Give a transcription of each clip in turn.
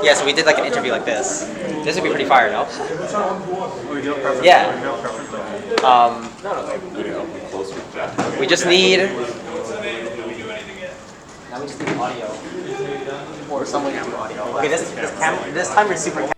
Yeah, so we did like an interview like this. This would be pretty fire, no? We do a preference. Yeah. We do a preference. We just need. Now we just need audio. Or someone to do audio. Okay, this timer is super.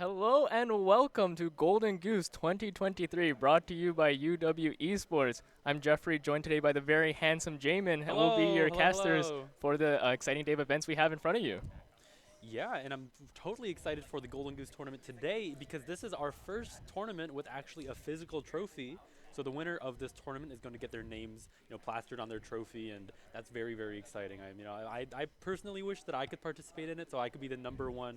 Hello and welcome to Golden Goose 2023, brought to you by UW Esports. I'm Jeffrey, joined today by the very handsome Jamin, and we'll be your casters for the exciting day of events we have in front of you. Yeah, and I'm totally excited for the Golden Goose tournament today because this is our first tournament with actually a physical trophy. So the winner of this tournament is going to get their names, plastered on their trophy, and that's very, very exciting. I personally wish that I could participate in it, so I could be the #1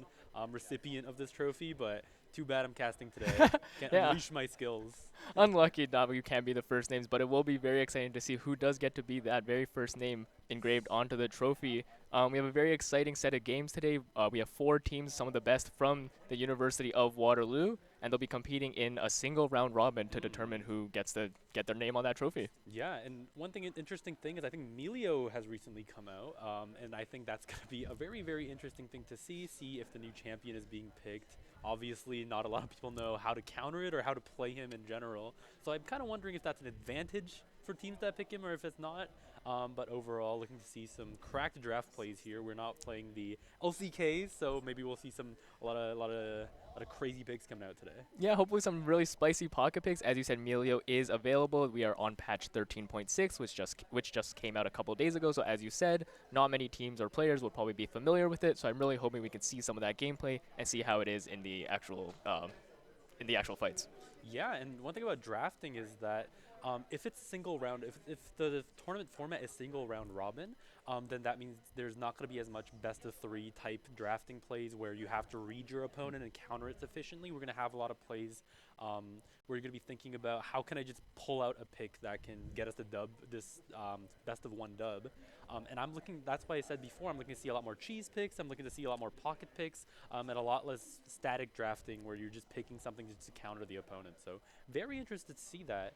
recipient of this trophy. But too bad I'm casting today. Can't unleash my skills. Unlucky that you can't be the first names, but it will be very exciting to see who does get to be that very first name engraved onto the trophy. We have a very exciting set of games today. We have 4 teams, some of the best from the University of Waterloo, and they'll be competing in a single round robin to determine who gets to get their name on that trophy. Yeah, and interesting thing is I think Melio has recently come out, and I think that's going to be a very, very interesting thing to see if the new champion is being picked. Obviously, not a lot of people know how to counter it or how to play him in general, so I'm kind of wondering if that's an advantage for teams that pick him or if it's not. But overall, looking to see some cracked draft plays here. We're not playing the LCKs, so maybe we'll see a lot of crazy picks coming out today. Yeah, hopefully some really spicy pocket picks. As you said, Melio is available. We are on patch 13.6, which just came out a couple days ago. So as you said, not many teams or players will probably be familiar with it. So I'm really hoping we can see some of that gameplay and see how it is in the actual fights. Yeah, and one thing about drafting is that if it's single round, if the tournament format is single round robin, then that means there's not going to be as much best of 3 type drafting plays where you have to read your opponent and counter it sufficiently. We're going to have a lot of plays where you're going to be thinking about how can I just pull out a pick that can get us the dub, this best of 1 dub. And that's why I said before, I'm looking to see a lot more cheese picks, I'm looking to see a lot more pocket picks, and a lot less static drafting where you're just picking something to counter the opponent. So very interested to see that.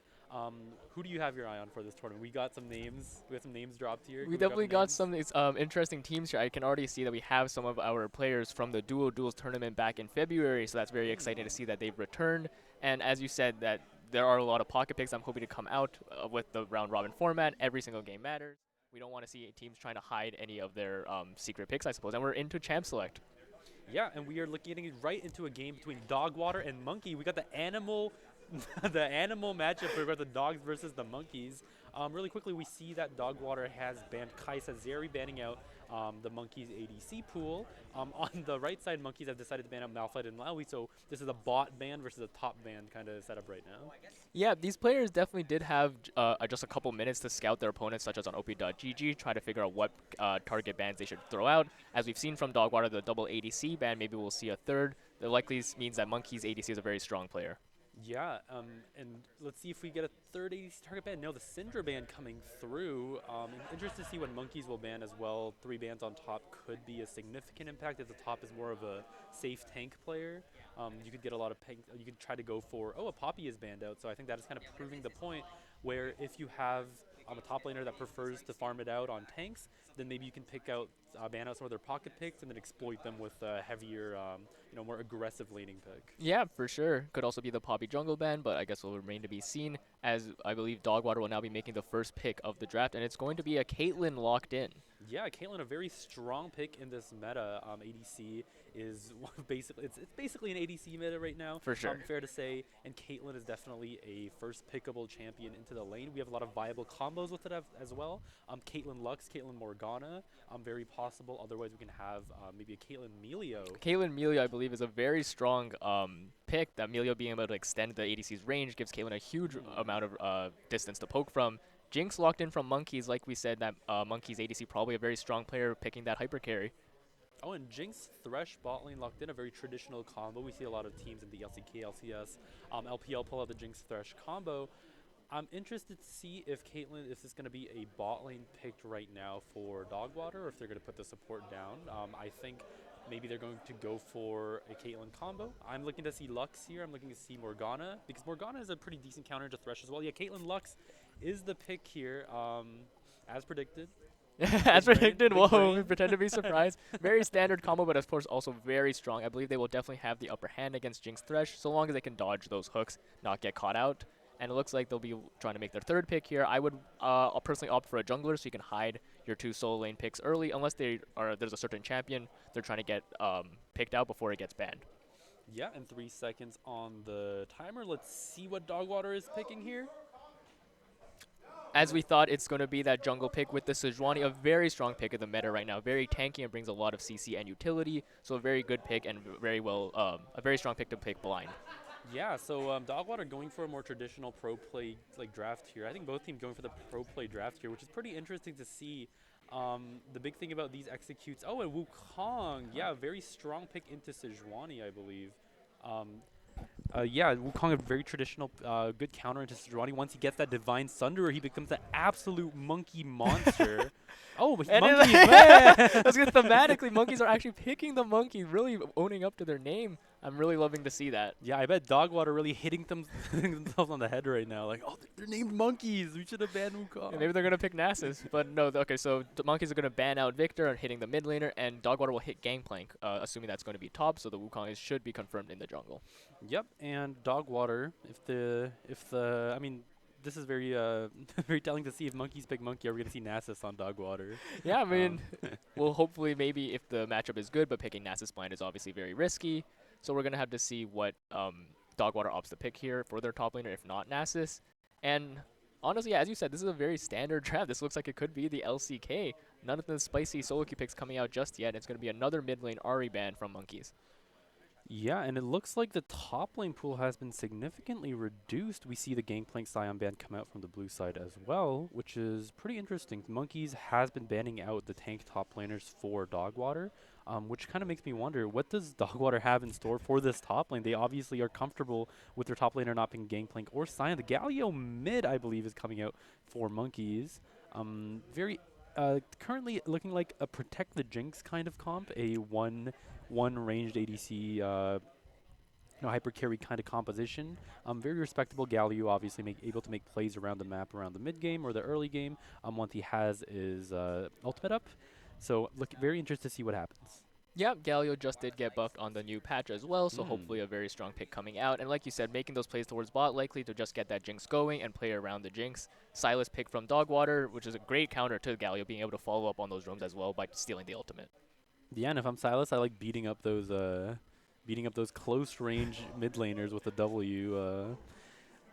Who do you have your eye on for this tournament? We got some names. We have some names dropped here. We definitely got some interesting teams here. I can already see that we have some of our players from the Duo Duels tournament back in February, so that's very exciting to see that they've returned. And as you said, that there are a lot of pocket picks I'm hoping to come out with the round robin format. Every single game matters. We don't want to see teams trying to hide any of their secret picks, I suppose. And we're into Champ Select. Yeah, and we are getting right into a game between Dogwater and Monkey. We got the animal the animal matchup. We got the dogs versus the monkeys. Really quickly, we see that Dogwater has banned Kaisa Zeri, banning out the Monkeys ADC pool. On the right side, Monkeys have decided to ban out Malphite and Lowy, so this is a bot ban versus a top ban kind of setup right now. Yeah, these players definitely did have just a couple minutes to scout their opponents, such as on op.gg, try to figure out what target bans they should throw out. As we've seen from Dogwater, the double ADC ban, maybe we'll see a third. That likely means that Monkeys ADC is a very strong player. Yeah, and let's see if we get a third ADC target ban. No, the Syndra ban coming through. Interested to see what Monkeys will ban as well. 3 bans on top could be a significant impact if the top is more of a safe tank player. You could get a lot of you could try to go for, a Poppy is banned out. So I think that is kind of proving the point where if you have a top laner that prefers to farm it out on tanks, then maybe you can pick out, ban out some of their pocket picks and then exploit them with a heavier, more aggressive laning pick. Yeah, for sure. Could also be the Poppy jungle ban, but I guess will remain to be seen, as I believe Dogwater will now be making the first pick of the draft, and it's going to be a Caitlyn locked in. Yeah, Caitlyn, a very strong pick in this meta. ADC is it's basically an ADC meta right now. For sure. Fair to say, and Caitlyn is definitely a first pickable champion into the lane. We have a lot of viable combos with it as well. Caitlyn Lux, Caitlyn Morgana, very possible. Otherwise, we can have maybe a Caitlyn Melio. Caitlyn Melio, I believe, is a very strong pick. That Melio being able to extend the ADC's range gives Caitlyn a huge amount of distance to poke from. Jinx locked in from Monkeys, like we said, that Monkeys ADC probably a very strong player picking that hyper carry. Oh, and Jinx Thresh bot lane locked in, a very traditional combo. We see a lot of teams in the LCK, LCS, LPL pull out the Jinx Thresh combo. I'm interested to see if Caitlyn, if this is going to be a bot lane picked right now for Dogwater, or if they're going to put the support down. I think maybe they're going to go for a Caitlyn combo. I'm looking to see Lux here. I'm looking to see Morgana, because Morgana is a pretty decent counter to Thresh as well. Yeah, Caitlyn Lux is the pick here, as predicted. As predicted, whoa, pretend to be surprised. Very standard combo, but of course also very strong. I believe they will definitely have the upper hand against Jinx Thresh, so long as they can dodge those hooks, not get caught out. And it looks like they'll be trying to make their third pick here. I would I'll personally opt for a jungler, so you can hide your 2 solo lane picks early, unless there's a certain champion they're trying to get picked out before it gets banned. Yeah, and 3 seconds on the timer. Let's see what Dogwater is picking here. As we thought, it's going to be that jungle pick with the Sejuani, a very strong pick of the meta right now. Very tanky and brings a lot of CC and utility. So a very good pick and a very strong pick to pick blind. Yeah, so Dogwater going for a more traditional pro play like draft here. I think both teams going for the pro play draft here, which is pretty interesting to see. The big thing about these executes. Oh, and Wukong. Yeah, very strong pick into Sejuani, I believe. Um, yeah, Wukong a very traditional, good counter into Sejuani. Once he gets that Divine Thunderer, he becomes an absolute monkey monster. Oh, monkeys, man! That's good. Thematically, monkeys are actually picking the monkey, really owning up to their name. I'm really loving to see that. Yeah, I bet Dogwater really hitting themselves on the head right now. Like, oh, they're named monkeys. We should have banned Wukong. Yeah, maybe they're going to pick Nasus. But no, okay, so the monkeys are going to ban out Victor and hitting the mid laner, and Dogwater will hit Gangplank, assuming that's going to be top, so the Wukong should be confirmed in the jungle. Yep, and Dogwater, I mean, this is very very telling to see. If monkeys pick monkey, are we gonna see Nasus on Dogwater? Yeah, I mean, well, hopefully maybe if the matchup is good, but picking Nasus blind is obviously very risky. So we're going to have to see what Dogwater opts to pick here for their top laner, if not Nasus. And honestly, yeah, as you said, this is a very standard draft. This looks like it could be the LCK. None of the spicy solo queue picks coming out just yet. It's going to be another mid lane Ahri ban from monkeys. Yeah, and it looks like the top lane pool has been significantly reduced. We see the Gangplank Scion ban come out from the blue side as well, which is pretty interesting. Monkeys has been banning out the tank top laners for Dogwater, which kind of makes me wonder, what does Dogwater have in store for this top lane? They obviously are comfortable with their top laner not being Gangplank or Scion. The Galio mid, I believe, is coming out for Monkeys. Currently looking like a Protect the Jinx kind of comp, a one ranged ADC, hyper carry kind of composition. Very respectable Galio, obviously able to make plays around the map, around the mid game or the early game. Once he has his ultimate up, so look, very interested to see what happens. Yeah, Galio just did get buffed on the new patch as well, so hopefully a very strong pick coming out. And like you said, making those plays towards bot, likely to just get that Jinx going and play around the Jinx. Silas pick from Dogwater, which is a great counter to Galio, being able to follow up on those roams as well by stealing the ultimate. Yeah, and if I'm Silas, I like beating up those close range mid laners with the W.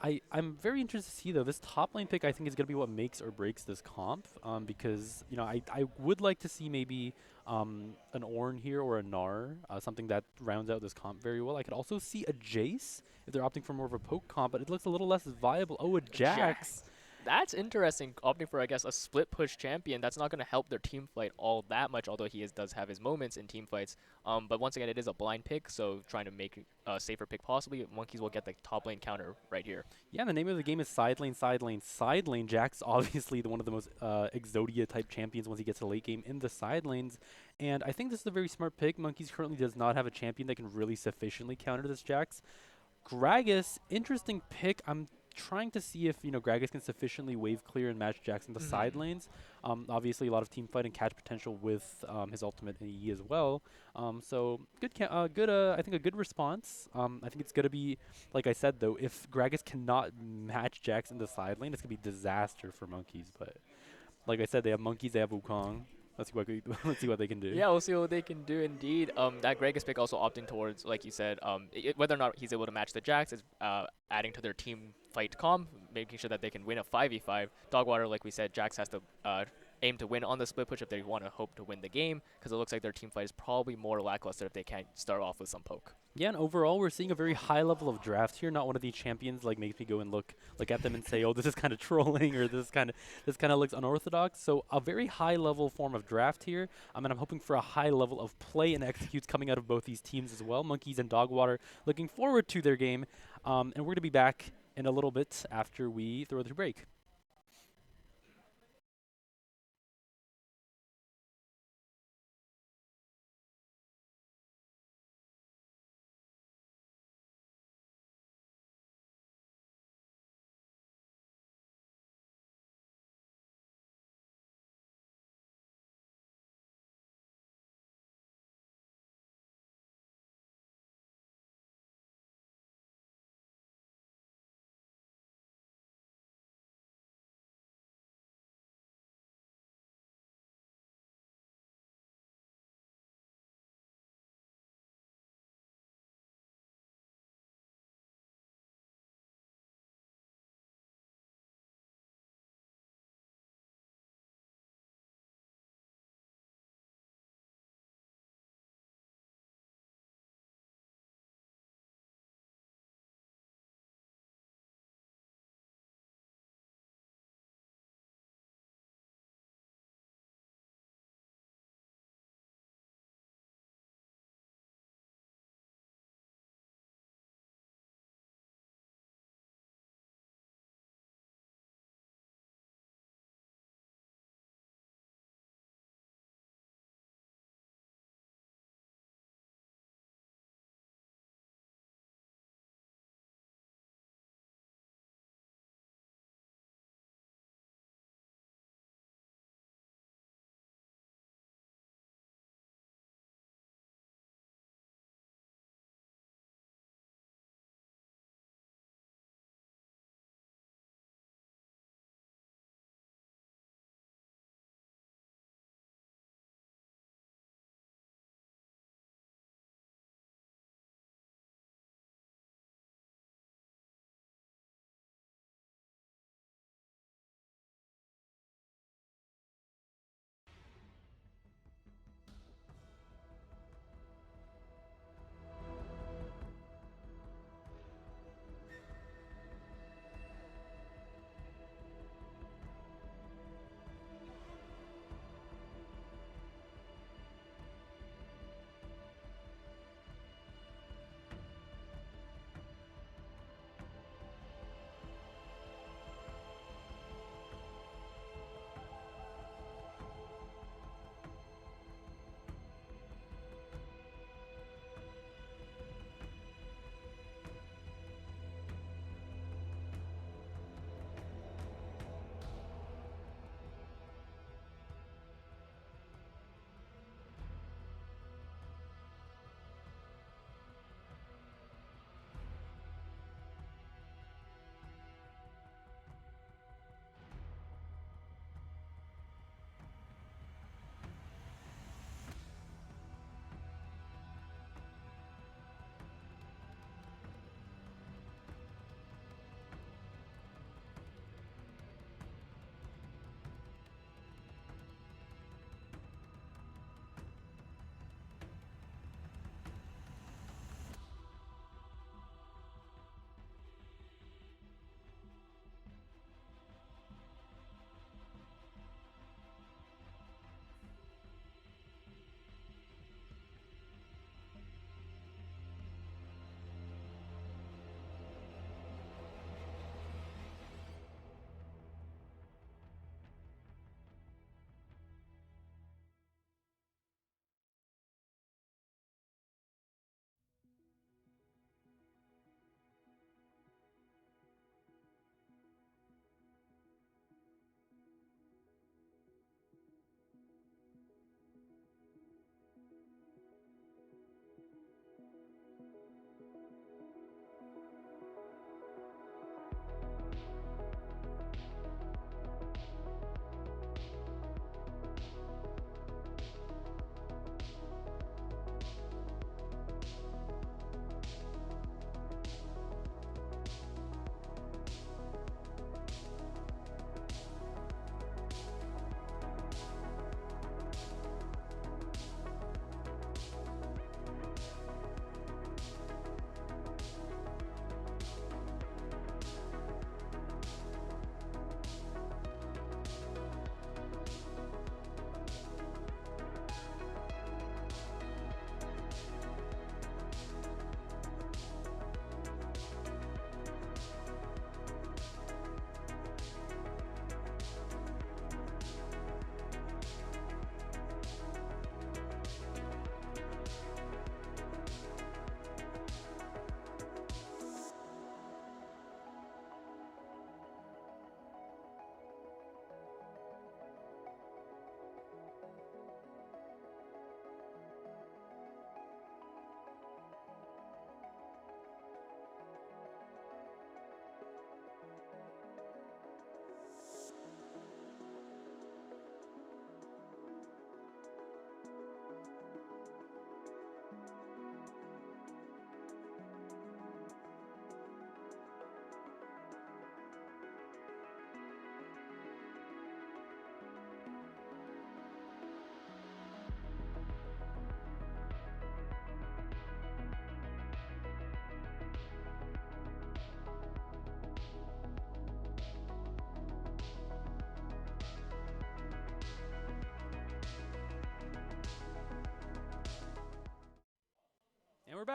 I'm very interested to see, though. This top lane pick, I think, is going to be what makes or breaks this comp, because, I would like to see maybe an Ornn here or a Gnar, something that rounds out this comp very well. I could also see a Jace if they're opting for more of a poke comp, but it looks a little less viable. Oh, a Jax. That's interesting, opting for, I guess, a split push champion. That's not going to help their team fight all that much, although he does have his moments in team fights. But once again, it is a blind pick, so trying to make a safer pick possibly. Monkeys will get the top lane counter right here. Yeah, the name of the game is side lane, side lane, side lane. Jax obviously one of the most Exodia-type champions once he gets to late game in the side lanes. And I think this is a very smart pick. Monkeys currently does not have a champion that can really sufficiently counter this Jax. Gragas, interesting pick. I'm trying to see if Gragas can sufficiently wave clear and match Jax in the side lanes. Obviously, a lot of team fight and catch potential with his ultimate and E as well. So good, I think a good response. I think it's gonna be, like I said though, if Gragas cannot match Jax in the side lane, it's gonna be disaster for Monkeys. But like I said, they have Monkeys, they have Wukong. Let's see what they can do. Yeah, we'll see what they can do indeed. That Gragas pick also opting towards, like you said, whether or not he's able to match the Jax is adding to their team fight comp, making sure that they can win a 5v5. Dogwater, like we said, Jax has to aim to win on the split push if they want to hope to win the game, because it looks like their team fight is probably more lackluster if they can't start off with some poke. Yeah, and overall, we're seeing a very high level of draft here. Not one of these champions like makes me go and look at them and say, "Oh, this is kind of trolling," or this kind of looks unorthodox. So a very high level form of draft here. And I'm hoping for a high level of play and executes coming out of both these teams as well. Monkeys and Dogwater looking forward to their game, and we're gonna be back in a little bit after we throw the break.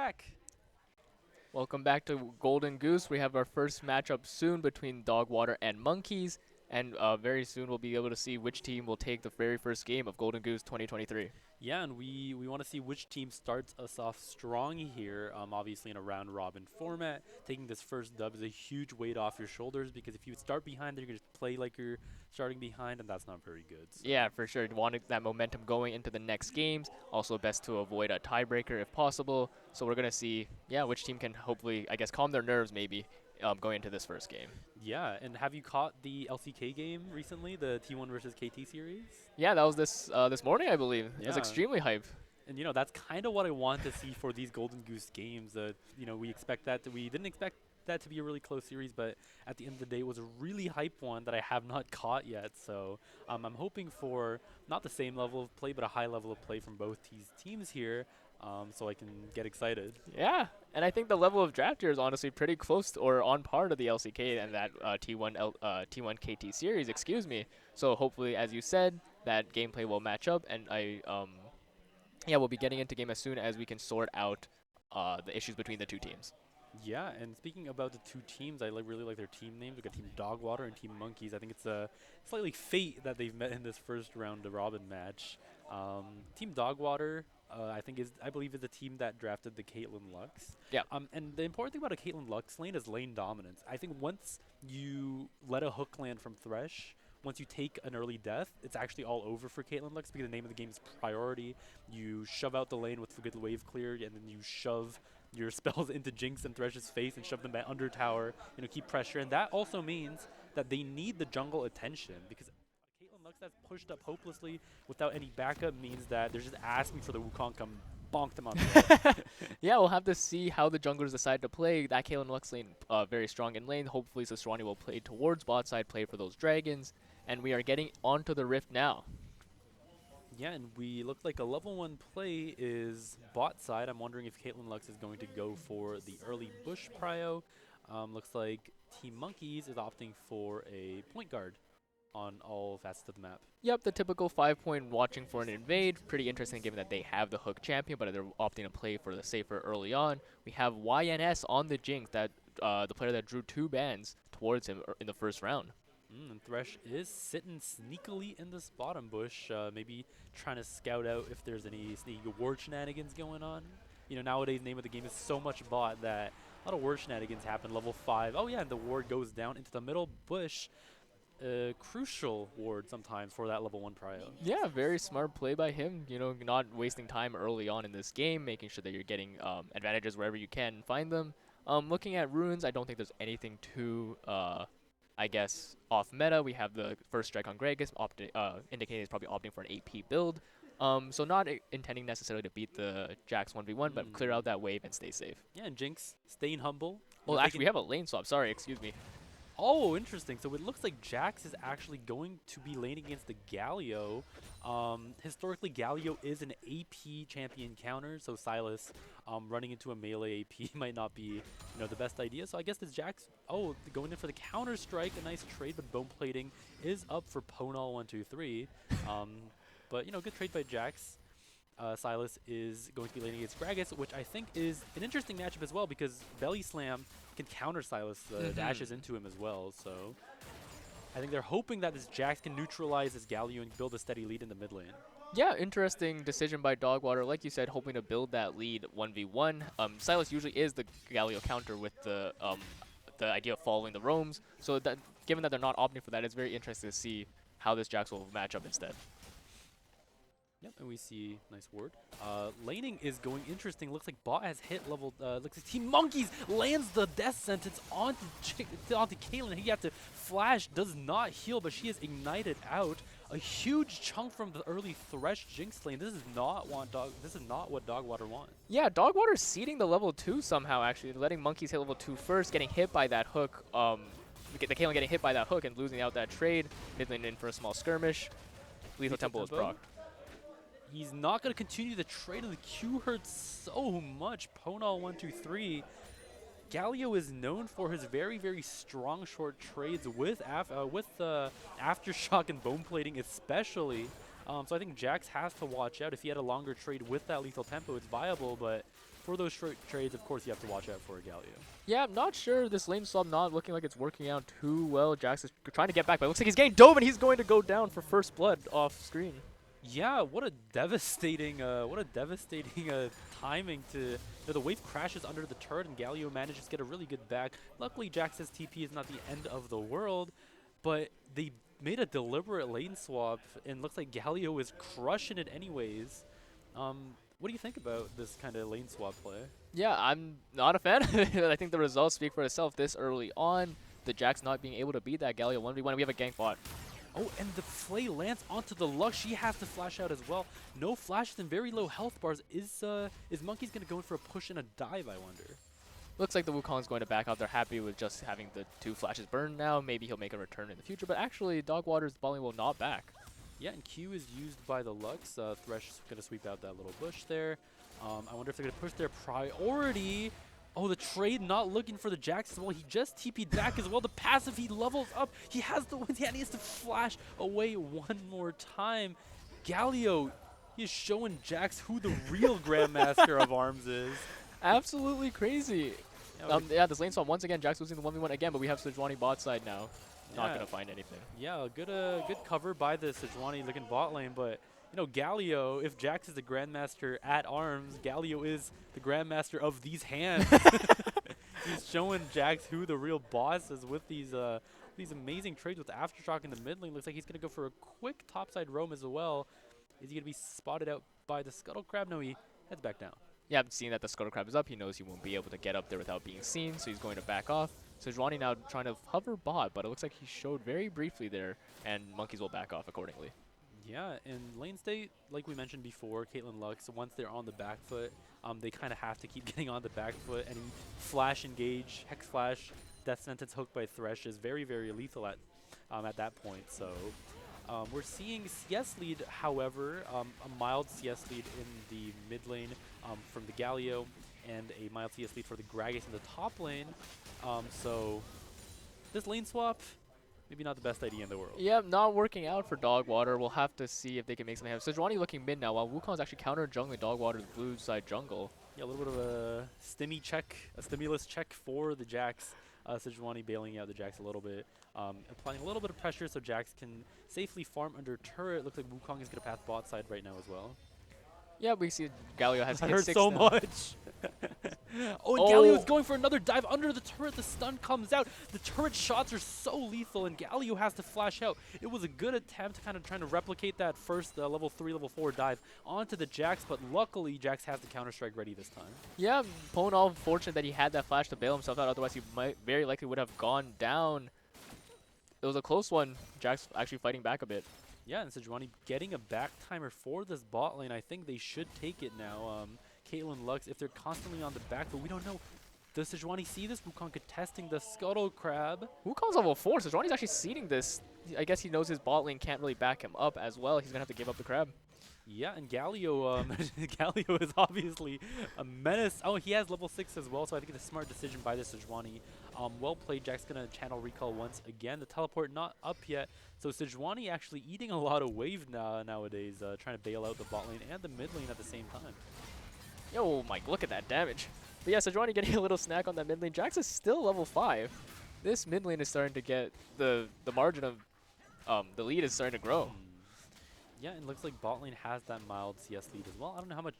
back. Welcome back to Golden Goose. We have our first matchup soon between Dogwater and Monkeys, and very soon we'll be able to see which team will take the very first game of Golden Goose 2023. Yeah, and we want to see which team starts us off strong here, obviously in a round-robin format. Taking this first dub is a huge weight off your shoulders, because if you start behind, then you're going to play like you're starting behind, and that's not very good. So. Yeah, for sure. Wanted that momentum going into the next games. Also best to avoid a tiebreaker if possible. So we're going to see, yeah, which team can hopefully, I guess, calm their nerves maybe going into this first game. Yeah, and have you caught the LCK game recently, the T1 versus KT series? Yeah, that was this morning, I believe. It was Yeah. extremely hype. And that's kind of what I want to see for these Golden Goose games. We expect that we didn't expect that to be a really close series, but at the end of the day, it was a really hype one that I have not caught yet. So I'm hoping for not the same level of play, but a high level of play from both these teams here, so I can get excited. Yeah, and I think the level of draft here is honestly pretty close to, or on par to the LCK and that T1 KT series, excuse me. So hopefully, as you said, that gameplay will match up, and yeah, we'll be getting into game as soon as we can sort out the issues between the two teams. Yeah, and speaking about the two teams, I really like their team names. We've got Team Dogwater and Team Monkeys. I think it's a slightly fate that they've met in this first round of Robin match. Team Dogwater, I believe is the team that drafted the Caitlyn Lux. Yeah. And the important thing about a Caitlyn Lux lane is lane dominance. I think once you let a hook land from Thresh, once you take an early death, it's actually all over for Caitlyn Lux, because the name of the game is priority. You shove out the lane with a good wave clear, and then you shove your spells into Jinx and Thresh's face and shove them back under tower, keep pressure. And that also means that they need the jungle attention, because Caitlyn Lux that's pushed up hopelessly without any backup means that they're just asking for the Wukong come bonk them on the head. Yeah, we'll have to see how the junglers decide to play. That Caitlyn Lux lane very strong in lane. Hopefully Sosrani will play towards bot side, play for those dragons. And we are getting onto the rift now. Yeah, and we look like a level 1 play is bot side. I'm wondering if Caitlyn Lux is going to go for the early bush prio. Looks like Team Monkeys is opting for a point guard on all facets of the map. Yep, the typical 5-point watching for an invade. Pretty interesting given that they have the hook champion, but they're opting to play for the safer early on. We have YNS on the Jinx, that the player that drew 2 bans towards him in the first round. And Thresh is sitting sneakily in this bottom bush, maybe trying to scout out if there's any sneaky ward shenanigans going on. Nowadays, name of the game is so much bot that a lot of ward shenanigans happen. Level 5. Oh yeah, and the ward goes down into the middle bush. Crucial ward sometimes for that level 1 prio. Yeah, very smart play by him. Not wasting time early on in this game, making sure that you're getting advantages wherever you can find them. Looking at runes, I don't think there's anything too I guess off meta. We have the first strike on Gragas, indicating he's probably opting for an AP build. So not intending necessarily to beat the Jax 1v1, but clear out that wave and stay safe. Yeah, and Jinx staying humble. Well, actually, we have a lane swap. Sorry, excuse me. Oh, interesting. So it looks like Jax is actually going to be laning against the Galio. Historically, Galio is an AP champion counter, so Sylas running into a melee AP might not be the best idea. So I guess this Jax, going in for the counter strike, a nice trade, but bone plating is up for Ponal 123. But good trade by Jax. Sylas is going to be laning against Gragas, which I think is an interesting matchup as well, because Belly Slam can counter Sylas dashes into him as well. So I think they're hoping that this Jax can neutralize this Galio and build a steady lead in the mid lane. Yeah, interesting decision by Dogwater. Like you said, hoping to build that lead 1v1. Sylas usually is the Galio counter with the idea of following the roams. So that, given that they're not opting for that, it's very interesting to see how this Jax will match up instead. Yep, and we see nice ward. Laning is going interesting. Looks like bot has hit level. Looks like Team Monkeys lands the death sentence onto Caitlyn. He had to flash, does not heal, but she is ignited out. A huge chunk from the early Thresh Jinx lane. This is not what Dogwater want. Yeah, Dogwater's seeding the level 2 somehow. Actually, letting Monkeys hit level 2 first, getting hit by that hook. The Caitlyn getting hit by that hook and losing out that trade. Mid lane in for a small skirmish. Lethal Tempo is procced. He's not going to continue the trade, and the Q hurts so much. Ponal 123. Galio is known for his very, very strong short trades with Aftershock and Bone Plating especially. So I think Jax has to watch out. If he had a longer trade with that Lethal Tempo, it's viable, but for those trades, of course, you have to watch out for a Galio. Yeah, I'm not sure. This lane swap not looking like it's working out too well. Jax is trying to get back, but it looks like he's getting dove, and he's going to go down for first blood off screen. Yeah, what a devastating, timing to. The wave crashes under the turret, and Galio manages to get a really good back. Luckily, Jax's TP is not the end of the world, but they made a deliberate lane swap, and looks like Galio is crushing it anyways. What do you think about this kind of lane swap play? Yeah, I'm not a fan of it. I think the results speak for itself this early on. The Jax not being able to beat that Galio 1v1. We have a gank bot. Oh, and the Flay lands onto the Lux. She has to flash out as well. No flashes and very low health bars. Is Monkey's going to go in for a push and a dive, I wonder? Looks like the Wukong's going to back out. They're happy with just having the 2 flashes burned now. Maybe he'll make a return in the future, but actually Dogwater's bowling will not back. Yeah, and Q is used by the Lux. Thresh is going to sweep out that little bush there. I wonder if they're going to push their priority. Oh, the trade not looking for the Jax as well. He just TP'd back as well. The passive, he levels up. He has the wins. Yeah, and he has to flash away one more time. Galio, he is showing Jax who the real Grandmaster of ARMS is. Absolutely crazy. Yeah, this lane swap once again. Jax losing the 1v1 again, but we have Sejuani bot side now. Not going to find anything. Yeah, good cover by the Sejuani looking bot lane, but you know, Galio, if Jax is the Grandmaster at ARMS, Galio is the Grandmaster of these hands. He's showing Jax who the real boss is with these amazing trades with Aftershock in the mid lane. Looks like he's going to go for a quick topside roam as well. Is he going to be spotted out by the Scuttle Crab? No, he heads back down. Yeah, seeing that the Scuttle Crab is up, he knows he won't be able to get up there without being seen, so he's going to back off. So Sejuani now trying to hover bot, but it looks like he showed very briefly there, and Monkeys will back off accordingly. Yeah, in lane state, like we mentioned before, Caitlyn Lux, once they're on the back foot, they kind of have to keep getting on the back foot. Any flash engage, hex flash, death sentence hooked by Thresh is very, very lethal at that point. So we're seeing CS lead, however, a mild CS lead in the mid lane from the Galio, and a mild CS lead for the Gragas in the top lane. So this lane swap, maybe not the best idea in the world. Yeah, not working out for Dogwater. We'll have to see if they can make something happen. Sejuani looking mid now, while Wukong's actually counter-jungling Dogwater's blue side jungle. Yeah, a little bit of a stimulus check for the Jax. Sejuani bailing out the Jax a little bit, applying a little bit of pressure so Jax can safely farm under turret. Looks like Wukong is going to path bot side right now as well. Yeah, we see Galio has I hit hurt 6 so now. much. Oh, and Galio is going for another dive under the turret. The stun comes out. The turret shots are so lethal, and Galio has to flash out. It was a good attempt, kind of trying to replicate that first level 3, level 4 dive onto the Jax, but luckily Jax has the counter-strike ready this time. Yeah, Ponal fortunate that he had that flash to bail himself out, otherwise he very likely would have gone down. It was a close one. Jax actually fighting back a bit. Yeah, and Sejuani getting a back timer for this bot lane. I think they should take it now. Caitlyn Lux, if they're constantly on the back, but we don't know. Does Sejuani see this? Wukong contesting the Scuttle Crab. Wukong's level 4. Sejuani's actually seeding this. I guess he knows his bot lane can't really back him up as well. He's going to have to give up the crab. Yeah, and Galio, Galio is obviously a menace. Oh, he has level 6 as well, so I think it's a smart decision by the Sejuani. Well played. Jack's going to channel recall once again. The teleport not up yet, so Sejuani actually eating a lot of wave nowadays, trying to bail out the bot lane and the mid lane at the same time. Yo, Mike, look at that damage. But yeah, Sejuani getting a little snack on that mid lane. Jax is still level 5. This mid lane is starting to get the margin of the lead is starting to grow. Yeah, and looks like bot lane has that mild CS lead as well. I don't know how much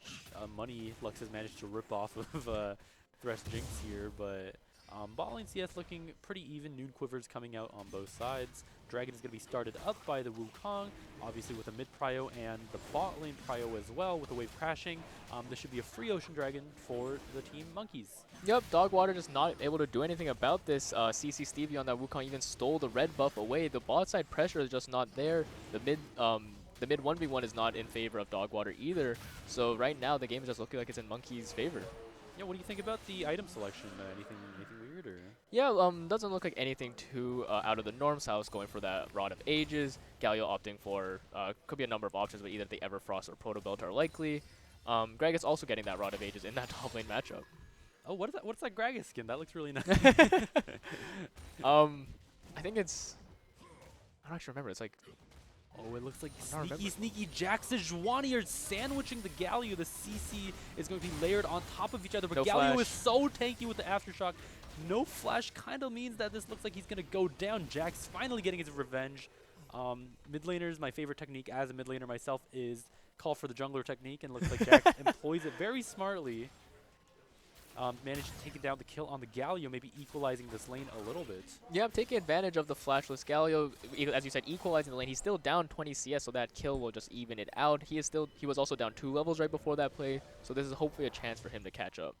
money Lux has managed to rip off of Thresh Jinx here, but bot lane CS looking pretty even. Noon Quiver's coming out on both sides. Dragon is going to be started up by the Wukong, obviously with a mid prio and the bot lane prio as well with the wave crashing. This should be a free Ocean Dragon for the team Monkeys. Yep, Dogwater just not able to do anything about this. CC Stevie on that Wukong even stole the red buff away. The bot side pressure is just not there. The mid 1v1 is not in favor of Dogwater either. So right now the game is just looking like it's in Monkey's favor. Yeah, what do you think about the item selection? Anything weird or? Yeah, doesn't look like anything too out of the norm. Sal's going for that Rod of Ages. Galio opting for could be a number of options, but either the Everfrost or Proto Belt are likely. Gragas also getting that Rod of Ages in that top lane matchup. Oh, what is that? What's that Gragas skin? That looks really nice. I think it's. I don't actually remember. It's like Oh, it looks like remember. sneaky Jax Sejuani are sandwiching the Galio. The CC is going to be layered on top of each other, but No Galio flash. is so tanky with the Aftershock. No flash kind of means that this looks like he's going to go down. Jax finally getting his revenge. Mid laners, my favorite technique as a mid laner myself is call for the jungler technique, and looks like Jax employs it very smartly. Managed to take down the kill on the Galio, maybe equalizing this lane a little bit. Yeah, I'm taking advantage of the flashless Galio. As you said, equalizing the lane. He's still down 20 CS, so that kill will just even it out. He was also down 2 levels right before that play, so this is hopefully a chance for him to catch up.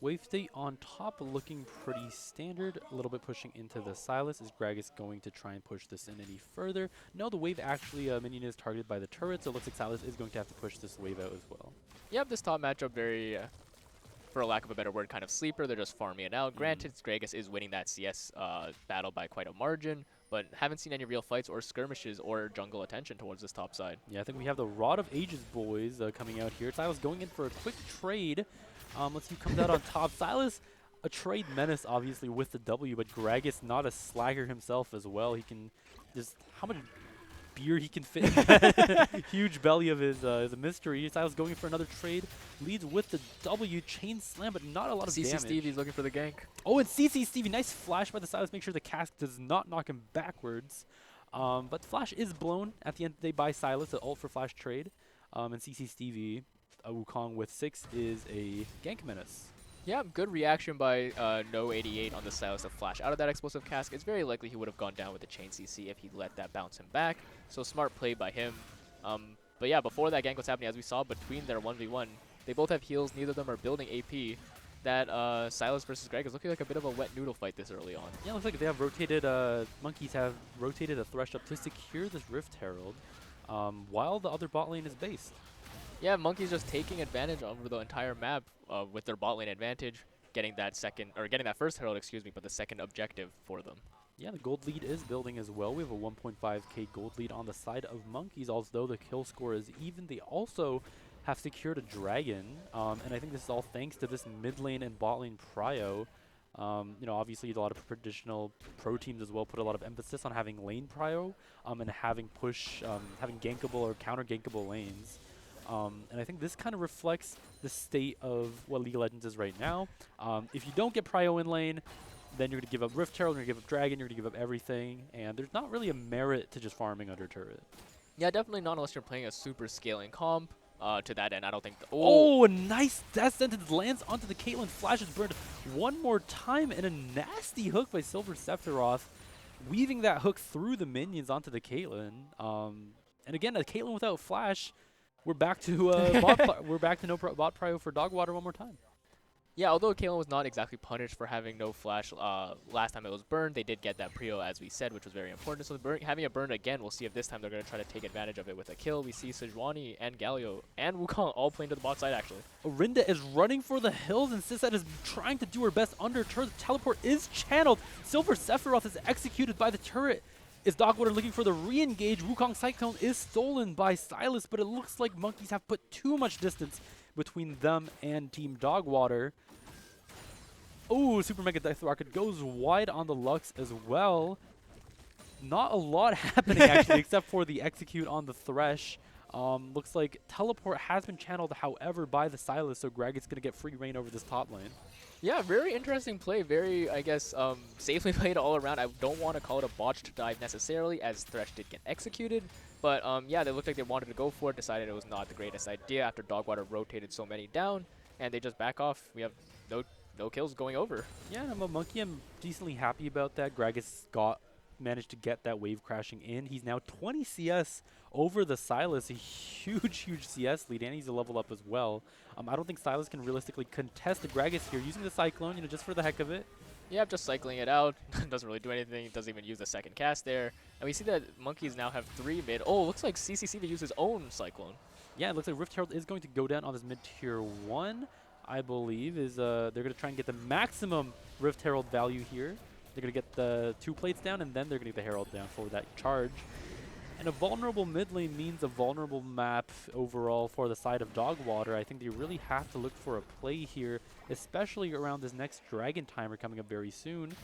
Wave state on top looking pretty standard. A little bit pushing into the Sylas. Is Gragas going to try and push this in any further? No, the wave actually, minion is targeted by the turret, so it looks like Sylas is going to have to push this wave out as well. Yep, this top matchup very, for lack of a better word, kind of sleeper. They're just farming it out. Granted, Gragas is winning that CS battle by quite a margin, but haven't seen any real fights or skirmishes or jungle attention towards this top side. Yeah, I think we have the Rod of Ages boys coming out here. Sylas going in for a quick trade. Let's see who comes out on top. Sylas, a trade menace, obviously, with the W, but Gragas not a slagger himself as well. He can just, how much beer he can fit in that huge belly of his is a mystery. Sylas going for another trade. Leads with the W, chain slam, but not a lot of CC damage. Stevie's looking for the gank. Oh, and CC Stevie, nice flash by the Sylas. Make sure the cast does not knock him backwards. But flash is blown at the end of the day by Sylas, the ult for flash trade. And CC Stevie, Wukong with 6 is a gank menace. Yeah, good reaction by No 88 on the Sylas to flash out of that explosive cask. It's very likely he would have gone down with the chain CC if he let that bounce him back. So smart play by him. But yeah, before that gank was happening, as we saw between their 1v1, they both have heals. Neither of them are building AP. That Sylas versus Greg is looking like a bit of a wet noodle fight this early on. Yeah, looks like they have rotated, Monkeys have rotated a Thresh up to secure this Rift Herald, while the other bot lane is based. Yeah, Monkey's just taking advantage over the entire map with their bot lane advantage, getting that first herald, excuse me, but the second objective for them. Yeah, the gold lead is building as well. We have a 1.5k gold lead on the side of Monkeys, although the kill score is even. They also have secured a dragon, and I think this is all thanks to this mid lane and bot lane prio. You know, obviously a lot of traditional pro teams as well put a lot of emphasis on having lane prio and having gankable or counter gankable lanes. And I think this kind of reflects the state of what League of Legends is right now. If you don't get prio in lane, then you're going to give up Rift Herald, you're going to give up Dragon, you're going to give up everything, and there's not really a merit to just farming under turret. Yeah, definitely not unless you're playing a super scaling comp. To that end, I don't think... Oh, a nice death sentence lands onto the Caitlyn. Flash is burned one more time, and a nasty hook by Silver Sephiroth, weaving that hook through the minions onto the Caitlyn. And again, a Caitlyn without Flash, we're back to no bot prio for Dogwater one more time. Yeah, although Caitlyn was not exactly punished for having no flash last time it was burned, they did get that prio, as we said, which was very important. So having it burned again, we'll see if this time they're going to try to take advantage of it with a kill. We see Sejuani and Galio and Wukong all playing to the bot side, actually. Orinda is running for the hills, and Sisset is trying to do her best under turret. The teleport is channeled. Silver Sephiroth is executed by the turret. Is Dogwater looking for the re-engage? Wukong Cyclone is stolen by Sylas, but it looks like Monkeys have put too much distance between them and Team Dogwater. Oh, Super Mega Death Rocket goes wide on the Lux as well. Not a lot happening, actually, except for the execute on the Thresh. Looks like Teleport has been channeled, however, by the Sylas, so Greg is going to get free reign over this top lane. Yeah, very interesting play. Very, I guess, safely played all around. I don't want to call it a botched dive necessarily, as Thresh did get executed. But, yeah, they looked like they wanted to go for it, decided it was not the greatest idea after Dogwater rotated so many down, and they just back off. We have no kills going over. Yeah, I'm a Monkey. I'm decently happy about that. Gragas managed to get that wave crashing in. He's now 20 CS over the Sylas, a huge CS lead, and he's a level up as well. I don't think Sylas can realistically contest the Gragas here, using the Cyclone, you know, just for the heck of it. Yeah, just cycling it out. Doesn't really do anything. Doesn't even use the second cast there. And we see that Monkeys now have 3 mid. Oh, looks like CCC to use his own Cyclone. Yeah, it looks like Rift Herald is going to go down on this mid tier 1. I believe is they're going to try and get the maximum Rift Herald value here. They're going to get the 2 plates down, and then they're going to get the Herald down for that charge. And a vulnerable mid lane means a vulnerable map overall for the side of Dogwater. I think they really have to look for a play here, especially around this next Dragon timer coming up very soon.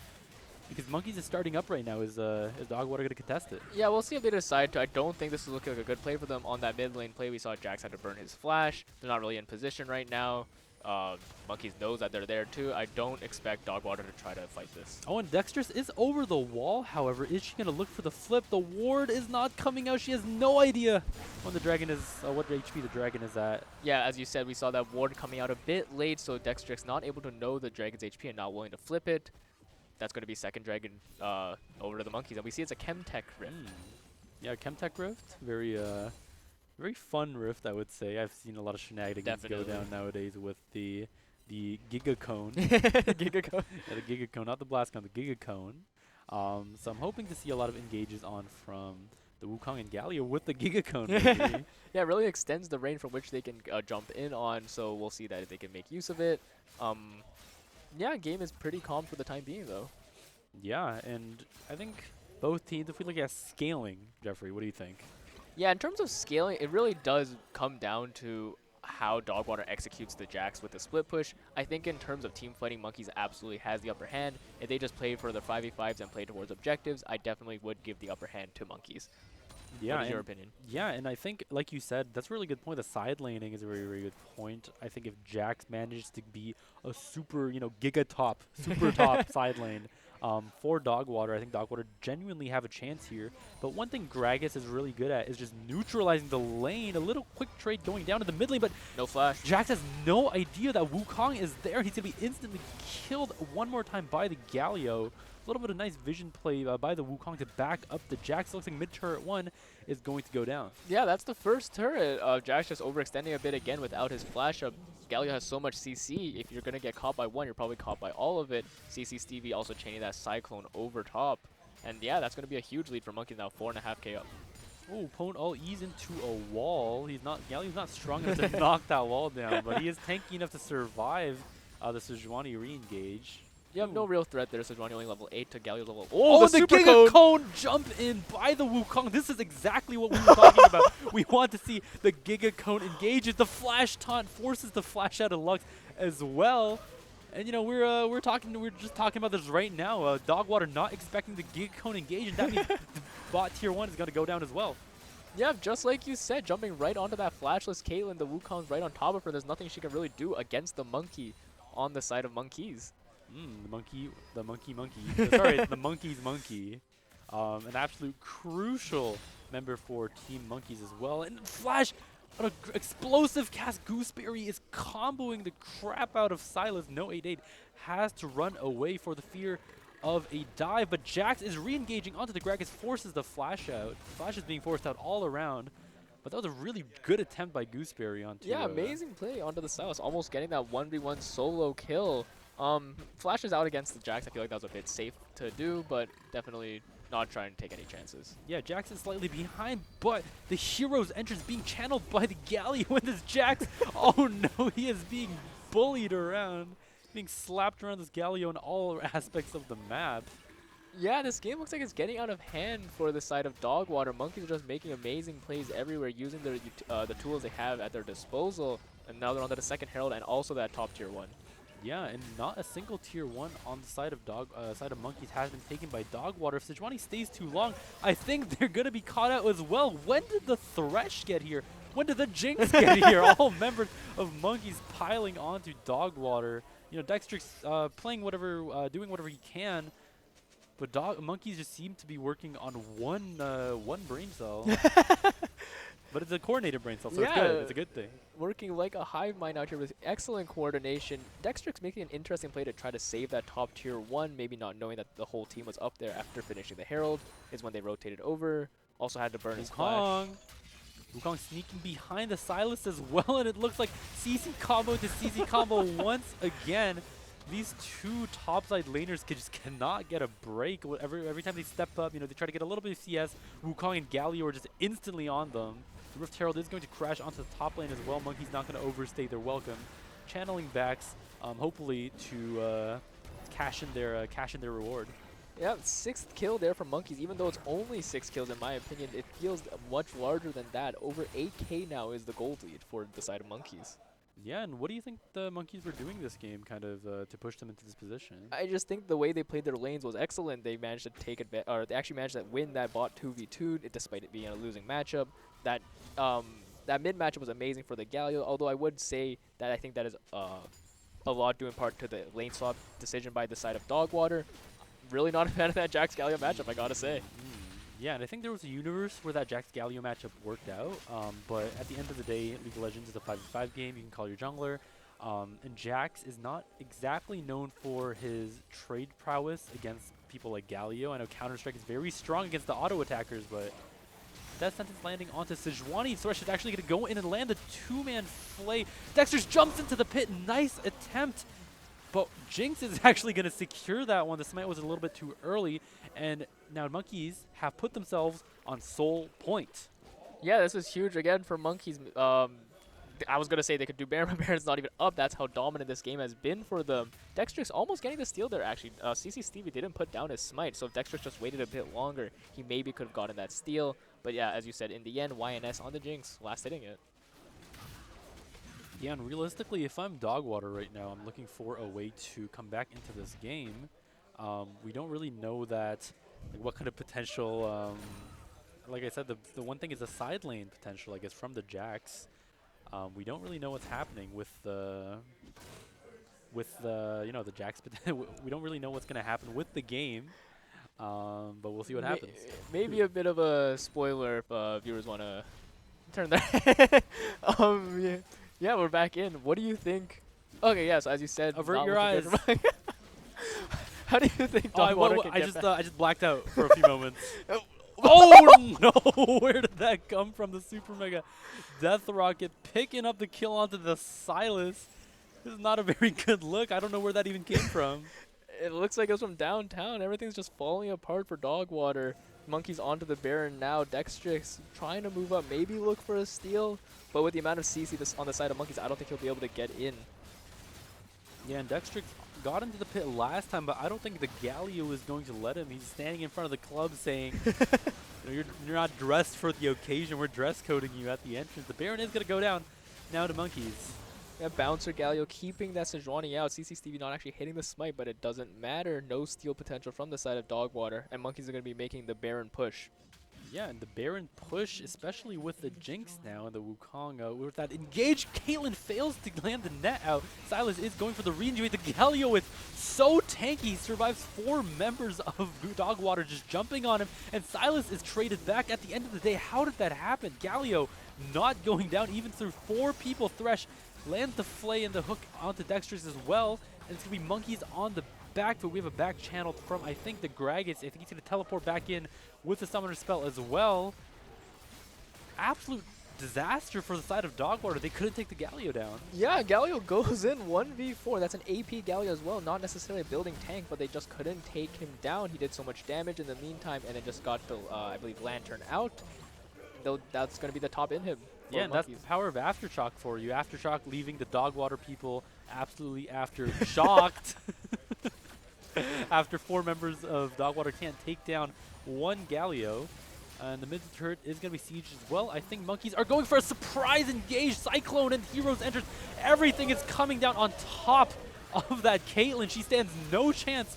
Because Monkeys is starting up right now. Is Dogwater going to contest it? Yeah, we'll see if they decide to. I don't think this is looking like a good play for them. On that mid lane play, we saw Jax had to burn his flash. They're not really in position right now. Monkeys knows that they're there too. I don't expect Dogwater to try to fight this. Oh, and Dextrous is over the wall. However, is she going to look for the flip? The ward is not coming out. She has no idea when the dragon is, what HP the dragon is at. Yeah, as you said, we saw that ward coming out a bit late, so Dextrous not able to know the dragon's HP and not willing to flip it. That's going to be second dragon over to the Monkeys, and we see it's a Chemtech Rift. Yeah, Chemtech Rift. Very fun rift, I would say. I've seen a lot of shenanigans go down nowadays with the Giga Cone. Giga Cone. Yeah, the Giga Cone, not the Blast Cone, the Giga Cone. So I'm hoping to see a lot of engages on from the Wukong and Galio with the Giga Cone. Yeah, it really extends the range from which they can jump in on, so we'll see that if they can make use of it. Yeah, game is pretty calm for the time being, though. Yeah, and I think both teams, if we look at scaling, Jeffrey, what do you think? Yeah, in terms of scaling, it really does come down to how Dogwater executes the Jax with the split push. I think in terms of team fighting, Monkeys absolutely has the upper hand. If they just play for their 5v5s and play towards objectives, I definitely would give the upper hand to Monkeys. Yeah, what is your opinion? Yeah, and I think, like you said, that's a really good point. The side laning is a very, very good point. I think if Jax manages to be a super, giga top, super top side lane for Dogwater, I think Dogwater genuinely have a chance here. But one thing Gragas is really good at is just neutralizing the lane. A little quick trade going down to the mid lane, but no flash. Jax has no idea that Wukong is there. He's going to be instantly killed one more time by the Galio. A little bit of nice vision play by the Wukong to back up the Jax. Looks like mid turret 1 is going to go down. Yeah, that's the first turret. Jax just overextending a bit again without his flash up. Galio has so much CC. If you're going to get caught by one, you're probably caught by all of it. CC Stevie also chaining that Cyclone over top. And yeah, that's going to be a huge lead for Monkeys now, 4.5k up. Oh, opponent all ease into a wall. Galio's not strong enough to knock that wall down, but he is tanky enough to survive the Sejuani re-engage. You have no real threat there. Sejuani only level 8 to Galio's level. Oh, the Giga Cone jump in by the Wukong. This is exactly what we were talking about. We want to see the Giga Cone engages. The flash taunt forces the flash out of Lux as well. And we're just talking about this right now. Dogwater not expecting the Giga Cone engage, and that means the bot tier 1 is going to go down as well. Yeah, just like you said, jumping right onto that flashless Caitlyn, the Wukong's right on top of her. There's nothing she can really do against the monkey on the side of Monkeys. The monkey. Sorry, it's the monkey's monkey. An absolute crucial member for Team Monkeys as well. And Flash, an explosive cast. Gooseberry is comboing the crap out of Silas. No 8-8 has to run away for the fear of a dive, but Jax is re-engaging onto the Gragas, forces the flash out. Flash is being forced out all around. But that was a really good attempt by Gooseberry onto. Yeah, amazing play onto the Silas, almost getting that 1v1 solo kill. Flash is out against the Jax. I feel like that was a bit safe to do, but definitely not trying to take any chances. Yeah, Jax is slightly behind, but the hero's entrance being channeled by the Galio with this Jax. Oh no, he is being bullied around, being slapped around this Galio in all aspects of the map. Yeah, this game looks like it's getting out of hand for the side of Dogwater. Monkeys are just making amazing plays everywhere, using the tools they have at their disposal. And now they're onto the second Herald and also that top tier 1. Yeah, and not a single tier 1 on the side of Monkeys has been taken by Dogwater. If Sejuani stays too long, I think they're going to be caught out as well. When did the Thresh get here? When did the Jinx get here? All members of Monkeys piling onto Dogwater. Dextrix playing doing whatever he can. But Monkeys just seem to be working on one brain cell. But it's a coordinated brain cell, so it's good. It's a good thing. Working like a hive mind out here with excellent coordination. Dextrix making an interesting play to try to save that top tier 1, maybe not knowing that the whole team was up there after finishing the Herald is when they rotated over. Also had to burn his flash. Wukong sneaking behind the Silas as well, and it looks like CC combo to CC combo once again. These two topside laners just cannot get a break. Every time they step up, they try to get a little bit of CS. Wukong and Galio are just instantly on them. The Rift Herald is going to crash onto the top lane as well. Monkey's not going to overstay their welcome. Channeling backs, hopefully to cash in their reward. Yeah, 6th kill there for Monkeys. Even though it's only 6 kills, in my opinion, it feels much larger than that. Over 8k now is the gold lead for the side of Monkeys. Yeah, and what do you think the Monkeys were doing this game, kind of, to push them into this position? I just think the way they played their lanes was excellent. They managed to take advantage, or they actually managed to win that bot 2v2 despite it being a losing matchup. That that mid matchup was amazing for the Galio, although I would say that I think that is a lot due in part to the lane swap decision by the side of Dogwater. Really not a fan of that Jax Galio matchup, I gotta say. Yeah, and I think there was a universe where that Jax Galio matchup worked out, but at the end of the day, League of Legends is a 5v5 game. You can call your jungler, and Jax is not exactly known for his trade prowess against people like Galio. I know Counter-Strike is very strong against the auto attackers, but Death Sentence landing onto Sejuani. Thresh is actually going to go in and land the two-man flay. Dexter's jumps into the pit. Nice attempt. But Jinx is actually going to secure that one. The smite was a little bit too early. And now Monkeys have put themselves on Soul Point. Yeah, this is huge again for Monkeys. I was going to say they could do Baron, but Baron's not even up. That's how dominant this game has been for them. Dextrix almost getting the steal there, actually. CC Stevie didn't put down his smite, so if Dextrix just waited a bit longer, he maybe could have gotten that steal. But yeah, as you said, in the end, YNS on the Jinx, last hitting it. Yeah, and realistically, if I'm Dogwater right now, I'm looking for a way to come back into this game. We don't really know that, like, what kind of potential, like I said, the one thing is the side lane potential, I guess, from the Jax. We don't really know what's happening with the you know, the Jax. We don't really know what's going to happen with the game, but we'll see what happens. Maybe a bit of a spoiler if viewers want to turn their yeah, we're back in. What do you think? Okay, yeah, so as you said, avert your eyes. How do you think Dogwater can get back? I just blacked out for a few moments. Oh no! Where did that come from? The Super Mega Death Rocket picking up the kill onto the Silas. This is not a very good look. I don't know where that even came from. It looks like it was from downtown. Everything's just falling apart for Dogwater. Monkeys onto the Baron now. Dextrix trying to move up, maybe look for a steal. But with the amount of CC on the side of Monkeys, I don't think he'll be able to get in. Yeah, and Dextrix got into the pit last time, but I don't think the Galio is going to let him. He's standing in front of the club saying, you know, you're not dressed for the occasion. We're dress coding you at the entrance. The Baron is going to go down now to Monkeys. Yeah, Bouncer Galio keeping that Sejuani out. CC Stevie not actually hitting the smite, but it doesn't matter. No steal potential from the side of Dogwater, and Monkeys are going to be making the Baron push. Yeah, and the Baron push, especially with the Jinx now and the Wukong, with that engaged, Caitlyn fails to land the net out. Silas is going for the re-engage. The Galio is so tanky. He survives 4 members of Dogwater just jumping on him, and Silas is traded back. At the end of the day, how did that happen? Galio not going down even through 4 people. Thresh lands the flay and the hook onto Dexter's as well, and it's going to be Monkeys on the back foot. We have a back channel from, I think, the Gragas. I think he's going to teleport back in with the Summoner spell as well. Absolute disaster for the side of Dogwater. They couldn't take the Galio down. Yeah, Galio goes in 1v4. That's an AP Galio as well. Not necessarily a building tank, but they just couldn't take him down. He did so much damage in the meantime, and then just got the, I believe, Lantern out. Though that's going to be the top in him. Yeah, and that's the power of Aftershock for you. Aftershock leaving the Dogwater people absolutely shocked. After 4 members of Dogwater can't take down 1 Galio. And the mid turret is going to be sieged as well. I think Monkeys are going for a surprise engage. Cyclone and Heroes enters. Everything is coming down on top of that Caitlyn. She stands no chance.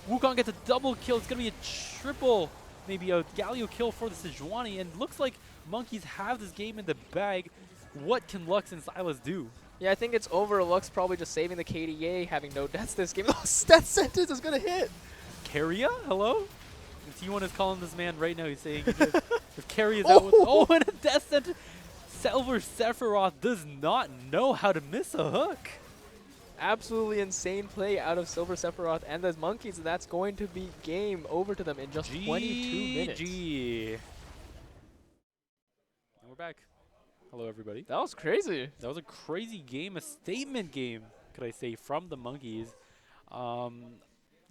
Wukong gets a double kill. It's going to be a triple, maybe a Galio kill for the Sejuani. And looks like Monkeys have this game in the bag. What can Lux and Silas do? Yeah, I think it's over. Lux probably just saving the KDA, having no deaths this game. Death sentence is going to hit. Keria? Hello? T1 is calling this man right now. He's saying if Keria is out with, and a death sentence. Silver Sephiroth does not know how to miss a hook. Absolutely insane play out of Silver Sephiroth and the Monkeys, and that's going to be game over to them in just 22 minutes. And we're back. Hello, everybody. That was crazy. That was a crazy game, a statement game, could I say, from the Monkeys.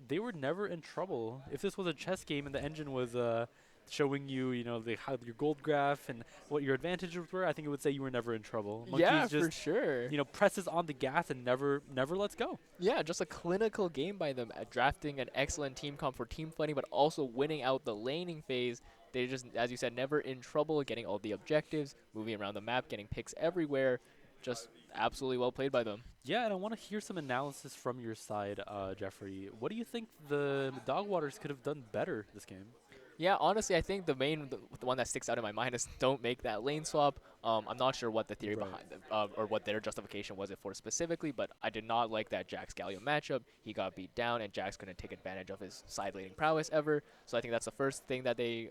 They were never in trouble. If this was a chess game and the engine was showing you, you know, how your gold graph and what your advantages were, I think it would say you were never in trouble. Monkeys yeah, just, for sure. You know, presses on the gas and never lets go. Yeah, just a clinical game by them at drafting an excellent team comp for team fighting, but also winning out the laning phase. They just, as you said, never in trouble, getting all the objectives, moving around the map, getting picks everywhere. just absolutely well played by them. Yeah, and I want to hear some analysis from your side, Jeffrey. What do you think the Dog Waters could have done better this game? Yeah, honestly, I think the one that sticks out in my mind is don't make that lane swap. I'm not sure what the theory behind or what their justification was it for specifically, but I did not like that Jax Galio matchup. He got beat down, and Jax couldn't take advantage of his side laning prowess ever. So I think that's the first thing that they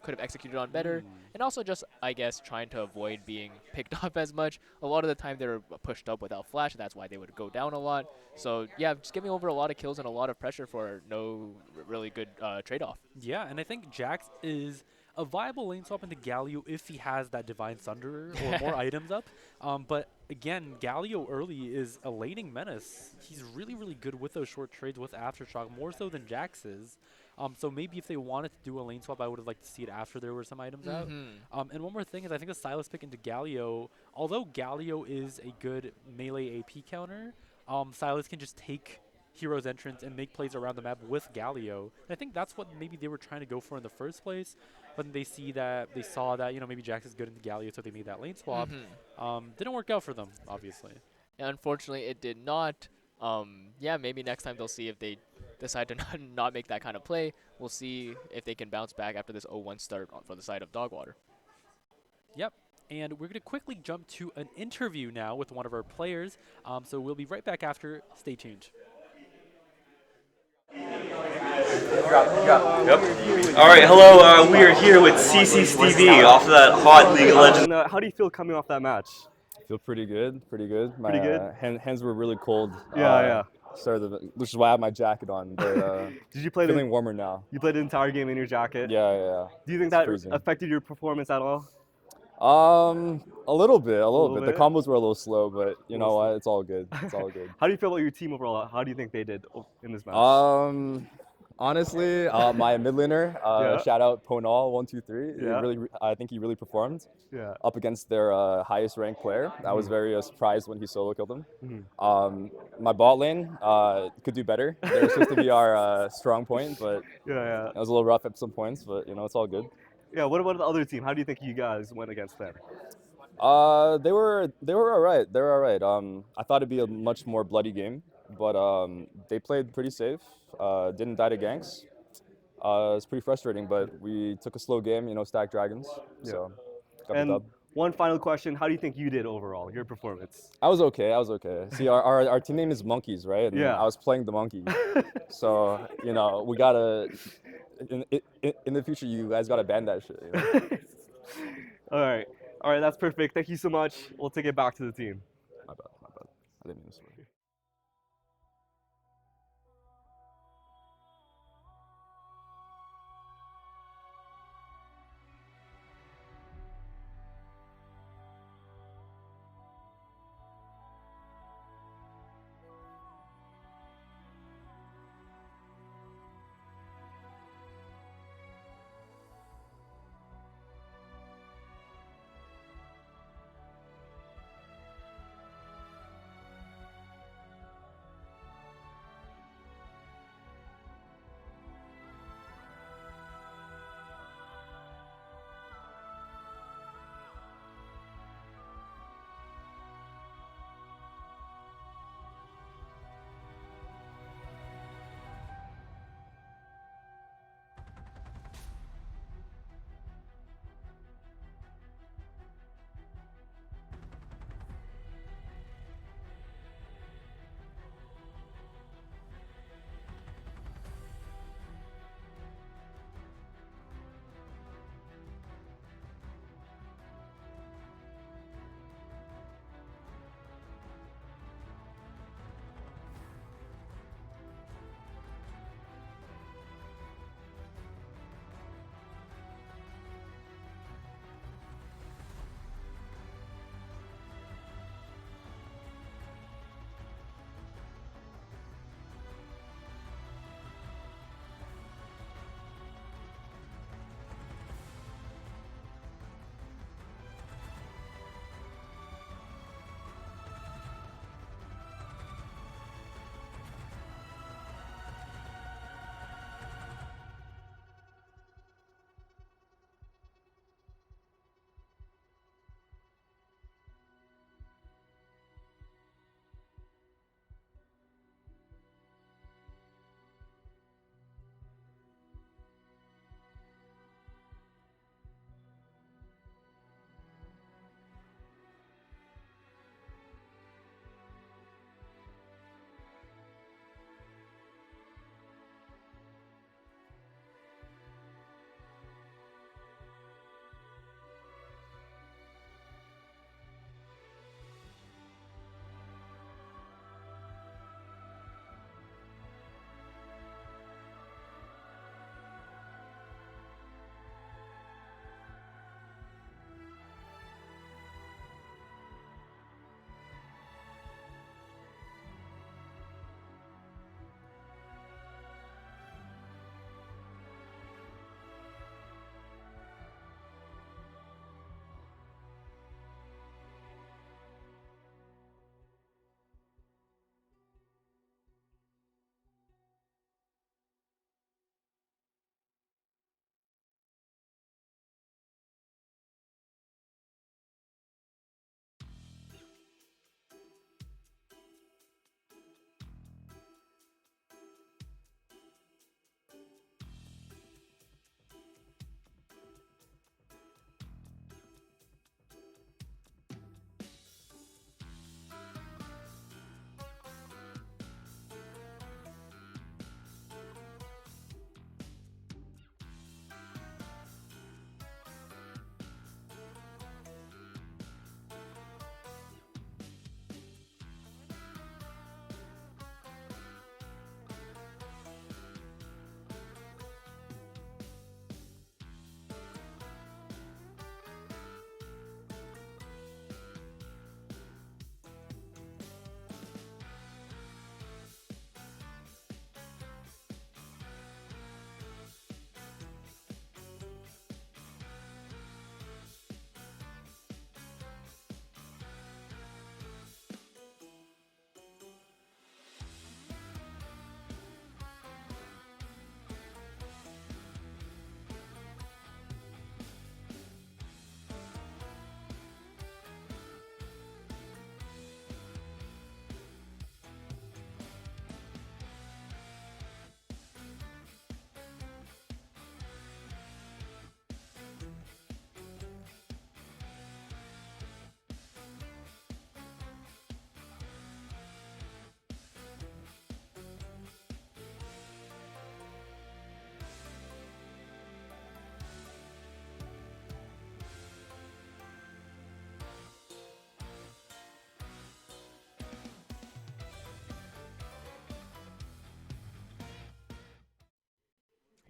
could have executed on better. And also just, I guess, trying to avoid being picked up as much. A lot of the time they were pushed up without flash, and that's why they would go down a lot. So yeah, just giving over a lot of kills and a lot of pressure for no really good trade-off. Yeah, and I think Jax is a viable lane swap into Galio if he has that Divine Thunderer or more items up. But again, Galio early is a laning menace. He's really, really good with those short trades with Aftershock, more so than Jax is. So maybe if they wanted to do a lane swap, I would have liked to see it after there were some items out. And one more thing is I think the Silas pick into Galio, although Galio is a good melee AP counter, Silas can just take Hero's entrance and make plays around the map with Galio. And I think that's what maybe they were trying to go for in the first place. But they saw that, maybe Jax is good into Galio, so they made that lane swap. Didn't work out for them, obviously. And unfortunately, it did not. Yeah, maybe next time they'll see if they decide to not make that kind of play. We'll see if they can bounce back after this 0-1 start for the side of Dogwater. Yep. And we're going to quickly jump to an interview now with one of our players. So we'll be right back after. Stay tuned. Yep. All right, hello. We are here with CC Stevie off of that hot League of Legends. How do you feel coming off that match? I feel pretty good. My hands were really cold. Yeah. Which is why I have my jacket on. But Did you play feeling warmer now? You played the entire game in your jacket? Yeah. Do you think that affected your performance at all? A little bit. The bit? combos were a little slow, but you know what? It's all good. It's all good. How do you feel about your team overall? How do you think they did in this match? Honestly, my mid laner, shout out Ponal123. Yeah. I think he really performed. Yeah. Up against their highest ranked player. I was very surprised when he solo killed him. My bot lane could do better. They're supposed to be our strong point, but Yeah. it was a little rough at some points, but it's all good. Yeah. What about the other team? How do you think you guys went against them? They were all right. I thought it'd be a much more bloody game, but they played pretty safe. Didn't die to ganks. It's pretty frustrating, but we took a slow game, stack dragons. So got the dub. One final question: how do you think you did overall? Your performance? I was okay. See, our team name is Monkeys, right? And Yeah. I was playing the monkey, so we gotta. In the future, you guys gotta ban that shit. All right, that's perfect. Thank you so much. We'll take it back to the team. My bad. I didn't mean to swear.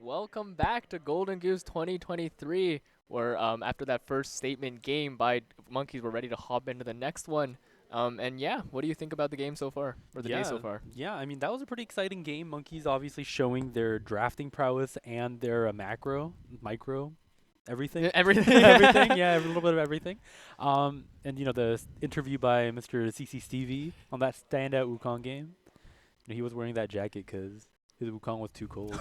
Welcome back to Golden Goose 2023, where after that first statement game by Monkeys, we're ready to hop into the next one. And yeah, what do you think about the game so far, or the day so far? Yeah, I mean, that was a pretty exciting game. Monkeys obviously showing their drafting prowess and their micro, everything. Everything. Everything, yeah, a little bit of everything. And, the interview by Mr. CC Stevie on that standout Wukong game, he was wearing that jacket because his Wukong was too cold.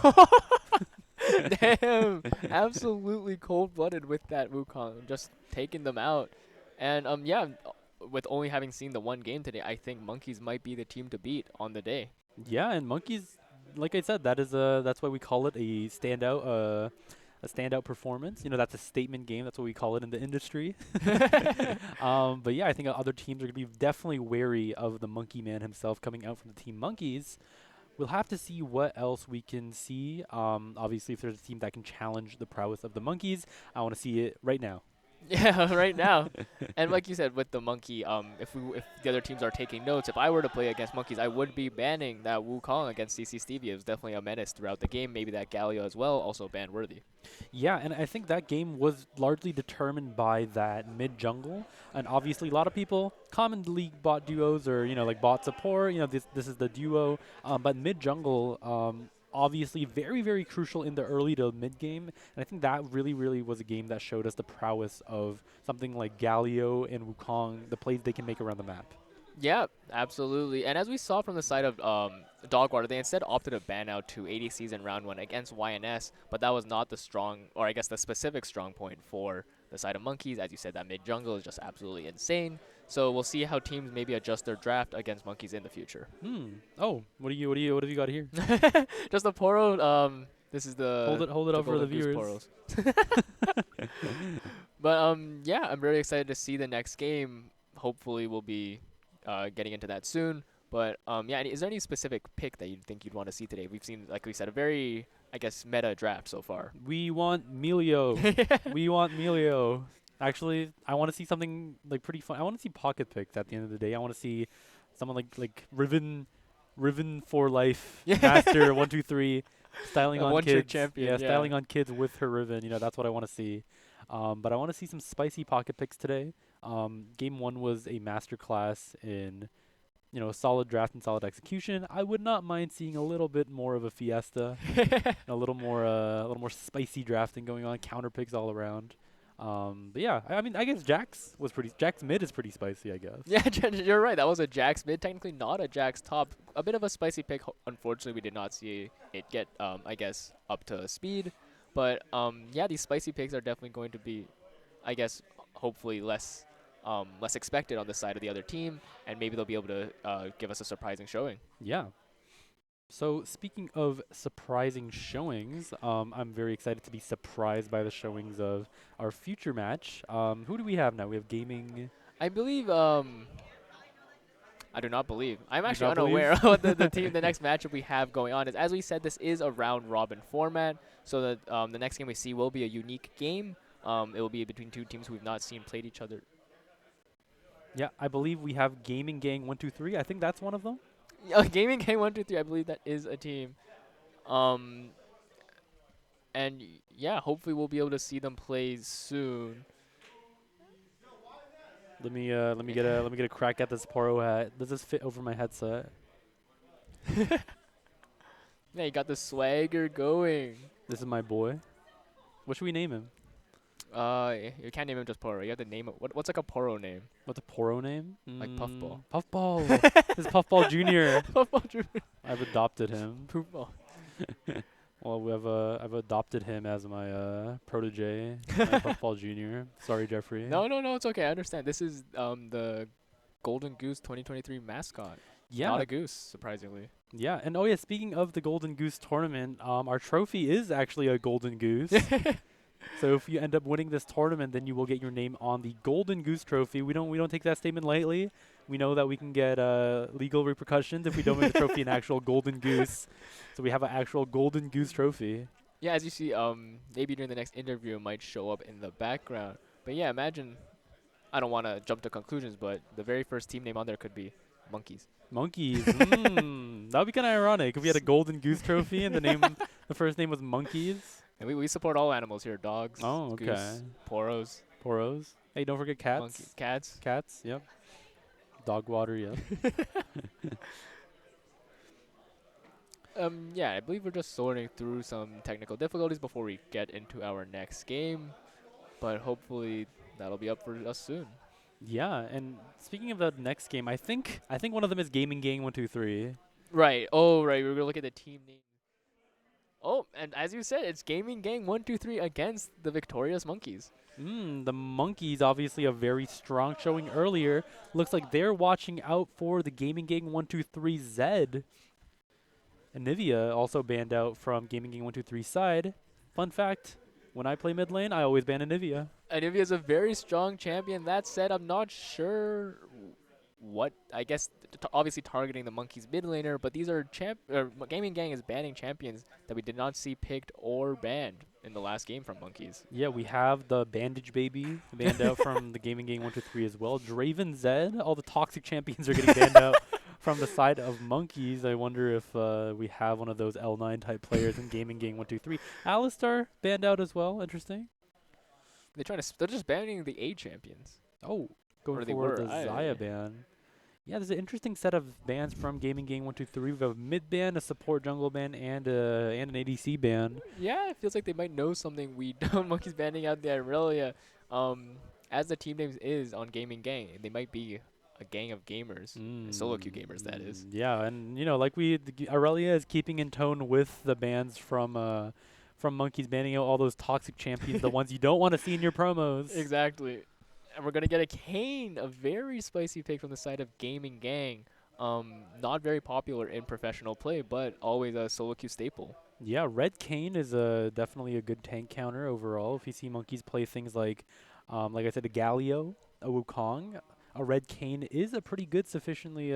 Damn, absolutely cold-blooded with that Wukong, just taking them out. And yeah, with only having seen the one game today, I think Monkeys might be the team to beat on the day. Yeah, and Monkeys, like I said, that's why we call it a standout performance. That's a statement game. That's what we call it in the industry. But yeah, I think other teams are going to be definitely wary of the Monkey Man himself coming out from the Team Monkeys. We'll have to see what else we can see. Obviously, if there's a team that can challenge the prowess of the Monkeys, I want to see it right now. Yeah, right now. And like you said, with the Monkey, if the other teams are taking notes, if I were to play against Monkeys, I would be banning that Wukong against CC Stevie. It was definitely a menace throughout the game. Maybe that Galio as well, also ban worthy. Yeah, and I think that game was largely determined by that mid jungle, and obviously a lot of people common league bot duos or like bot support. This is the duo, but mid jungle. Obviously very, very crucial in the early to mid game. And I think that really, really was a game that showed us the prowess of something like Galio and Wukong, the plays they can make around the map. Yeah, absolutely. And as we saw from the side of Dogwater, they instead opted to ban out two ADCs in round 1 against YNS, but that was not the strong, or I guess the specific strong point for the side of Monkeys. As you said, that mid jungle is just absolutely insane. So we'll see how teams maybe adjust their draft against Monkeys in the future. Oh, what have you got here? Just the Poro. This is the hold it up for the viewers. But yeah, I'm really excited to see the next game. Hopefully, we'll be getting into that soon. But yeah, is there any specific pick that you think you'd want to see today? We've seen, like we said, a very, I guess, meta draft so far. We want Melio. We want Melio. Actually, I want to see something like pretty fun. I want to see pocket picks at the end of the day. I want to see someone like Riven for life, Master 123, styling on kids. Champion, yeah, styling on kids with her Riven. That's what I want to see. But I want to see some spicy pocket picks today. Game 1 was a masterclass in solid draft and solid execution. I would not mind seeing a little bit more of a fiesta, a little more spicy drafting going on, counter picks all around. But yeah, I mean, I guess Jax mid is pretty spicy, I guess. Yeah, you're right. That was a Jax mid, technically not a Jax top. A bit of a spicy pick. Unfortunately, we did not see it get, I guess, up to speed. But yeah, these spicy picks are definitely going to be, I guess, hopefully less expected on the side of the other team, and maybe they'll be able to give us a surprising showing. Yeah. So speaking of surprising showings, I'm very excited to be surprised by the showings of our future match. Who do we have now? We have gaming. I believe. I do not believe. I'm actually unaware of what the next matchup we have going on is. As we said, this is a round robin format, so that the next game we see will be a unique game. It will be between two teams who we've not seen played each other. Yeah, I believe we have Gaming Gang 123. I think that's one of them. Gaming Gang 123. I believe that is a team. And yeah, hopefully we'll be able to see them play soon. Let me get a crack at this Poro hat. Does this fit over my headset? Yeah, you got the swagger going. This is my boy. What should we name him? You can't name him just Poro. You have to name it. What's like a Poro name? What's a Poro name? Like Puffball. Puffball. This is Puffball Jr. Puffball Jr. I've adopted him. Puffball. Well, I've adopted him as my protege, my Puffball Jr. Sorry, Jeffrey. No, it's okay. I understand. This is the Golden Goose 2023 mascot. Yeah. Not a goose, surprisingly. Yeah, and oh yeah, speaking of the Golden Goose tournament, our trophy is actually a Golden Goose. So if you end up winning this tournament, then you will get your name on the Golden Goose trophy. We don't take that statement lightly. We know that we can get legal repercussions if we don't make the trophy an actual Golden Goose. So we have an actual Golden Goose trophy. Yeah, as you see, maybe during the next interview it might show up in the background. But yeah, imagine, I don't want to jump to conclusions, but the very first team name on there could be Monkeys. Monkeys. That would be kind of ironic if we had a Golden Goose trophy and the The first name was Monkeys. And we support all animals here. Dogs, Oh, okay. goose, poros, Poros. Hey, don't forget cats. monkey, cats. Cats, yep. Dog water, yep. Yeah, I believe we're just sorting through some technical difficulties before we get into our next game. But hopefully that'll be up for us soon. Yeah, and speaking of the next game, I think one of them is Gaming Gang 123. Right. Oh, right. We're gonna look at the team name. Oh, and as you said, it's Gaming Gang 123 against the victorious Monkeys. The Monkeys, obviously a very strong showing earlier. Looks like they're watching out for the Gaming Gang 123 Zed. And Nivea also banned out from Gaming Gang 123 side. Fun fact, when I play mid lane, I always ban Anivia. Anivia is a very strong champion. That said, I'm not sure what, I guess, obviously targeting the Monkeys mid laner, but these are Gaming Gang is banning champions that we did not see picked or banned in the last game from Monkeys. Yeah, we have the Bandage Baby banned out from the Gaming Gang 123 as well. Draven Zed, all the toxic champions are getting banned out from the side of Monkeys. I wonder if we have one of those L9 type players in Gaming Gang 123. Alistar banned out as well. Interesting. They're just banning the A champions. Oh, going they for were, the Xayah ban. Yeah, there's an interesting set of bans from Gaming Gang 123. We have a mid ban, a support jungle ban, and an ADC ban. Yeah, it feels like they might know something we don't. Monkeys banning out the Irelia. As the team name is on Gaming Gang, they might be a gang of gamers, solo queue gamers, that is. Yeah, and like Irelia is keeping in tone with the bans from Monkeys banning out all those toxic champions, the ones you don't want to see in your promos. Exactly. And we're going to get a Kane, a very spicy pick from the side of Gaming Gang. Not very popular in professional play, but always a solo queue staple. Yeah, Red Kane is definitely a good tank counter overall. If you see Monkeys play things like I said, a Galio, a Wukong, a Red Kane is a pretty good, sufficiently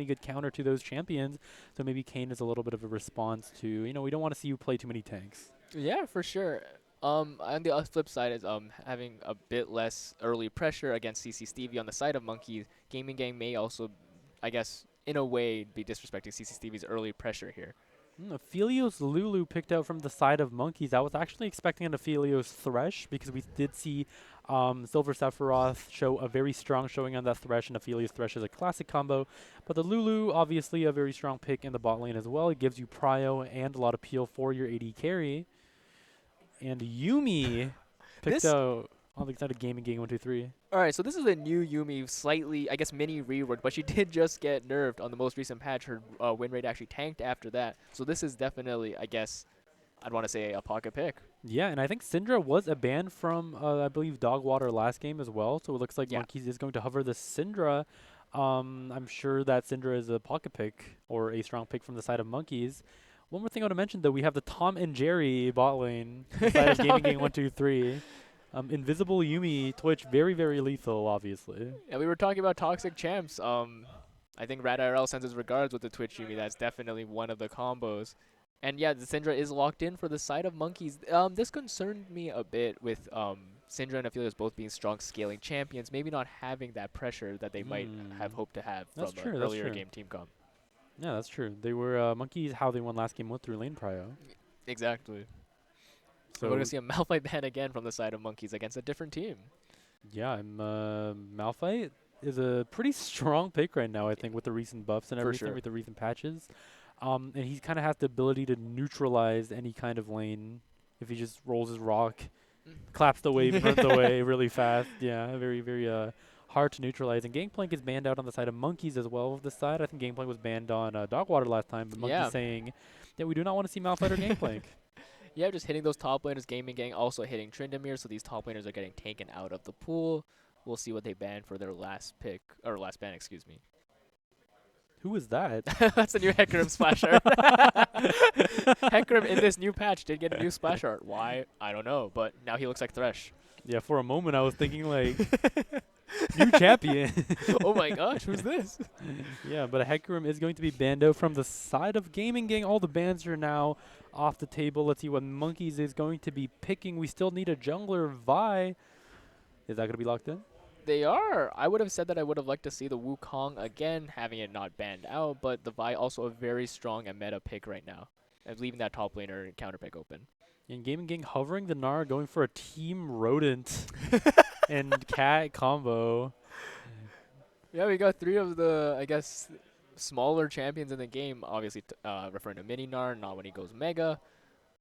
good counter to those champions. So maybe Kane is a little bit of a response to, we don't want to see you play too many tanks. Yeah, for sure. On the flip side is having a bit less early pressure against CC Stevie on the side of Monkeys. Gaming Gang may also, I guess, in a way, be disrespecting CC Stevie's early pressure here. Aphelios Lulu picked out from the side of Monkeys. I was actually expecting an Aphelios Thresh because we did see Silver Sephiroth show a very strong showing on that Thresh, and Aphelios Thresh is a classic combo. But the Lulu, obviously a very strong pick in the bot lane as well. It gives you prio and a lot of peel for your AD carry. And Yumi picked out on the side of Gaming Gang 123. Alright, so this is a new Yumi, slightly, I guess, mini rework, but she did just get nerfed on the most recent patch. Her win rate actually tanked after that. So this is definitely, I guess, I'd want to say a pocket pick. Yeah, and I think Syndra was a ban from, I believe, Dogwater last game as well. So it looks like Monkeys is going to hover the Syndra. I'm sure that Syndra is a pocket pick or a strong pick from the side of Monkeys. One more thing I want to mention, though, we have the Tom and Jerry bot lane side of Gaming Gang 123. Invisible Yumi, Twitch, very, very lethal, obviously. Yeah, we were talking about toxic champs. I think Rad IRL sends his regards with the Twitch Yumi. That's definitely one of the combos. And yeah, the Syndra is locked in for the side of Monkeys. This concerned me a bit with Syndra and Aphelios both being strong scaling champions, maybe not having that pressure that they might have hoped to have from an earlier game team comp. Yeah, that's true. They were Monkeys, how they won last game was through lane prio. Exactly. So we're going to see a Malphite ban again from the side of Monkeys against a different team. Yeah, Malphite is a pretty strong pick right now, I think, with the recent buffs and everything, with the recent patches. And he kind of has the ability to neutralize any kind of lane if he just rolls his rock, claps the wave, and runs away really fast. Yeah, very, very hard to neutralize. And Gangplank is banned out on the side of Monkeys as well of this side. I think Gangplank was banned on Dogwater last time, but Monkeys saying that we do not want to see Malphite or Gangplank. Yeah, just hitting those top laners, Gaming Gang also hitting Tryndamere, so these top laners are getting taken out of the pool. We'll see what they ban for their last pick, or last ban, excuse me. Who is that? That's a new Hecarim splash art. Hecarim in this new patch did get a new splash art. Why? I don't know, but now he looks like Thresh. Yeah, for a moment I was thinking like, new champion. Oh my gosh, who's this? Yeah, but Hecarim is going to be banned out from the side of Gaming Gang. All the bans are now off the table. Let's see what Monkeys is going to be picking. We still need a jungler. Vi. Is that going to be locked in? They are. I would have said that I would have liked to see the Wukong again, having it not banned out, but the Vi also a very strong and meta pick right now. and leaving that top laner counter pick open. In Gaming Gang hovering the Gnar, going for a Team Rodent and Cat combo. Yeah, we got 3 of the, I guess, smaller champions in the game. Obviously, referring to Mini Gnar, not when he goes Mega.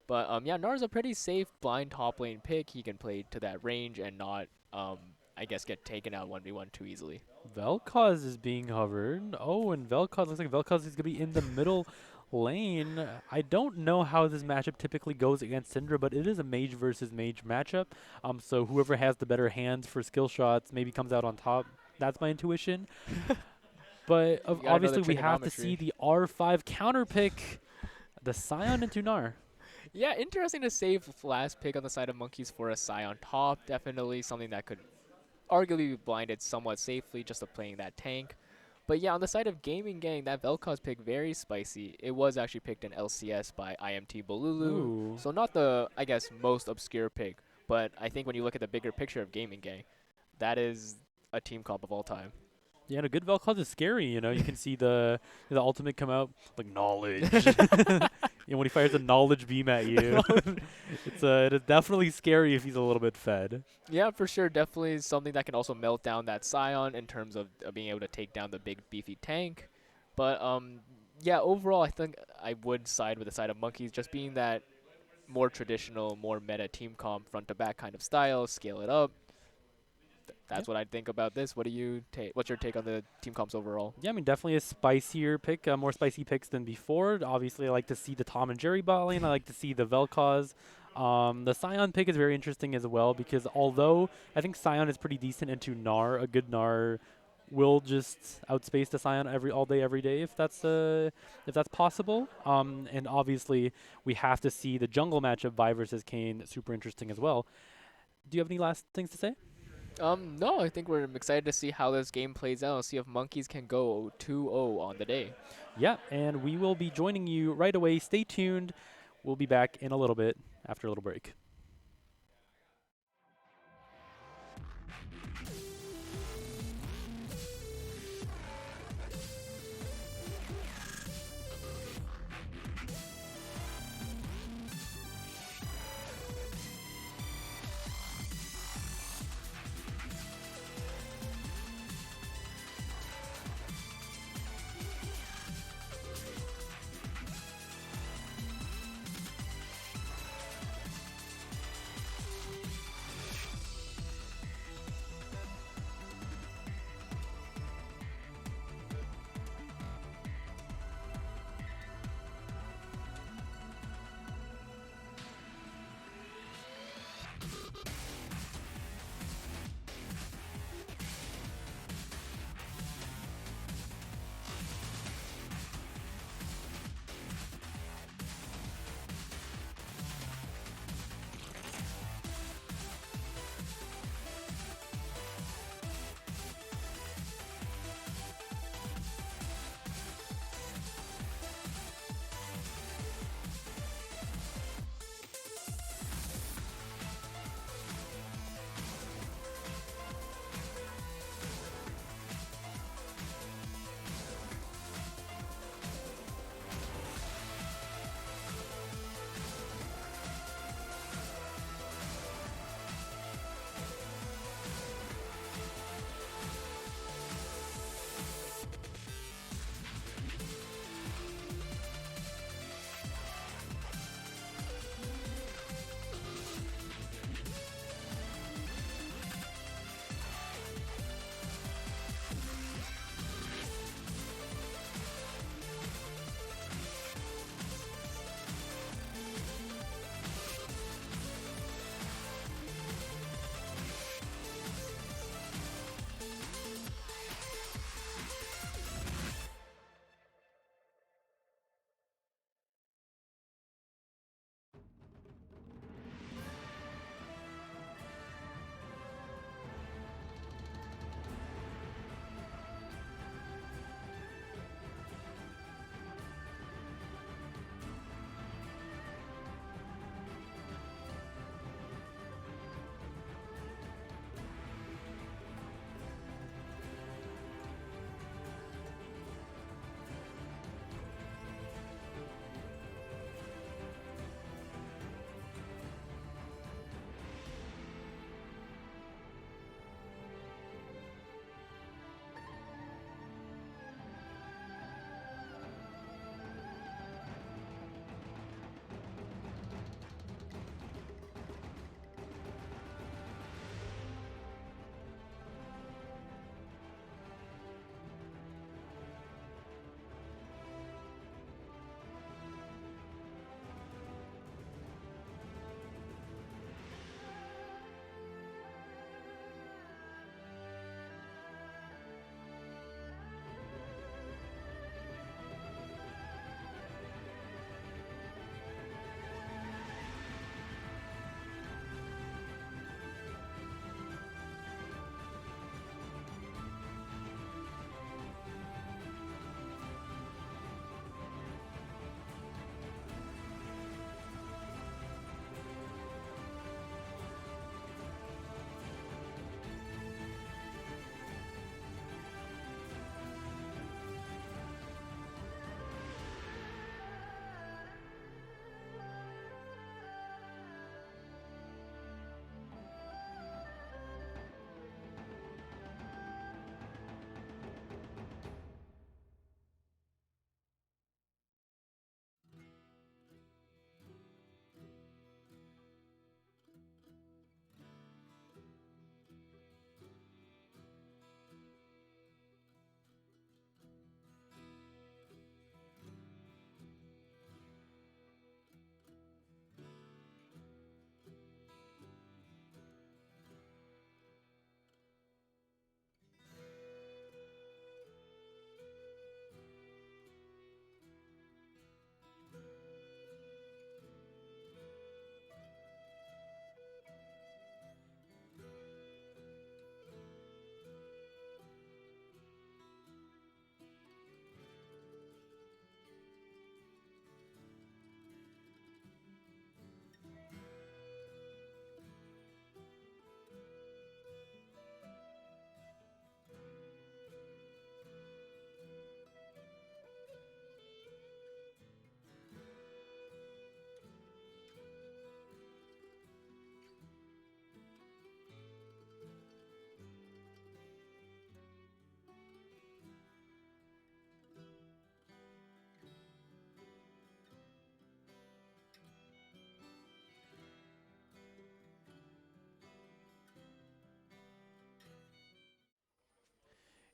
But yeah, Gnar's a pretty safe blind top lane pick. He can play to that range and not, I guess, get taken out 1v1 too easily. Vel'Koz is being hovered. Oh, and Vel'Koz looks like Vel'Koz is going to be in the middle lane. I don't know how this matchup typically goes against Syndra, but it is a mage versus mage matchup. So whoever has the better hands for skill shots maybe comes out on top. That's my intuition. But obviously we have to see the R5 counter pick, the Scion into Gnar. Yeah, interesting to save last pick on the side of Monkeys for a Scion top. Definitely something that could arguably be blinded somewhat safely just of playing that tank. But yeah, on the side of Gaming Gang, that Vel'Koz pick, very spicy. It was actually picked in LCS by IMT Bolulu. Ooh. So not the, I guess, most obscure pick. But I think when you look at the bigger picture of Gaming Gang, that is a team comp of all time. Yeah, and a good Vel'Koz is scary, you know. You can see the ultimate come out, like, knowledge. You know, when he fires a knowledge beam at you. It is definitely scary if he's a little bit fed. Yeah, for sure. Definitely something that can also melt down that Scion in terms of being able to take down the big beefy tank. But yeah, overall, I think I would side with the side of Monkeys, just being that more traditional, more meta team comp, front to back kind of style, scale it up. That's what I think about this. What do you take? What's your take on the team comps overall? Yeah, I mean, definitely a spicier pick, more spicy picks than before. Obviously, I like to see the Tom and Jerry bot lane. I like to see the Vel'Koz. The Scion pick is very interesting as well because although I think Scion is pretty decent into Gnar, a good Gnar will just outspace the Scion all day, every day if that's possible. And obviously, we have to see the jungle matchup, Vi versus Kayn, super interesting as well. Do you have any last things to say? No, I think we're excited to see how this game plays out, see if Monkeys can go 2-0 on the day. Yeah, and we will be joining you right away. Stay tuned. We'll be back in a little bit after a little break.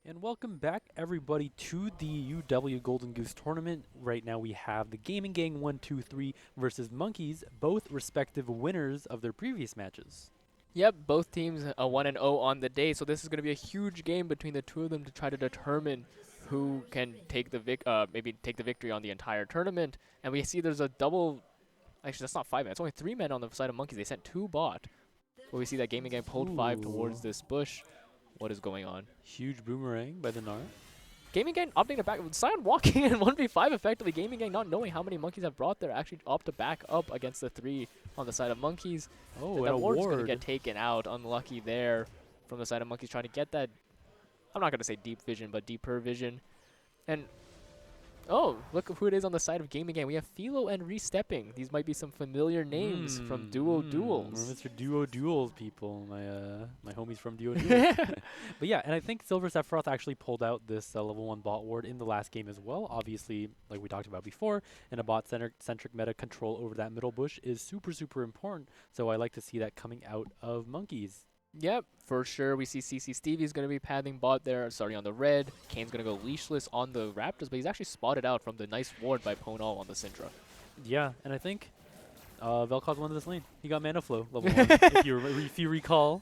And welcome back, everybody, to the UW Golden Goose Tournament. Right now we have the Gaming Gang 1-2-3 versus Monkeys, both respective winners of their previous matches. Yep, both teams 1-0 on the day, so this is going to be a huge game between the two of them to try to determine who can take the maybe take the victory on the entire tournament. And we see there's a double. Actually, that's not 5 men. It's only 3 men on the side of Monkeys. They sent 2 bot. But we see that Gaming Gang pulled 5 towards this bush. What is going on? Huge boomerang by the Gnar. Gaming Gang opting to back. Sion walking in 1v5 effectively. Gaming Gang not knowing how many Monkeys have brought there actually opt to back up against the 3 on the side of Monkeys. Oh, that and a ward's ward. going to get taken out. Unlucky there from the side of Monkeys trying to get that. I'm not going to say deep vision, but deeper vision. And oh, look who it is on the side of Gaming Gang. We have Philo and Restepping. These might be some familiar names from Duo Duels. Mr. Duo Duels, people. My homies from Duo Duels. But yeah, and I think Silver Sephiroth actually pulled out this level 1 bot ward in the last game as well. Obviously, like we talked about before, in a bot-centric meta, control over that middle bush is super, super important. So I like to see that coming out of Monkeys. Yep, for sure. We see CC Stevie's going to be pathing bot there, starting on the red. Kane's going to go leashless on the Raptors, but he's actually spotted out from the nice ward by Ponal on the Syndra. Yeah, and I think Vel'Koz won this lane. He got mana flow level 1. if you recall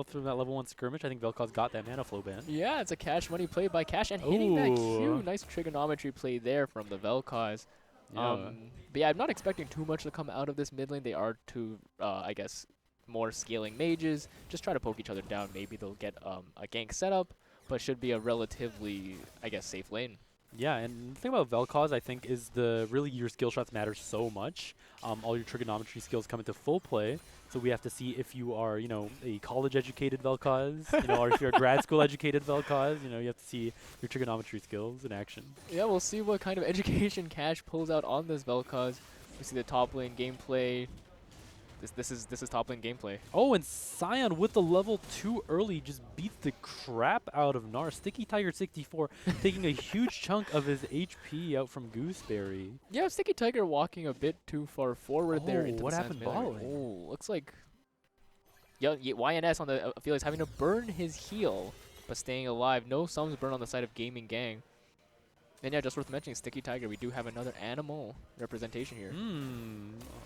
from that level 1 skirmish, I think Vel'Koz got that mana flow ban. Yeah, it's a Cash money play by Cash and hitting that Q. Nice trigonometry play there from the Vel'Koz. Yeah. But yeah, I'm not expecting too much to come out of this mid lane. They are two, I guess, more scaling mages. Just try to poke each other down. Maybe they'll get a gank setup, but should be a relatively, I guess, safe lane. Yeah, and the thing about Vel'Koz, I think, is really your skill shots matter so much. All your trigonometry skills come into full play. So we have to see if you are, a college-educated Vel'Koz, or if you're a grad school-educated Vel'Koz. You have to see your trigonometry skills in action. Yeah, we'll see what kind of education Cash pulls out on this Vel'Koz. We see the top lane gameplay. This is top lane gameplay. Oh, and Sion with the level 2 early just beats the crap out of Gnar. Sticky Tiger 64 taking a huge chunk of his HP out from Gooseberry. Yeah, Sticky Tiger walking a bit too far forward there. Into what the happened bot lane? Oh, looks like YNS on the field is having to burn his heal, but staying alive. No sums burn on the side of Gaming Gang. And yeah, just worth mentioning, Sticky Tiger, we do have another animal representation here.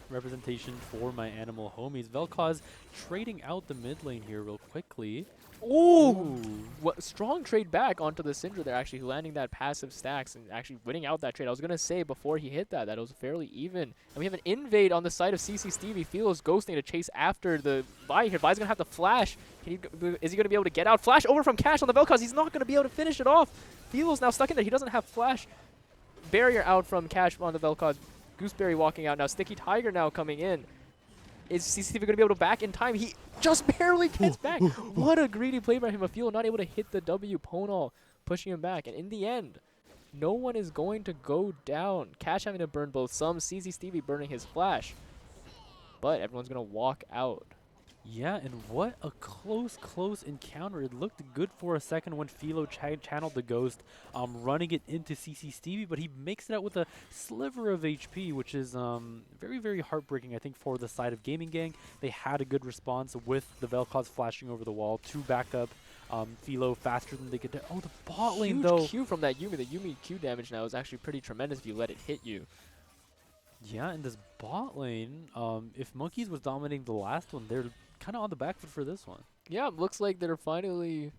Representation for my animal homies. Vel'Koz trading out the mid lane here real quickly. Ooh! What strong trade back onto the Syndra there, actually landing that passive stacks and actually winning out that trade. I was going to say before he hit that it was fairly even. And we have an invade on the side of CC Stevie. Philo's ghosting to chase after the Vi here. Vi's going to have to flash. Is he going to be able to get out? Flash over from Cash on the Vel'Koz. He's not going to be able to finish it off. Philo's now stuck in there. He doesn't have flash. Barrier out from Cash on the Vel'Koz. Gooseberry walking out now. Sticky Tiger now coming in. Is CCTV going to be able to back in time? He just barely gets back. What a greedy play by him. Afilo not able to hit the W. Ponal pushing him back. And in the end, no one is going to go down. Cash having to burn both sums. CZ Stevie burning his flash. But everyone's going to walk out. Yeah, and what a close encounter. It looked good for a second when Philo channeled the Ghost, running it into CC Stevie, but he makes it out with a sliver of HP, which is very, very heartbreaking, I think, for the side of Gaming Gang. They had a good response with the Vel'Koz flashing over the wall to back up Philo faster than they could. Oh, the bot lane, huge though. Q from that Yuumi. The Yuumi Q damage now is actually pretty tremendous if you let it hit you. Yeah, in this bot lane, if Monkeys was dominating the last one, they're kind of on the back foot for this one. Yeah, looks like they're finally,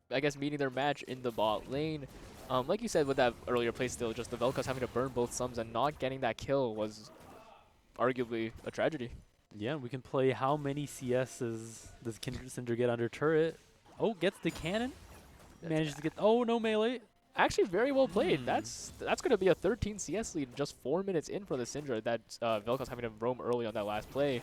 I guess, meeting their match in the bot lane. Like you said with that earlier play still, just the Vel'Koz having to burn both sums and not getting that kill was arguably a tragedy. Yeah, we can play how many CSs does Kindred Cinder get under turret. Oh, gets the cannon. Manages to get, oh, no melee. Actually, very well played. That's going to be a 13 CS lead in just 4 minutes in for the Syndra. That Vel'Koz having to roam early on that last play.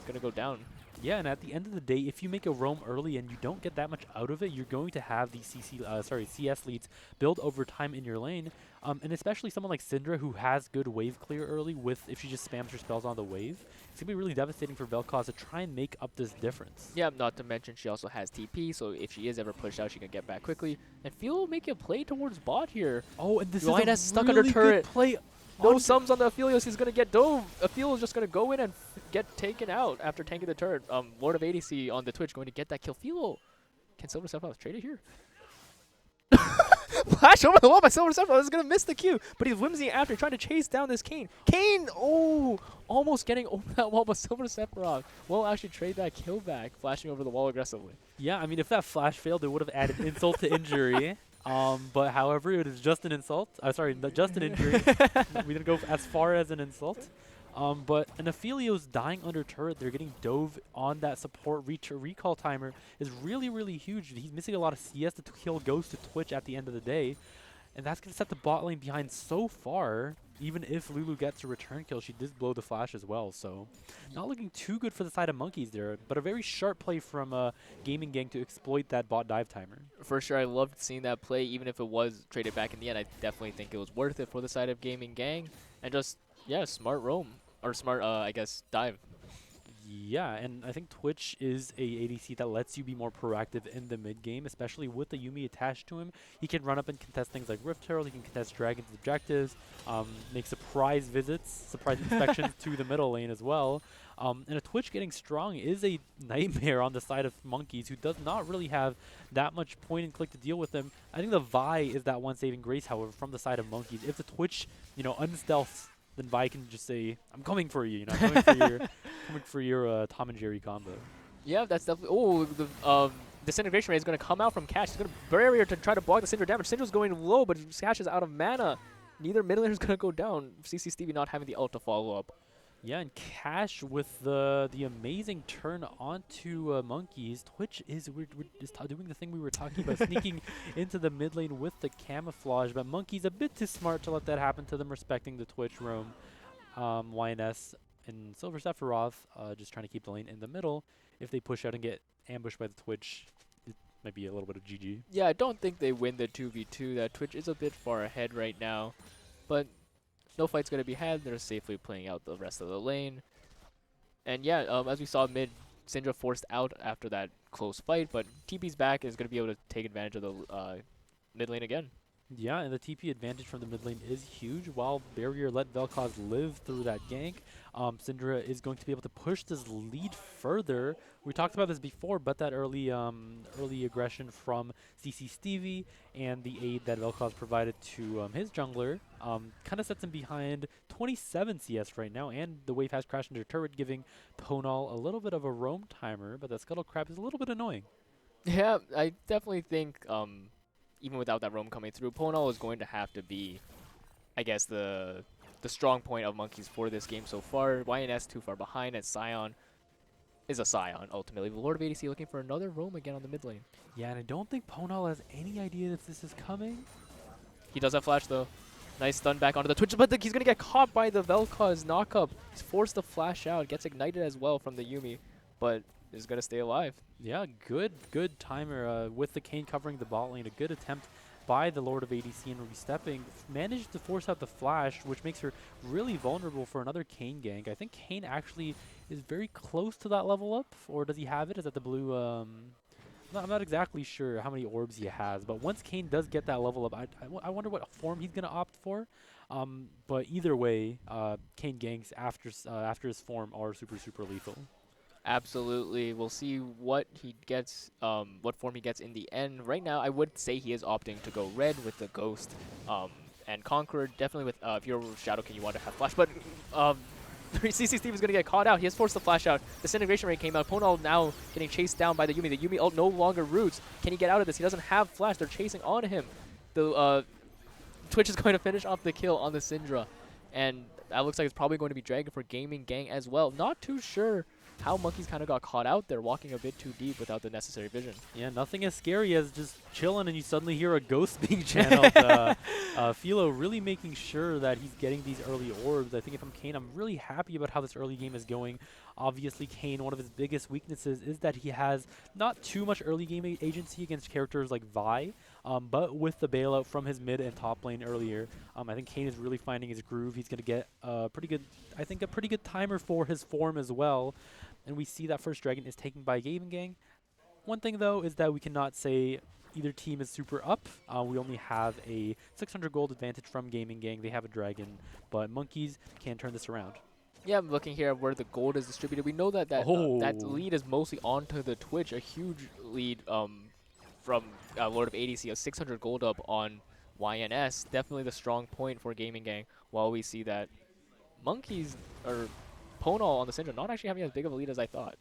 Going to go down. Yeah, and at the end of the day, if you make a roam early and you don't get that much out of it, you're going to have these CS leads build over time in your lane. And especially someone like Syndra, who has good wave clear early with, if she just spams her spells on the wave, it's going to be really devastating for Vel'Koz to try and make up this difference. Yeah, not to mention she also has TP, so if she is ever pushed out, she can get back quickly. And Phil making a play towards bot here. Oh, and this is Ryan a stuck really under turret. good play. No sums on the Aphelios. He's going to get dove. Aphelios just going to go in and get taken out after tanking the turret. Lord of ADC on the Twitch going to get that kill. Philo. Can Silver Sephiroth trade it here? Flash over the wall by Silver Sephiroth. Is going to miss the Q, but he's whimsying after, trying to chase down this Kayn. Kayn, oh, almost getting over that wall, but Silver Sephiroth will actually trade that kill back, flashing over the wall aggressively. Yeah, I mean, if that flash failed, it would have added insult to injury. But however, it is just an insult. Sorry, just an injury. We didn't go as far as an insult. But an Aphelios dying under turret, they're getting dove on that support recall timer is really, really huge. He's missing a lot of CS to kill Ghost to Twitch at the end of the day. And that's going to set the bot lane behind so far. Even if Lulu gets a return kill, she did blow the flash as well. So not looking too good for the side of Monkeys there. But a very sharp play from Gaming Gang to exploit that bot dive timer. For sure, I loved seeing that play. Even if it was traded back in the end, I definitely think it was worth it for the side of Gaming Gang. And just, yeah, smart roam. Or smart, I guess, dive. Yeah, and I think Twitch is a ADC that lets you be more proactive in the mid game, especially with the Yuumi attached to him. He can run up and contest things like Rift Herald, he can contest Dragon's objectives, make surprise visits, surprise inspections to the middle lane as well. And a Twitch getting strong is a nightmare on the side of Monkeys, who does not really have that much point and click to deal with them. I think the Vi is that one saving grace, however, from the side of Monkeys. If the Twitch, unstealths, then Vi can just say, "I'm coming for you." I'm coming for your Tom and Jerry combo. Yeah, that's definitely. Oh, the disintegration ray is going to come out from Cash. He's going to barrier to try to block the Syndra damage. Syndra's going low, but Cash is out of mana. Neither mid laner is going to go down. CC Stevie not having the ult to follow up. Yeah, and Cash with the amazing turn onto Monkeys. Twitch is we're just doing the thing we were talking about, sneaking into the mid lane with the camouflage. But Monkeys a bit too smart to let that happen to them, respecting the Twitch roam. YNS and Silver Sephiroth just trying to keep the lane in the middle. If they push out and get ambushed by the Twitch, it might be a little bit of GG. Yeah, I don't think they win the 2v2. That Twitch is a bit far ahead right now, but no fight's going to be had. They're safely playing out the rest of the lane. And yeah, as we saw mid, Syndra forced out after that close fight, but TP's back is going to be able to take advantage of the mid lane again. Yeah, and the TP advantage from the mid lane is huge. While Barrier let Vel'Koz live through that gank, Syndra is going to be able to push this lead further. We talked about this before, but that early aggression from CC Stevie and the aid that Vel'Koz provided to his jungler kind of sets him behind 27 CS right now, and the wave has crashed into turret, giving Ponal a little bit of a roam timer, but that Scuttle Crab is a little bit annoying. Yeah, I definitely think even without that roam coming through, Ponal is going to have to be, I guess, the strong point of Monkeys for this game so far. YNS too far behind, and Scion is a Scion, ultimately. The Lord of ADC looking for another roam again on the mid lane. Yeah, and I don't think Ponal has any idea if this is coming. He does have flash, though. Nice stun back onto the Twitch, but he's going to get caught by the Vel'Koz knockup. He's forced to flash out, gets ignited as well from the Yuumi, but is going to stay alive. Yeah, good timer with the Kayn covering the bot lane. A good attempt by the Lord of ADC and restepping. Managed to force out the flash, which makes her really vulnerable for another Kayn gank. I think Kayn actually is very close to that level up, or does he have it? Is that the blue? I'm not exactly sure how many orbs he has, but once Kayn does get that level up, I wonder what form he's going to opt for. But either way, Kayn ganks after his form are super lethal. Absolutely. We'll see what he gets, what form he gets in the end. Right now, I would say he is opting to go red with the Ghost and Conqueror. Definitely with, if you're Shadowkin, you want to have Flash. But CC Steve is going to get caught out. He has forced the Flash out. Disintegration Ray came out. Ponal now getting chased down by the Yuumi. The Yuumi ult no longer roots. Can he get out of this? He doesn't have Flash. They're chasing on him. The Twitch is going to finish off the kill on the Syndra. And that looks like it's probably going to be Dragon for Gaming Gang as well. Not too sure how Monkeys kind of got caught out there, walking a bit too deep without the necessary vision. Yeah, nothing as scary as just chilling and you suddenly hear a ghost being channeled. Philo really making sure that he's getting these early orbs. I think if I'm Kayn, I'm really happy about how this early game is going. Obviously, Kayn, one of his biggest weaknesses is that he has not too much early game agency against characters like Vi, but with the bailout from his mid and top lane earlier, I think Kayn is really finding his groove. He's going to get a pretty good timer for his form as well. And we see that first dragon is taken by Gaming Gang. One thing, though, is that we cannot say either team is super up. We only have a 600 gold advantage from Gaming Gang. They have a dragon, but Monkeys can turn this around. Yeah, I'm looking here at where the gold is distributed. We know that that lead is mostly onto the Twitch, a huge lead from Lord of ADC, a 600 gold up on YNS. Definitely the strong point for Gaming Gang, while we see that Monkeys, or Ponal on the Syndra, not actually having as big of a lead as I thought.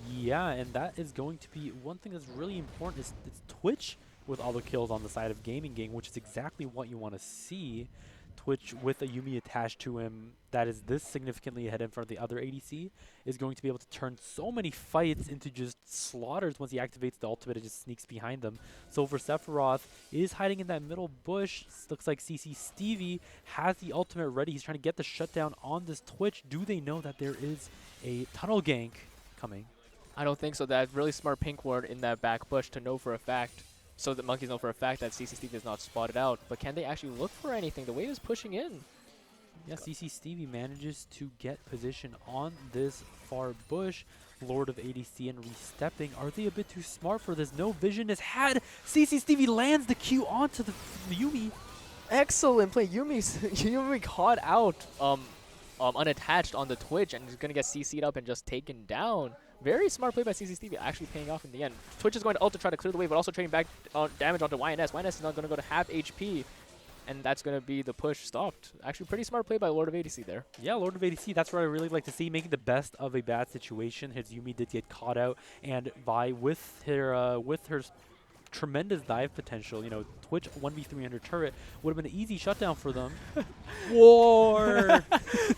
Yeah, and that is going to be one thing that's really important is it's Twitch with all the kills on the side of Gaming Gang, which is exactly what you want to see. Twitch with a Yuumi attached to him that is this significantly ahead in front of the other ADC is going to be able to turn so many fights into just slaughters once he activates the ultimate and just sneaks behind them. So for Sephiroth is hiding in that middle bush. Looks like CC Stevie has the ultimate ready. He's trying to get the shutdown on this Twitch. Do they know that there is a tunnel gank coming? I don't think so. That's really smart pink ward in that back bush to know for a fact. So the Monkeys know for a fact that CC Stevie is not spotted out. But can they actually look for anything? The wave is pushing in. Yeah, CC Stevie manages to get position on this far bush. Lord of ADC and restepping. Are they a bit too smart for this? No vision is had. CC Stevie lands the Q onto the Yuumi. Excellent play. Yuumi caught out unattached on the Twitch and is going to get CC'd up and just taken down. Very smart play by CC Stevie, actually paying off in the end. Twitch is going to ult to try to clear the wave, but also trading back damage onto YNS. YNS is not going to go to half HP, and that's going to be the push stopped. Actually, pretty smart play by Lord of ADC there. Yeah, Lord of ADC, that's what I really like to see, making the best of a bad situation. His Yuumi did get caught out, and Vi with her tremendous dive potential, you know, Twitch 1v3 under turret would have been an easy shutdown for them. War!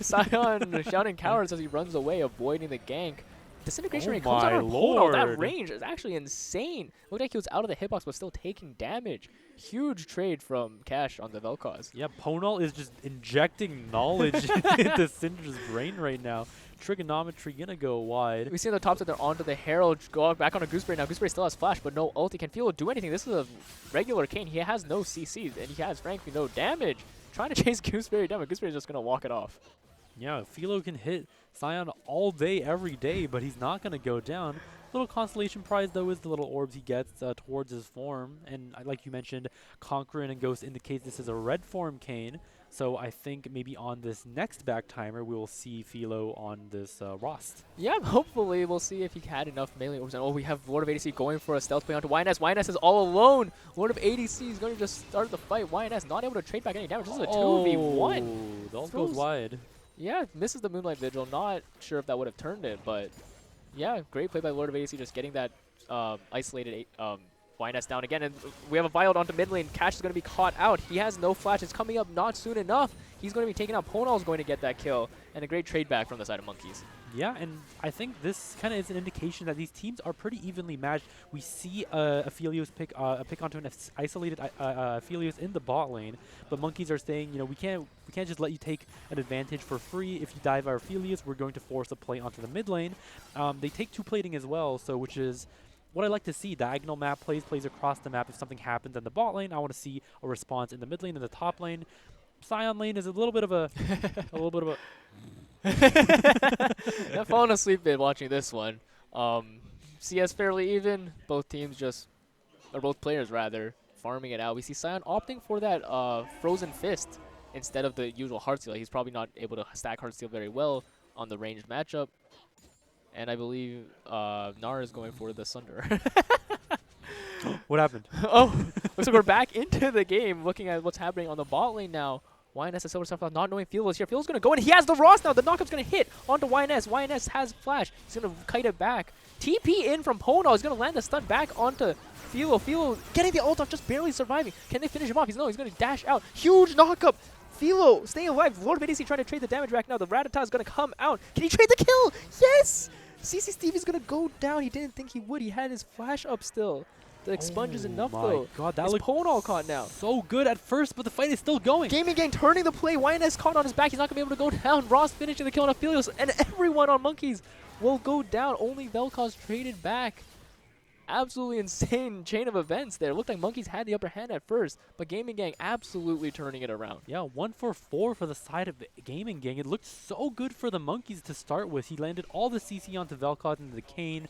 Sion shouting cowards as he runs away, avoiding the gank. Disintegration rate comes my out of Ponal. That lord. range is actually insane. Looked like he was out of the hitbox, but still taking damage. Huge trade from Cash on the Vel'Koz. Yeah, Ponal is just injecting knowledge into Syndra's brain right now. Trigonometry gonna go wide. We see on the top side they're onto the Herald, go back on a Gooseberry. Now Gooseberry still has flash, but no ult. He can feel do anything. This is a regular Kayn. He has no CCs, and he has frankly no damage. Trying to chase Gooseberry down, but Gooseberry's just gonna walk it off. Yeah, Philo can hit Sion all day, every day, but he's not going to go down. Little consolation prize, though, is the little orbs he gets towards his form. And like you mentioned, Conqueror and Ghost indicates this is a red form Kayn. So I think maybe on this next back timer, we will see Philo on this Rost. Yeah, hopefully we'll see if he had enough melee orbs. And oh, we have Lord of ADC going for a stealth play onto YNS. YNS is all alone. Lord of ADC is going to just start the fight. YNS not able to trade back any damage. This is a 2v1. The ult goes wide. Yeah, misses the Moonlight Vigil. Not sure if that would have turned it, but yeah, great play by Lord of ADC, just getting that isolated YNS down again. And we have a Violed onto mid lane. Cash is going to be caught out. He has no flash. It's coming up not soon enough. He's going to be taken out. Ponal is going to get that kill. And a great trade back from the side of Monkeys. Yeah, and I think this kind of is an indication that these teams are pretty evenly matched. We see Aphelios pick onto an isolated Aphelios in the bot lane, but Monkeys are saying, you know, we can't just let you take an advantage for free. If you dive our Aphelios, we're going to force a play onto the mid lane. They take two plating as well, so which is what I like to see. Diagonal map plays across the map. If something happens in the bot lane, I want to see a response in the mid lane and the top lane. Sion lane is a little bit of a I've fallen asleep bit watching this one. CS fairly even. Both teams or both players rather, farming it out. We see Sion opting for that Frozen Fist instead of the usual Heartsteel. He's probably not able to stack Heartsteel very well on the ranged matchup. And I believe Nara is going for the Sunder. What happened? Oh, looks like we're back into the game, looking at what's happening on the bot lane now. YNS and Silver Sapphire not knowing Philo is here. Philo's going to go in. He has the Ross now. The knockup's going to hit onto YNS. YNS has flash. He's going to kite it back. TP in from Ponal. He's going to land the stun back onto Philo. Philo getting the ult off, just barely surviving. Can they finish him off? He's going to dash out. Huge knockup. Philo staying alive. Lord of ADC trying to trade the damage back now. The Rattata is going to come out. Can he trade the kill? Yes! CC Stevie's going to go down. He didn't think he would. He had his flash up still. The expunge is enough though. God, that is looked Ponal caught now. so good at first, but the fight is still going. Gaming Gang turning the play. YNS caught on his back. He's not going to be able to go down. Ross finishing the kill on Aphelios, and everyone on Monkeys will go down. Only Vel'Koz traded back. Absolutely insane chain of events there. Looked like Monkeys had the upper hand at first, but Gaming Gang absolutely turning it around. Yeah, 1 for 4 for the side of Gaming Gang. It looked so good for the Monkeys to start with. He landed all the CC onto Vel'Koz into the Kayn.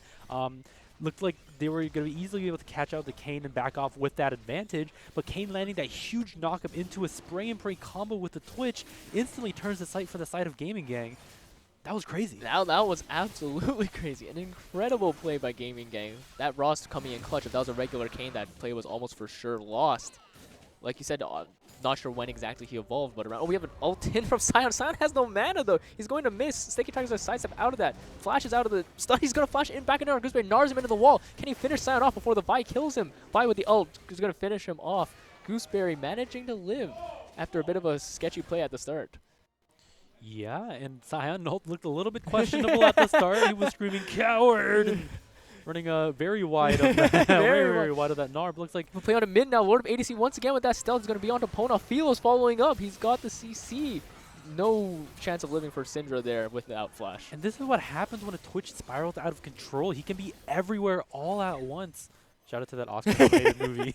Looked like they were going to be easily able to catch out the Kayn and back off with that advantage, but Kayn landing that huge knockup into a spray and pray combo with the Twitch instantly turns the sight for the side of Gaming Gang. That was crazy. That was absolutely crazy. An incredible play by Gaming Gang. That Ross coming in clutch. If that was a regular Kane, that play was almost for sure lost. Like you said, not sure when exactly he evolved, but around. Oh, we have an ult in from Sion. Sion has no mana though. He's going to miss. Sticky Tiger's going to sidestep out of that. Flashes out of the stun. He's going to flash in back into our Gooseberry. Nars him into the wall. Can he finish Sion off before the Vi kills him? Vi with the ult is going to finish him off. Gooseberry managing to live after a bit of a sketchy play at the start. Yeah, and Sion looked a little bit questionable at the start. He was screaming, "Coward!" Running very wide of that, very wide of that Narb. Looks like we'll play on a mid now. Lord of ADC once again with that stealth is going to be onto Pona. Philo's following up. He's got the CC. No chance of living for Syndra there without flash. And this is what happens when a Twitch spirals out of control. He can be everywhere all at once. Shout out to that Oscar-nominated movie.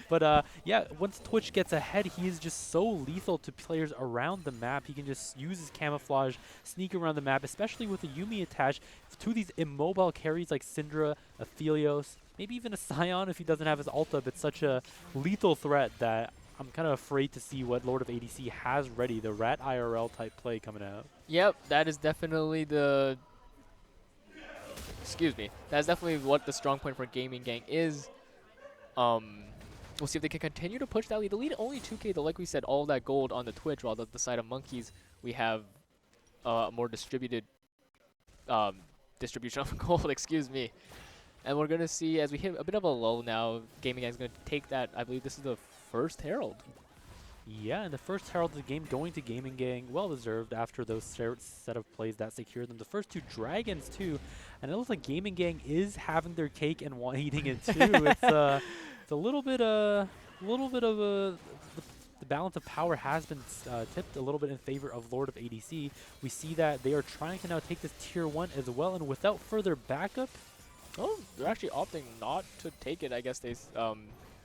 But yeah, once Twitch gets ahead, he is just so lethal to players around the map. He can just use his camouflage, sneak around the map, especially with the Yuumi attached to these immobile carries like Syndra, Aphelios, maybe even a Sion if he doesn't have his ult up. It's such a lethal threat that I'm kind of afraid to see what Lord of ADC has ready, the Rat IRL type play coming out. Yep, that is definitely the... Excuse me. That's definitely what the strong point for Gaming Gang is. We'll see if they can continue to push that lead. The lead only 2K, though. Like we said, all that gold on the Twitch, while the side of Monkeys, we have a more distributed distribution of gold, excuse me. And we're going to see, as we hit a bit of a lull now, Gaming Gang is going to take that. I believe this is the first Herald. Yeah, and the first Herald of the game going to Gaming Gang, well deserved after those set of plays that secured them. The first two Dragons too, and it looks like Gaming Gang is having their cake and eating it too. It's a little bit of the balance of power has been tipped a little bit in favor of Lord of ADC. We see that they are trying to now take this tier 1 as well, and without further backup. Oh, they're actually opting not to take it. I guess they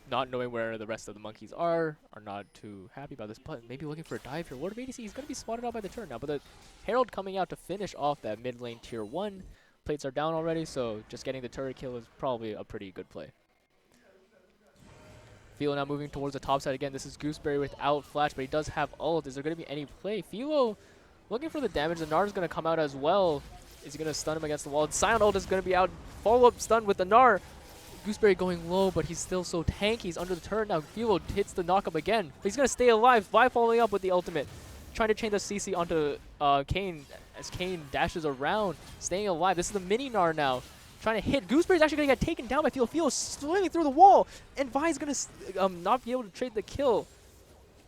not knowing where the rest of the Monkeys are not too happy about this, but maybe looking for a dive here. Lord of ADC, he's going to be spotted out by the turn now, but the Herald coming out to finish off that mid lane tier 1. Plates are down already, so just getting the turret kill is probably a pretty good play. Philo now moving towards the top side again. This is Gooseberry without flash, but he does have ult. Is there going to be any play? Philo looking for the damage. The Gnar is going to come out as well. Is he going to stun him against the wall? Sion ult is going to be out. Follow-up stun with the Gnar. Gooseberry going low, but he's still so tanky. He's under the turn now. Philo hits the knock-up again, but he's going to stay alive. Vi following up with the ultimate. Trying to chain the CC onto Kane as Kane dashes around, staying alive. This is the mini Gnar now. Trying to hit. Gooseberry's actually going to get taken down by Philo. Philo's swimming through the wall, and Vi's going to not be able to trade the kill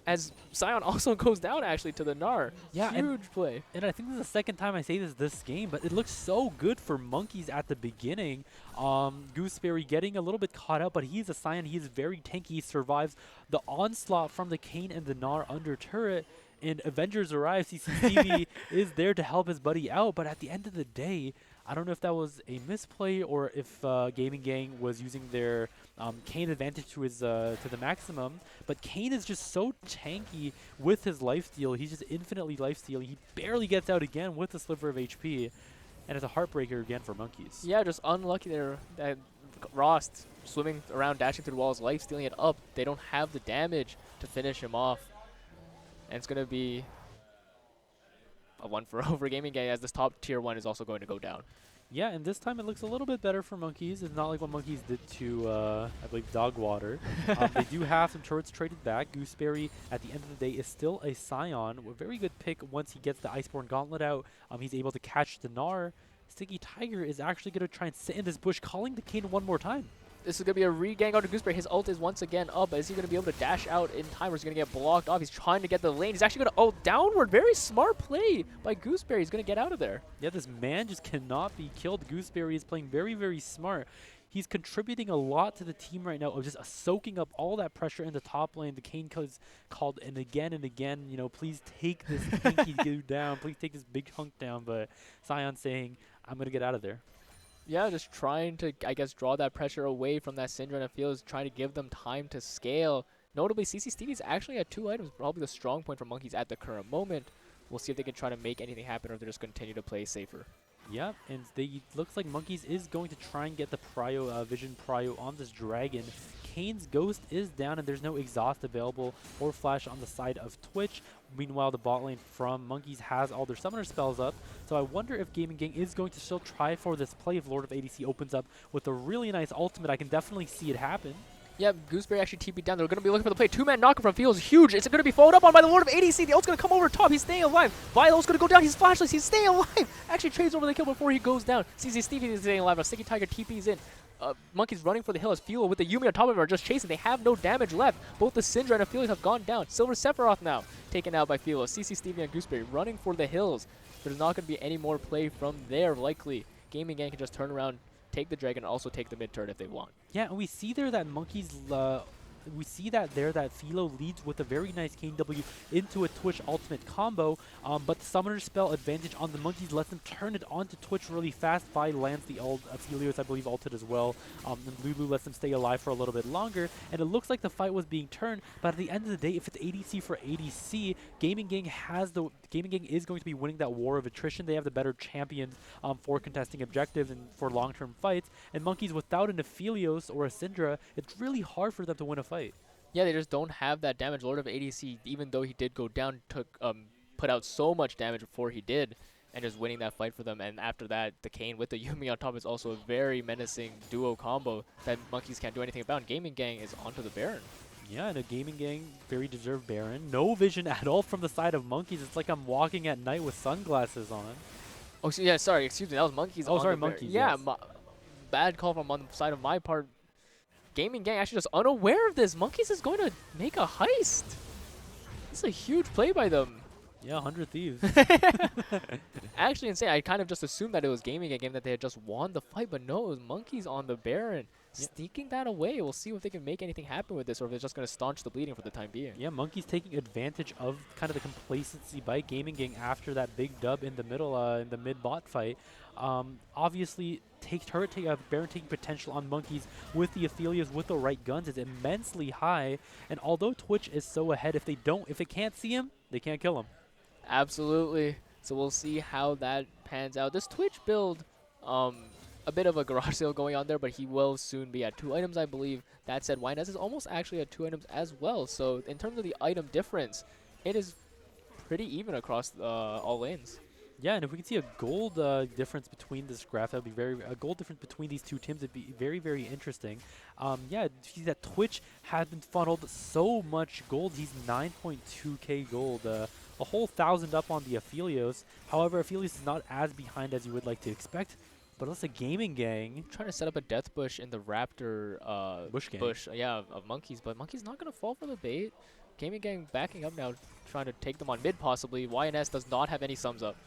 as Sion also goes down actually to the Gnar. Yeah, huge play. And I think this is the second time I say this game, but it looks so good for Monkeys at the beginning. Gooseberry getting a little bit caught out, but he's a Sion. He is very tanky. He survives the onslaught from the Kane and the Gnar under turret. And Avengers arrive. CCTV is there to help his buddy out, but at the end of the day, I don't know if that was a misplay or if Gaming Gang was using their Kane advantage to his to the maximum. But Kane is just so tanky with his lifesteal. He's just infinitely lifestealing. He barely gets out again with a sliver of HP, and it's a heartbreaker again for Monkeys. Yeah, just unlucky there. That Rost swimming around, dashing through the walls, lifestealing it up. They don't have the damage to finish him off, and it's gonna be a 1-for-0 for Gaming Gang as this top tier 1 is also going to go down. Yeah, and this time it looks a little bit better for Monkeys. It's not like what Monkeys did to, I believe, Dogwater. They do have some turrets traded back. Gooseberry, at the end of the day, is still a Sion. A very good pick once he gets the Iceborne Gauntlet out. He's able to catch the Gnar. Sticky Tiger is actually going to try and sit in this bush, calling the Kane one more time. This is going to be a re-gang onto Gooseberry. His ult is once again up. Is he going to be able to dash out in time, or is he going to get blocked off? He's trying to get the lane. He's actually going to ult downward. Very smart play by Gooseberry. He's going to get out of there. Yeah, this man just cannot be killed. Gooseberry is playing very, very smart. He's contributing a lot to the team right now of just soaking up all that pressure in the top lane. The Kane is called and again, you know, please take this pinky dude down. Please take this big hunk down. But Sion saying, I'm going to get out of there. Yeah, just trying to, I guess, draw that pressure away from that Syndra, and it feels trying to give them time to scale. Notably, CC Stevie's actually at 2 items, probably the strong point for Monkeys at the current moment. We'll see if they can try to make anything happen or if they just continue to play safer. Yeah, and looks like Monkeys is going to try and get the Prio, Vision Prio on this Dragon. Kane's Ghost is down, and there's no exhaust available or flash on the side of Twitch. Meanwhile, the bot lane from Monkeys has all their summoner spells up. So I wonder if Gaming Gang is going to still try for this play if Lord of ADC opens up with a really nice ultimate. I can definitely see it happen. Yeah, Gooseberry actually TP'd down. They're going to be looking for the play. Two-man knocker from Field is huge. It's going to be followed up on by the Lord of ADC. The ult's going to come over top. He's staying alive. Vilo's going to go down. He's flashless. He's staying alive. Actually trades over the kill before he goes down. CC Stevie is staying alive. Now Sticky Tiger TP's in. Monkey's running for the hill as Philo with the Yumi on top of him are just chasing. They have no damage left. Both the Syndra and Aphelios have gone down. Silver Sephiroth now taken out by Philo. CC Stevie and Gooseberry running for the hills. There's not going to be any more play from there likely. Gaming Gang can just turn around, take the dragon, and also take the mid turret if they want. Yeah, and we see there that Monkeys, that Philo leads with a very nice KW into a Twitch ultimate combo, but the Summoner Spell advantage on the Monkeys lets them turn it onto Twitch really fast. Vi lands the ult, Aphelios I believe ulted as well, and Lulu lets them stay alive for a little bit longer, and it looks like the fight was being turned, but at the end of the day, if it's ADC for ADC, Gaming Gang is going to be winning that war of attrition. They have the better champions for contesting objectives and for long-term fights, and Monkeys without an Aphelios or a Syndra, it's really hard for them to win a fight. Yeah, they just don't have that damage. Lord of ADC, even though he did go down, put out so much damage before he did, and just winning that fight for them. And after that, the Kayn with the Yumi on top is also a very menacing duo combo that Monkeys can't do anything about. And Gaming Gang is onto the Baron. Yeah, and a Gaming Gang, very deserved Baron. No vision at all from the side of Monkeys. It's like I'm walking at night with sunglasses on. Oh, so yeah, sorry, excuse me. That was Monkeys. Oh, on sorry, the Baron. Monkeys. Yeah, yes. Bad call from on the side of my part. Gaming Gang actually just unaware of this. Monkeys is going to make a heist. This is a huge play by them. Yeah, 100 Thieves. Actually insane. I kind of just assumed that it was Gaming Gang, that they had just won the fight, but no, it was Monkeys on the Baron. Sneaking that away. We'll see if they can make anything happen with this, or if it's just going to staunch the bleeding for the time being. Yeah, Monkeys taking advantage of kind of the complacency by Gaming Gang after that big dub in the middle, in the mid-bot fight. Obviously, Baron taking potential on Monkeys with the Aphelios with the right guns is immensely high. And although Twitch is so ahead, if they can't see him, they can't kill him. Absolutely. So we'll see how that pans out. This Twitch build, a bit of a garage sale going on there, but he will soon be at 2 items, I believe. That said, Wyness is almost actually at 2 items as well. So in terms of the item difference, it is pretty even across all lanes. Yeah, and if we can see a gold difference between this graph, that would be a gold difference between these two teams. It'd be very, very interesting. Yeah, see that Twitch has been funneled so much gold. He's 9.2k gold, a whole 1,000 up on the Aphelios. However, Aphelios is not as behind as you would like to expect. But it's a Gaming Gang trying to set up a death bush in the Raptor bush, of Monkeys, but Monkeys not going to fall for the bait. Gaming Gang backing up now, trying to take them on mid possibly. YNS does not have any sums up.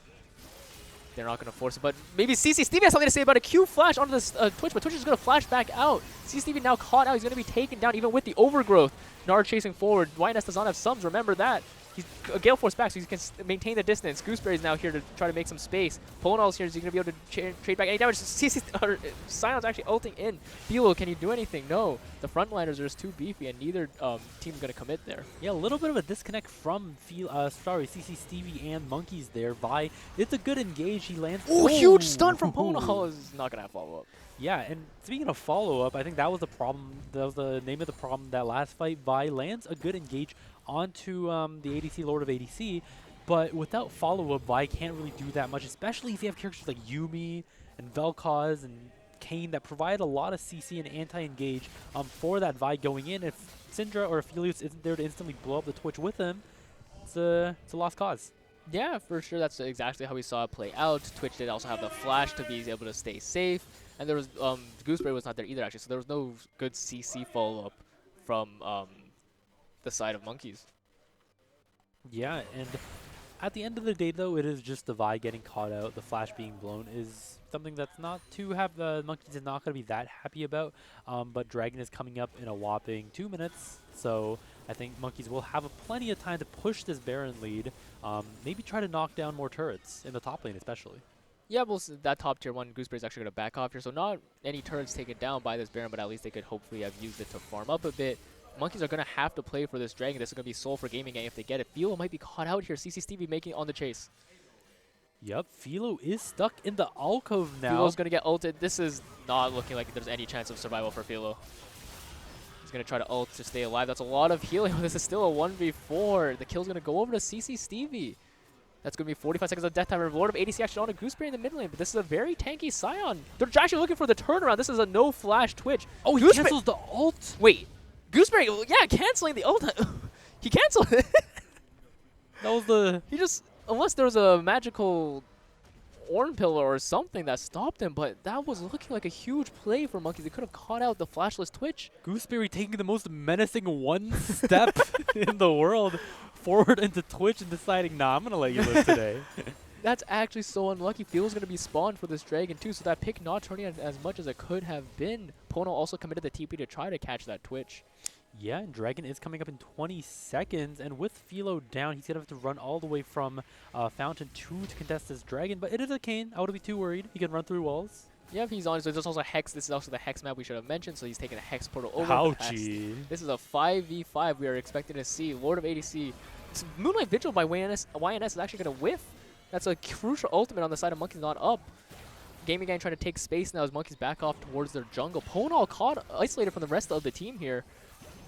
They're not going to force it, but maybe CC Stevie has something to say about a Q flash onto this Twitch, but Twitch is going to flash back out. CC Stevie now caught out. He's going to be taken down even with the overgrowth. Nard chasing forward. YNS does not have sums, remember that. He's a Gale Force back, so he can maintain the distance. Gooseberry's now here to try to make some space. Polonal's here, so he's going to be able to trade back any damage. Sion's actually ulting in. Philo, can he do anything? No. The frontliners are just too beefy, and neither team's going to commit there. Yeah, a little bit of a disconnect from CC Stevie and Monkeys there. Vi, it's a good engage. He lands. Oh, huge stun from Polonal is not going to have follow-up. Yeah, and speaking of follow-up, I think that was the problem. That was the name of the problem that last fight. Vi lands a good engage onto the ADC, Lord of ADC, but without follow-up, Vi can't really do that much, especially if you have characters like Yumi and Vel'Koz and Kayn that provide a lot of CC and anti-engage for that Vi going in. If Syndra or Aphelios isn't there to instantly blow up the Twitch with him, it's a lost cause. Yeah, for sure. That's exactly how we saw it play out. Twitch did also have the flash to be able to stay safe, and there was Gooseberry was not there either actually, so there was no good CC follow-up from the side of Monkeys. Yeah, and at the end of the day, though, it is just the Vi getting caught out. The flash being blown is something that's not to have Monkeys is not going to be that happy about. But Dragon is coming up in a whopping 2 minutes, so I think Monkeys will have plenty of time to push this Baron lead. Maybe try to knock down more turrets in the top lane, especially. Yeah, well, that top tier 1 Gooseberry's actually going to back off here, so not any turrets taken down by this Baron, but at least they could hopefully have used it to farm up a bit. Monkeys are going to have to play for this Dragon. This is going to be soul for Gaming Gang if they get it. Philo might be caught out here. CC Stevie making on the chase. Yep, Philo is stuck in the alcove now. Philo's going to get ulted. This is not looking like there's any chance of survival for Philo. going to try to ult to stay alive. That's a lot of healing. This is still a 1v4. The kill's going to go over to CC Stevie. That's going to be 45 seconds of death time. Lord of ADC actually on a Gooseberry in the mid lane, but this is a very tanky Scion. They're actually looking for the turnaround. This is a no-flash Twitch. Oh, he Gooseberry cancels the ult. Wait, Gooseberry, yeah, canceling the ult. He canceled it. That was the... He just, unless there was a magical Orn Pillar or something that stopped him, but that was looking like a huge play for Monkeys. They could have caught out the flashless Twitch. Gooseberry taking the most menacing one step in the world forward into Twitch and deciding, nah, I'm going to let you live today. That's actually so unlucky. Feel's going to be spawned for this Dragon too, so that pick not turning out as much as it could have been. Pono also committed the TP to try to catch that Twitch. Yeah, and Dragon is coming up in 20 seconds, and with Philo down, he's going to have to run all the way from Fountain 2 to contest this Dragon, but it is a Kayn. I wouldn't be too worried. He can run through walls. Yeah, if he's on, so there's also Hex. This is also the Hex map we should have mentioned, so he's taking a Hex portal over. Ouchie. This is a 5v5 we are expecting to see. Lord of ADC. Moonlight Vigil by YNS is actually going to whiff. That's a crucial ultimate on the side of Monkeys not up. Gaming Gang trying to take space now as Monkeys back off towards their jungle. Ponal caught isolated from the rest of the team here.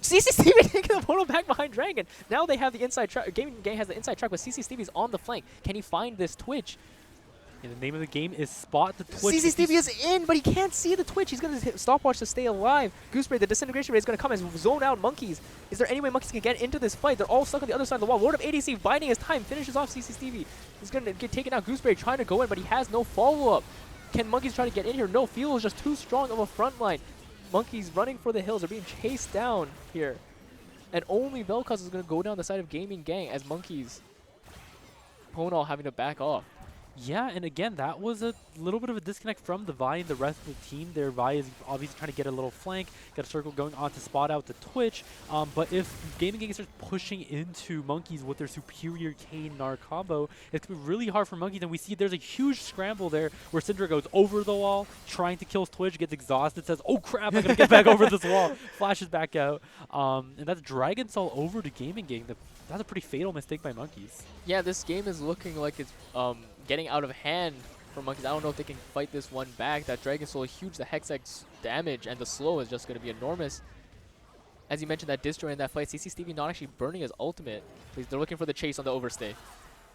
CC Stevie taking the Ponal back behind Dragon. Now they have the inside track. Gaming Gang has the inside track, but CC Stevie's on the flank. Can he find this Twitch? And the name of the game is Spot the Twitch. CC Stevie is in, but he can't see the Twitch. He's going to stopwatch to stay alive. Gooseberry, the disintegration rate is going to come as zone out Monkeys. Is there any way Monkeys can get into this fight? They're all stuck on the other side of the wall. Lord of ADC biding his time, finishes off CC Stevie. He's going to get taken out. Gooseberry trying to go in, but he has no follow-up. Can Monkeys try to get in here? No, Philo is just too strong of a front line. Monkeys running for the hills are being chased down here. And only Vel'Koz is going to go down the side of Gaming Gang as Monkeys. Ponal having to back off. Yeah, and again, that was a little bit of a disconnect from the Vi and the rest of the team. Their Vi is obviously trying to get a little flank, get a circle going on to spot out the Twitch. But if Gaming Gang starts pushing into Monkeys with their superior Kayn-Gnar combo, it's going to be really hard for Monkeys. And we see there's a huge scramble there where Syndra goes over the wall, trying to kill Twitch, gets exhausted, says, oh crap, I gotta get back over this wall, flashes back out. And that's Dragon Soul over to Gaming Gang. That's a pretty fatal mistake by Monkeys. Yeah, this game is looking like it's getting out of hand for Monkeys. I don't know if they can fight this one back. That Dragon Soul is huge. The Hex damage and the slow is just going to be enormous. As you mentioned, that Destroy in that fight, CC Stevie not actually burning his ultimate. They're looking for the chase on the overstay.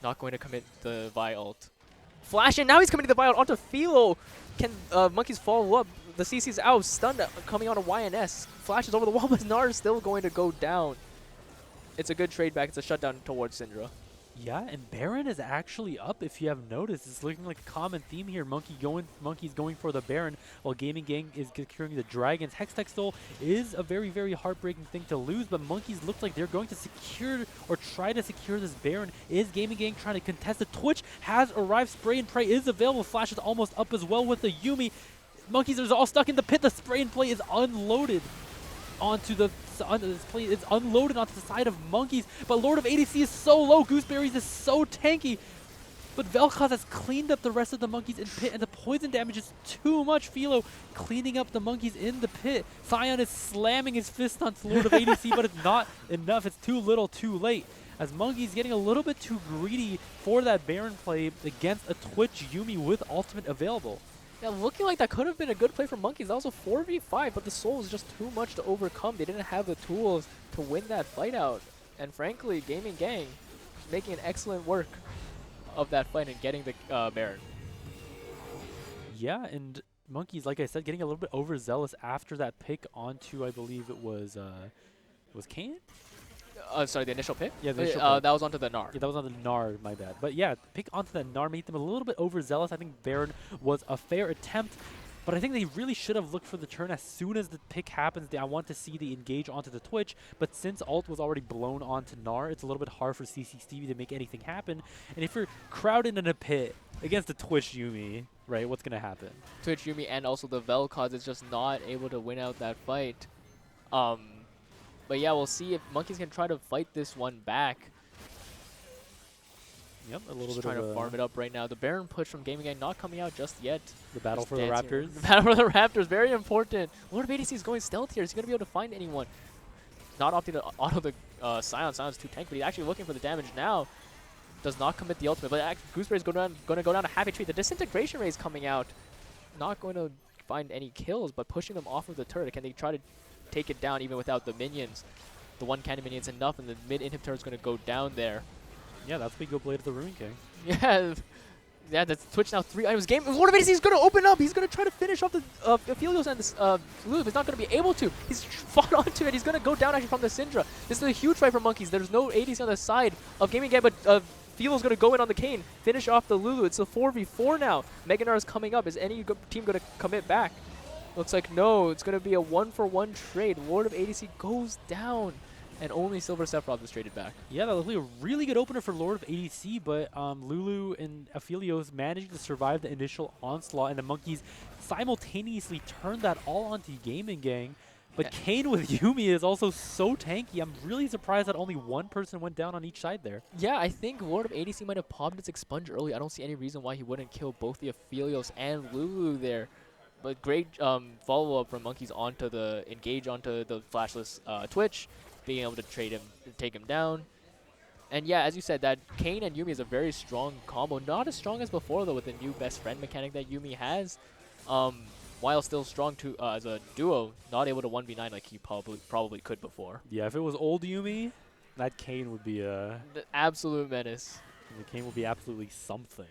Not going to commit the Vi ult. Flash in. Now he's committing the Vi ult onto Philo. Can Monkeys follow up? The CC's out. Stunned coming on to YNS. Flashes over the wall, but Gnar is still going to go down. It's a good trade back. It's a shutdown towards Syndra. Yeah, and Baron is actually up, if you have noticed. It's looking like a common theme here. Monkey's going for the Baron, while Gaming Gang is securing the Dragons. Hextech Soul is a very, very heartbreaking thing to lose, but Monkeys look like they're going to secure or try to secure this Baron. Is Gaming Gang trying to contest it? Twitch has arrived. Spray and Pray is available. Flash is almost up as well with the Yuumi. Monkeys are all stuck in the pit. The Spray and Play is unloaded onto the it's unloaded onto the side of Monkeys, but Lord of ADC is so low. Gooseberries is so tanky, but Vel'Koz has cleaned up the rest of the Monkeys in pit, and the poison damage is too much. Philo cleaning up the Monkeys in the pit. Scion is slamming his fist onto Lord of ADC, but it's not enough. It's too little, too late. As Monkeys getting a little bit too greedy for that Baron play against a Twitch Yuumi with ultimate available. Yeah, looking like that could have been a good play for Monkeys. That was a 4v5, but the Soul is just too much to overcome. They didn't have the tools to win that fight out. And frankly, Gaming Gang making an excellent work of that fight and getting the Baron. Yeah, and Monkeys, like I said, getting a little bit overzealous after that pick onto, I believe it was Kayn? Sorry, the initial pick? Yeah, the initial pick. That was onto the Gnar. Yeah, that was on the Gnar, my bad. But yeah, pick onto the Gnar made them a little bit overzealous. I think Baron was a fair attempt, but I think they really should have looked for the turn as soon as the pick happens. I want to see the engage onto the Twitch, but since ult was already blown onto Gnar, it's a little bit hard for CC Stevie to make anything happen. And if you're crowded in a pit against the Twitch Yuumi, right, what's going to happen? Twitch Yuumi and also the Vel'Koz is just not able to win out that fight. But yeah, we'll see if Monkeys can try to fight this one back. Yep, a little just bit trying of to farm it up right now. The Baron push from Gaming Gang not coming out just yet. The battle just for the Raptors. The battle for the Raptors, very important. Lord of ADC is going stealth here. Is he going to be able to find anyone? Not opting to auto the Scion. Scion's too tanky, but he's actually looking for the damage now. Does not commit the ultimate, but Gooseberry is going to go down to Happy Tree. The disintegration ray is coming out. Not going to find any kills, but pushing them off of the turret. Can they try to take it down even without the minions. The one cannon minion's enough, and the mid inhibitor is going to go down there. Yeah, that's we go Blade of the Ruin King. Yeah. Yeah, that's Twitch now 3 items game. Lord of ADC is going to open up. He's going to try to finish off the Aphelios and this Lulu. He's not going to be able to. He's fought onto it. He's going to go down actually from the Syndra. This is a huge fight for Monkeys. There's no ADC on the side of Gaming Game, but Aphelios going to go in on the Kayn, finish off the Lulu. It's a 4v4 now. Meganar is coming up. Is any team going to commit back? Looks like no. It's going to be a 1-for-1 trade. Lord of ADC goes down. And only Silver Sephiroth is traded back. Yeah, that was a really good opener for Lord of ADC, but Lulu and Aphelios managed to survive the initial onslaught, and the Monkeys simultaneously turned that all onto Gaming Gang. But Kayn with Yuumi is also so tanky. I'm really surprised that only one person went down on each side there. Yeah, I think Lord of ADC might have popped its expunge early. I don't see any reason why he wouldn't kill both the Aphelios and Lulu there. But great follow-up from Monkeys onto the engage onto the flashless Twitch, being able to trade him, take him down. And yeah, as you said, that Kayn and Yuumi is a very strong combo. Not as strong as before, though, with the new best friend mechanic that Yuumi has. While still strong to as a duo, not able to 1v9 like he probably could before. Yeah, if it was old Yuumi, that Kayn would be a... The absolute menace. The Kayn would be absolutely something.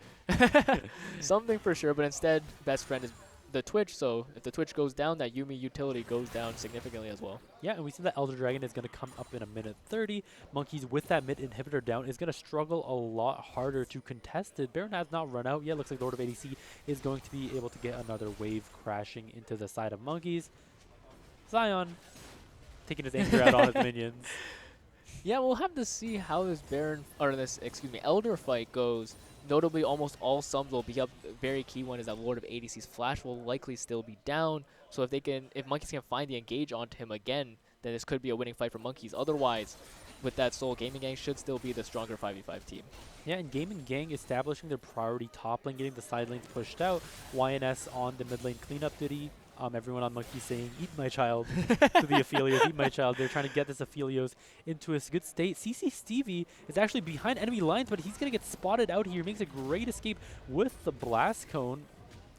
Something for sure, but instead, best friend is the Twitch, so if the Twitch goes down, that Yuumi utility goes down significantly as well. Yeah, and we see that Elder Dragon is going to come up in a minute 30. Monkeys with that mid inhibitor down is going to struggle a lot harder to contest it. Baron has not run out yet. Looks like Lord of ADC is going to be able to get another wave crashing into the side of Monkeys. Zion taking his anger out on his minions. Yeah, we'll have to see how this Baron, or this, excuse me, Elder fight goes. Notably, almost all sums will be up. A very key one is that Lord of ADC's flash will likely still be down. So if Monkeys can find the engage onto him again, then this could be a winning fight for Monkeys. Otherwise, with that Soul, Gaming Gang should still be the stronger 5v5 team. Yeah, and Gaming Gang establishing their priority top lane, getting the side lanes pushed out. YNS on the mid lane cleanup duty. Everyone on Monkey saying, "Eat my child," to the Aphelios, "Eat my child." They're trying to get this Aphelios into a good state. CC Stevie is actually behind enemy lines, but he's going to get spotted out here. Makes a great escape with the Blast Cone.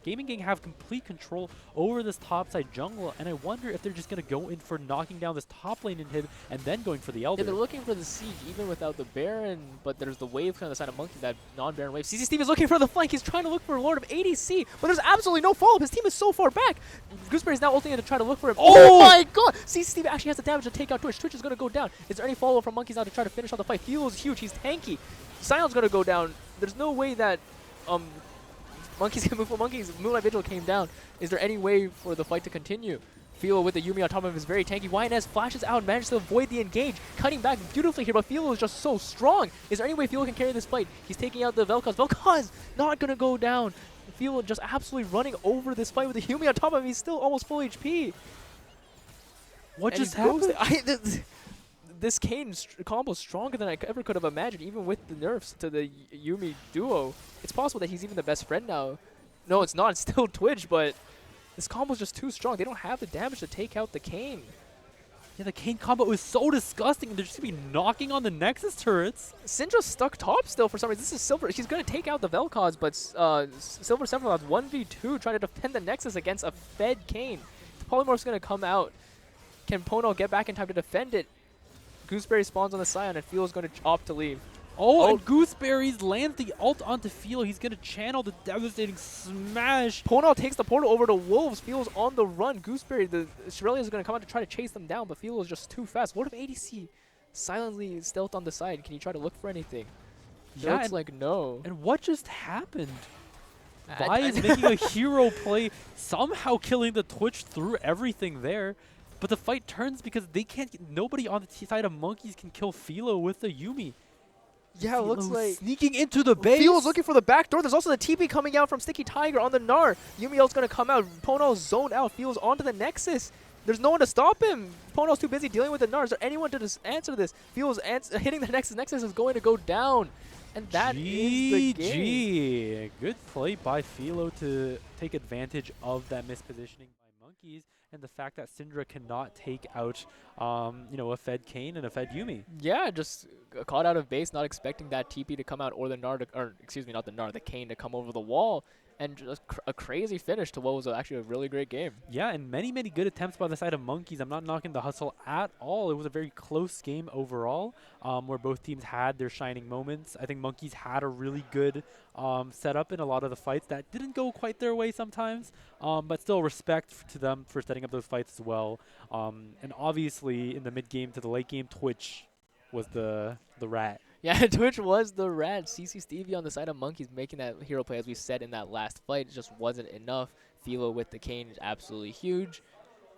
Gaming Gang have complete control over this topside jungle, and I wonder if they're just going to go in for knocking down this top lane inhib and then going for the Elder. Yeah, they're looking for the siege even without the Baron, but there's the wave kind of the side of Monkey, that non-Baron wave. CC Steve is looking for the flank. He's trying to look for Lord of ADC, but there's absolutely no follow-up. His team is so far back. Gooseberry's now ulting in to try to look for him. Oh my god! CC Steve actually has the damage to take out Twitch. Twitch is going to go down. Is there any follow-up from Monkeys now to try to finish off the fight? Fio's huge. He's tanky. Sion's going to go down. There's no way that Monkeys can move for Monkeys. Moonlight Vigil came down. Is there any way for the fight to continue? Philo with the Yuumi on top of him is very tanky. YNS flashes out and manages to avoid the engage. Cutting back beautifully here, but Philo is just so strong. Is there any way Philo can carry this fight? He's taking out the Vel'Koz. Vel'Koz not going to go down. Philo just absolutely running over this fight with the Yuumi on top of him. He's still almost full HP. What And just happened? This Kayn combo is stronger than I ever could have imagined, even with the nerfs to the Yuumi duo. It's possible that he's even the best friend now. No, it's not. It's still Twitch, but this combo is just too strong. They don't have the damage to take out the Kayn. Yeah, the Kayn combo is so disgusting. They're just going to be knocking on the Nexus turrets. Syndra's stuck top still for some reason. This is Silver. She's going to take out the Vel'Koz, but Silver Sephiroth 1v2 trying to defend the Nexus against a fed Kayn. The Polymorph's going to come out. Can Pono get back in time to defend it? Gooseberry spawns on the Scion, and Phil's going to opt to leave. Oh, and Gooseberries lands the ult onto Philo. He's going to channel the devastating smash. Pono takes the portal over to Wolves. Philo's on the run. Gooseberry, the Shirelias are going to come out to try to chase them down, but Philo is just too fast. What if ADC silently stealth on the side? Can he try to look for anything? Yeah, looks like no. And what just happened? Vi is making a hero play, somehow killing the Twitch through everything there. But the fight turns because they can't. Nobody on the side of Monkeys can kill Philo with the Yuumi. Yeah, it looks like sneaking into the base. Philo's looking for the back door. There's also the TP coming out from Sticky Tiger on the Gnar. Yuumi ult's gonna come out. Pono's zoned out. Philo's onto the Nexus. There's no one to stop him. Pono's too busy dealing with the Gnar. Is there anyone to answer this? Philo's hitting the Nexus. Nexus is going to go down. And that is the game. Good play by Philo to take advantage of that mispositioning by Monkeys. And the fact that Syndra cannot take out, a fed Kayn and a fed Yuumi. Yeah, just caught out of base, not expecting that TP to come out or the Gnar, or excuse me, not the Gnar, the Kayn to come over the wall. and just a crazy finish to what was actually a really great game. Yeah, and many, many good attempts by the side of Monkeys. I'm not knocking the hustle at all. It was a very close game overall, where both teams had their shining moments. I think Monkeys had a really good setup in a lot of the fights that didn't go quite their way sometimes, but still respect to them for setting up those fights as well. And obviously, in the mid game to the late game, Twitch was the rat. Yeah, Twitch was the rat. CC Stevie on the side of Monkeys making that hero play, as we said in that last fight. It just wasn't enough. Philo with the cane is absolutely huge.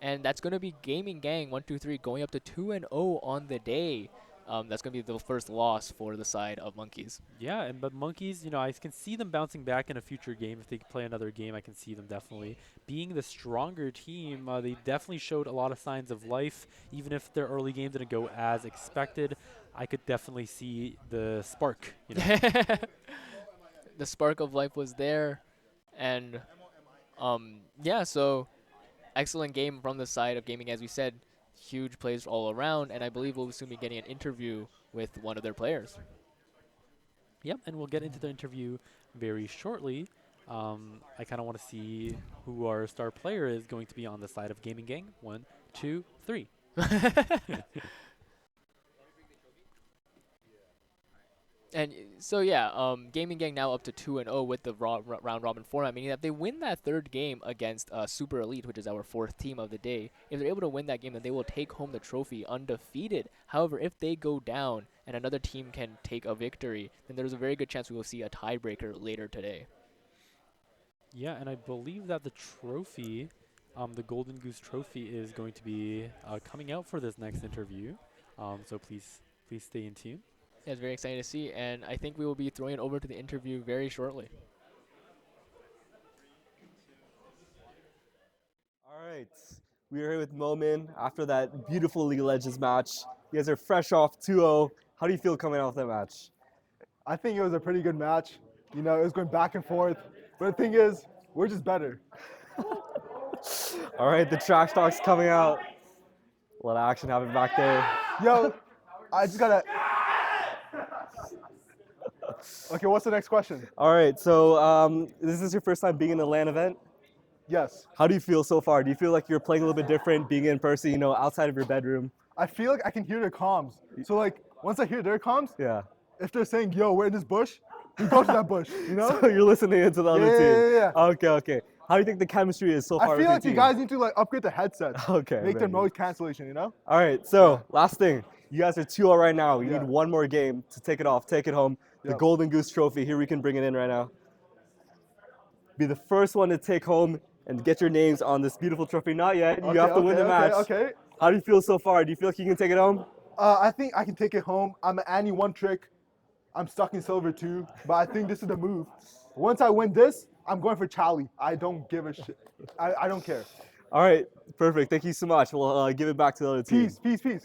And that's going to be Gaming Gang 123 going up to 2-0 on the day. That's going to be the first loss for the side of Monkeys. Yeah, but Monkeys, I can see them bouncing back in a future game. If they play another game, I can see them definitely being the stronger team. They definitely showed a lot of signs of life. Even if their early game didn't go as expected, I could definitely see the spark. The spark of life was there. And, yeah, so excellent game from the side of Gaming, as we said. Huge plays all around, and I believe we'll soon be getting an interview with one of their players. Yep, and we'll get into the interview very shortly. I kind of want to see who our star player is going to be on the side of Gaming Gang. 1, 2, 3. And so yeah, Gaming Gang now up to 2-0 with the round robin format, meaning that they win that third game against Super Elite, which is our fourth team of the day. If they're able to win that game, then they will take home the trophy undefeated. However, if they go down and another team can take a victory, then there's a very good chance we will see a tiebreaker later today. Yeah, and I believe that the trophy, the Golden Goose Trophy, is going to be coming out for this next interview. So please stay in tune. Yeah, it's very exciting to see, and I think we will be throwing it over to the interview very shortly. All right, we are here with Momin after that beautiful League of Legends match. You guys are fresh off 2-0. How do you feel coming off that match? I think it was a pretty good match. It was going back and forth. But the thing is, we're just better. All right, the trash talk's coming out. A lot of action happening back there. Yo, I just gotta. Okay, what's the next question? All right, so this is your first time being in a LAN event. Yes. How do you feel so far? Do you feel like you're playing a little bit different, being in person, outside of your bedroom? I feel like I can hear their comms. So once I hear their comms, Yeah. if they're saying, yo, we're in this bush, we go to that bush, So you're listening into the other team. Yeah. Okay. How do you think the chemistry is so far I with feel your like you team? guys need to upgrade the headsets. Okay. Make their maybe. noise cancellation, All right, so last thing. You guys are 2-0 right now. You Yeah. need one more game to take it off, take it home. The Yep. Golden Goose Trophy, here we can bring it in right now. Be the first one to take home and get your names on this beautiful trophy. Not yet. You have to win the match. Okay. How do you feel so far? Do you feel like you can take it home? I think I can take it home. I'm an Annie one trick. I'm stuck in silver too, but I think this is the move. Once I win this, I'm going for Charlie. I don't give a shit. I don't care. All right, perfect. Thank you so much. We'll give it back to the other team. Peace.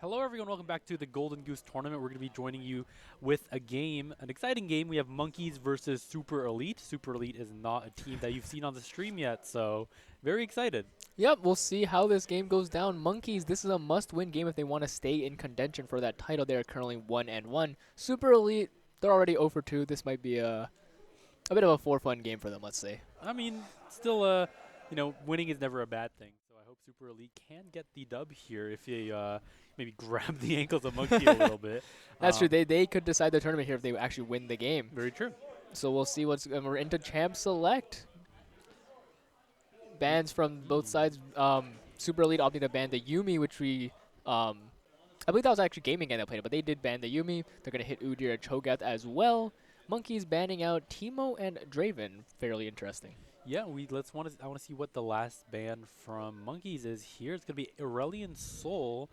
Hello everyone, welcome back to the Golden Goose Tournament. We're going to be joining you with a game, an exciting game. We have Monkeys versus Super Elite. Super Elite is not a team that you've seen on the stream yet, so very excited. Yep, we'll see how this game goes down. Monkeys, this is a must-win game if they want to stay in contention for that title. They are currently 1-1. Super Elite, they're already 0-2. This might be a bit of a for-fun game for them, let's say. I mean, still, you know, winning is never a bad thing. So I hope Super Elite can get the dub here if they maybe grab the ankles of Monkey a little bit. That's true. They could decide the tournament here if they actually win the game. Very true. So we'll see what's. We're into Champ Select. Bans from both sides. Super Elite opting to ban the Yumi, which we. I believe that was actually Gaming Gang that played it, but they did ban the Yumi. They're going to hit Udyr and Cho'Gath as well. Monkeys banning out Teemo and Draven. Fairly interesting. Yeah, I want to see what the last ban from Monkeys is here. It's going to be Aurelion Sol.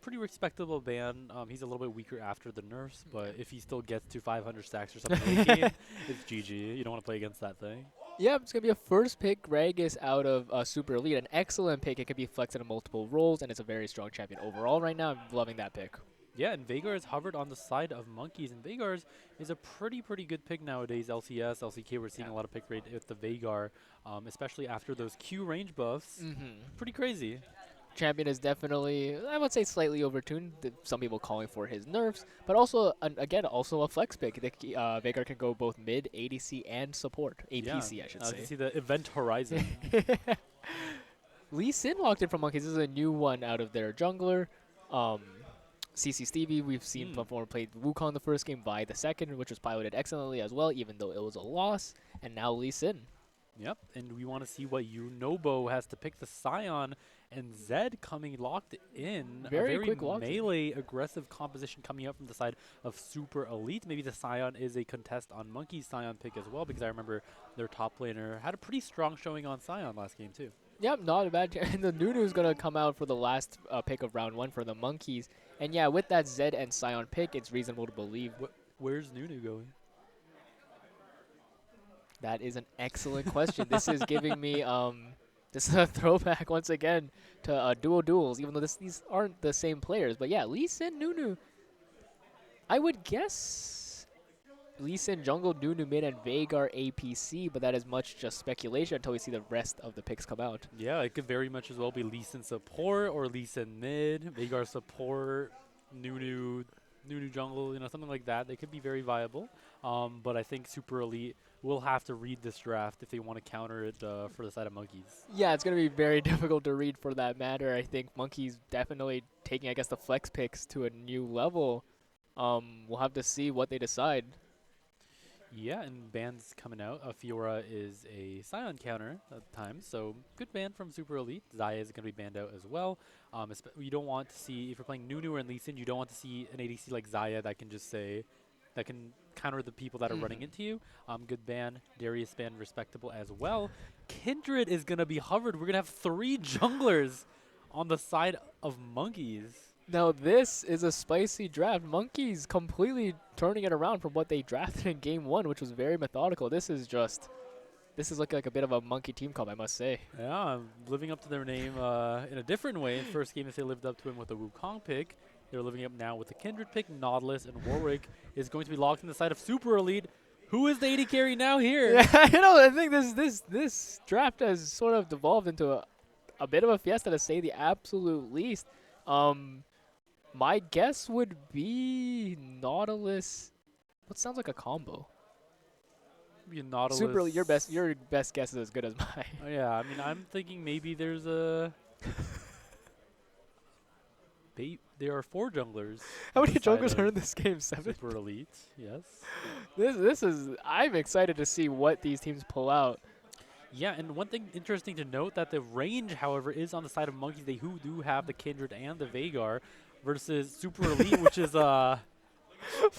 Pretty respectable ban. He's a little bit weaker after the nerfs, but if he still gets to 500 stacks or something late game, it's GG. You don't want to play against that thing. Yep, it's going to be a first pick Gragas out of Super Elite. An excellent pick. It can be flexed into multiple roles, and it's a very strong champion overall right now. I'm loving that pick. Yeah, and Veigar is hovered on the side of Monkeys, and Veigar is a pretty good pick nowadays. LCS, LCK, we're seeing a lot of pick rate with the Veigar, especially after those Q range buffs. Pretty crazy. Champion is definitely, I would say, slightly overtuned. Some people calling for his nerfs, but also, again, also a flex pick. Veigar can go both mid, ADC, and support. APC, I should say. You see the event horizon. Lee Sin walked in from Monkeys. This is a new one out of their jungler. CC Stevie, we've seen before played Wukong the first game, Vi the second, which was piloted excellently as well, even though it was a loss. And now Lee Sin. Yep, and we want to see what Yunobo has to pick. The Scion and Zed coming locked in. Very a very quick lock melee aggressive composition coming up from the side of Super Elite. Maybe the Scion is a contest on Monkey's Scion pick as well, because I remember their top laner had a pretty strong showing on Scion last game too. Yep, not a bad. And the Nunu is going to come out for the last pick of round 1 for the Monkeys. And yeah, with that Zed and Scion pick, it's reasonable to believe. Where's Nunu going? That is an excellent question. This is giving me this is a throwback once again to duo duels, even though these aren't the same players. But yeah, Lee Sin, Nunu. I would guess Lee Sin jungle, Nunu mid, and Veigar APC, but that is much just speculation until we see the rest of the picks come out. Yeah, it could very much as well be Lee Sin support or Lee Sin mid, Veigar support, Nunu jungle, you know, something like that. They could be very viable. But I think Super Elite will have to read this draft if they want to counter it for the side of Monkeys. Yeah, it's going to be very difficult to read for that matter. I think Monkeys definitely taking, I guess, the flex picks to a new level. We'll have to see what they decide. Yeah, and bans coming out. Fiora is a Scion counter at times, so good ban from Super Elite. Xayah is going to be banned out as well. You don't want to see, if you're playing Nunu or Lee Sin, you don't want to see an ADC like Xayah that can just say, that can counter the people that are running into you. Good ban. Darius ban respectable as well. Kindred is going to be hovered. We're going to have 3 junglers on the side of Monkeys. Now this is a spicy draft. Monkeys completely turning it around from what they drafted in game 1, which was very methodical. This is looking like a bit of a Monkey team comp, I must say. Yeah, living up to their name in a different way. In first game, if they lived up to him with the Wukong pick, they're living up now with the Kindred pick. Nautilus and Warwick is going to be locked in the side of Super Elite. Who is the AD carry now here? Yeah, you know, I think this draft has sort of devolved into a bit of a fiesta, to say the absolute least. My guess would be Nautilus. What sounds like a combo? Maybe Nautilus. Super Elite, your best guess is as good as mine. Oh, yeah, I mean, I'm thinking maybe there's a... There are 4 junglers. How many junglers are in this game? 7? Super Elite, yes. This is, I'm excited to see what these teams pull out. Yeah, and one thing interesting to note, that the range, however, is on the side of Monkeys. They who do have the Kindred and the Veigar, versus Super Elite, which is oh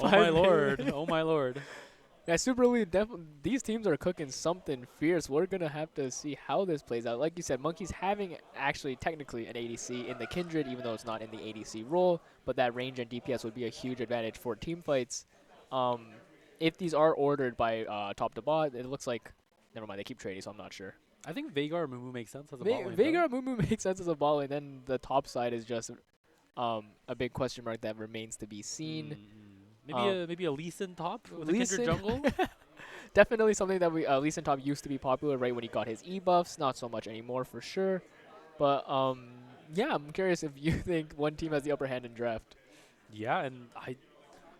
my lord, oh my lord. Yeah, Super Elite, these teams are cooking something fierce. We're going to have to see how this plays out. Like you said, Monkeys having actually technically an ADC in the Kindred, even though it's not in the ADC role, but that range and DPS would be a huge advantage for team fights. If these are ordered by top to bot, it looks like, never mind, they keep trading, so I'm not sure. I think Veigar Mumu makes sense as a bot lane. Veigar Mumu makes sense as a bot lane, then the top side is just a big question mark that remains to be seen. Maybe a Lee Sin top with a Lee Kindred Sin- jungle. Definitely something that Lee Sin Top used to be popular right when he got his E-buffs. Not so much anymore for sure. But yeah, I'm curious if you think one team has the upper hand in draft. Yeah, and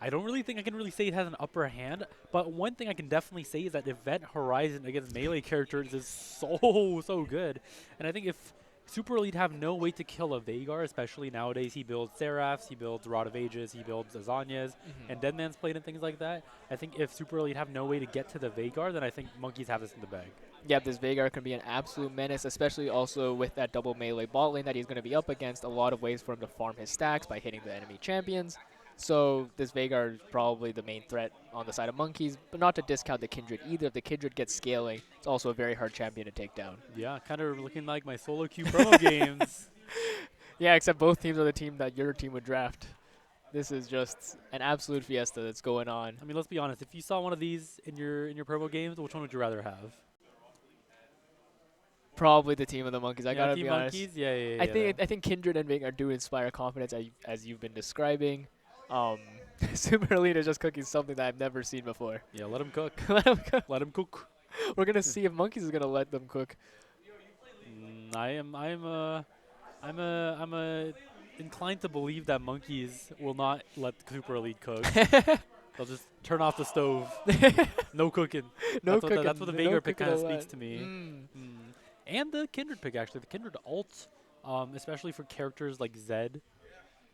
I don't really think I can really say it has an upper hand, but one thing I can definitely say is that Event Horizon against melee characters is so good. And I think if Super Elite have no way to kill a Veigar, especially nowadays, he builds Seraphs, he builds Rod of Ages, he builds Azanias, and Deadman's Plate and things like that. I think if Super Elite have no way to get to the Veigar, then I think Monkeys have this in the bag. Yep, this Veigar can be an absolute menace, especially also with that double melee bot lane that he's going to be up against. A lot of ways for him to farm his stacks by hitting the enemy champions. So this Veigar is probably the main threat on the side of Monkeys, but not to discount the Kindred either. If the Kindred gets scaling, it's also a very hard champion to take down. Yeah, kind of looking like my solo queue promo games. Yeah, except both teams are the team that your team would draft. This is just an absolute fiesta that's going on. I mean, let's be honest. If you saw one of these in your promo games, which one would you rather have? Probably the team of the Monkeys. I gotta Team be honest. Monkeys? Yeah. I think Kindred and Veigar do inspire confidence as you've been describing. Super Elite is just cooking something that I've never seen before. Yeah, let him cook. Let 'em cook. Let him cook. We're gonna see if Monkeys is gonna let them cook. I'm inclined to believe that Monkeys will not let Super Elite cook. They'll just turn off the stove. No cooking. No That's cooking. That's what the no Veigar pick cooking kind of allowed. speaks to me. And the Kindred pick, actually. The Kindred ult, especially for characters like Zed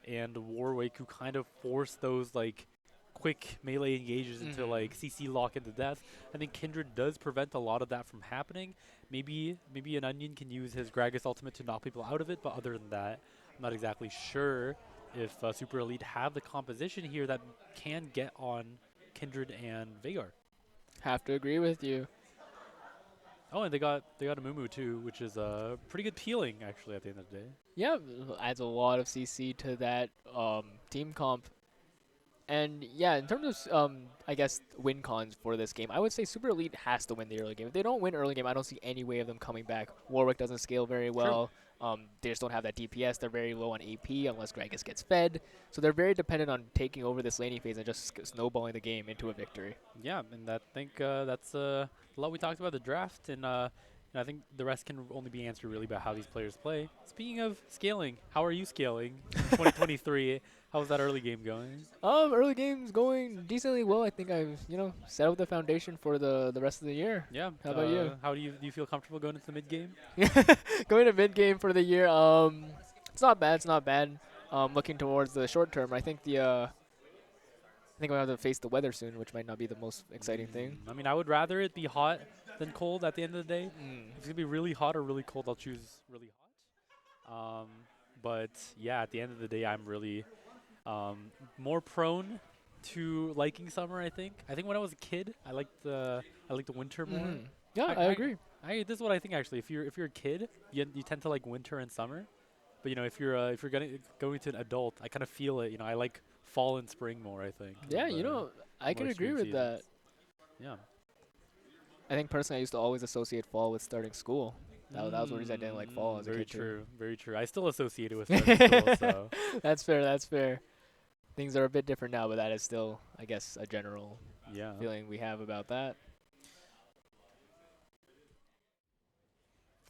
and Warwick, who kind of force those like quick melee engages into like CC lock into death. I think Kindred does prevent a lot of that from happening. Maybe an Onion can use his Gragas ultimate to knock people out of it, but other than that, I'm not exactly sure if Super Elite have the composition here that can get on Kindred and Veigar. Have to agree with you. Oh, and they got a Mumu too, which is pretty good peeling actually at the end of the day. Yeah, adds a lot of CC to that team comp. And yeah, in terms of I guess win cons for this game, I would say Super Elite has to win the early game. If they don't win early game, I don't see any way of them coming back. Warwick doesn't scale very well. They just don't have that DPS. They're very low on AP unless Gragas gets fed. So they're very dependent on taking over this laning phase and just snowballing the game into a victory. Yeah, and I think that's a lot we talked about the draft, and I think the rest can only be answered really by how these players play. Speaking of scaling, how are you scaling in 2023? How's that early game going? Early game's going decently well. I think I've set up the foundation for the rest of the year. Yeah. How about you? How do you feel comfortable going into the mid game? Going to mid game for the year. It's not bad. It's not bad. Looking towards the short term, I think I think we'll have to face the weather soon, which might not be the most exciting thing. I mean, I would rather it be hot than cold at the end of the day. If it's gonna be really hot or really cold, I'll choose really hot. But yeah, at the end of the day, I'm really more prone to liking summer. I think when I was a kid, I liked the winter more. Yeah, I agree. This is what I think actually. If you're a kid, you tend to like winter and summer. But if you're going to an adult, I kind of feel it. I like fall and spring more. I think. Yeah, I can agree with that. Yeah. I think personally, I used to always associate fall with starting school. That was the reason I didn't like fall as a kid. Very true. I still associate it with starting school. So. That's fair. Things are a bit different now, but that is still, I guess, a general feeling we have about that.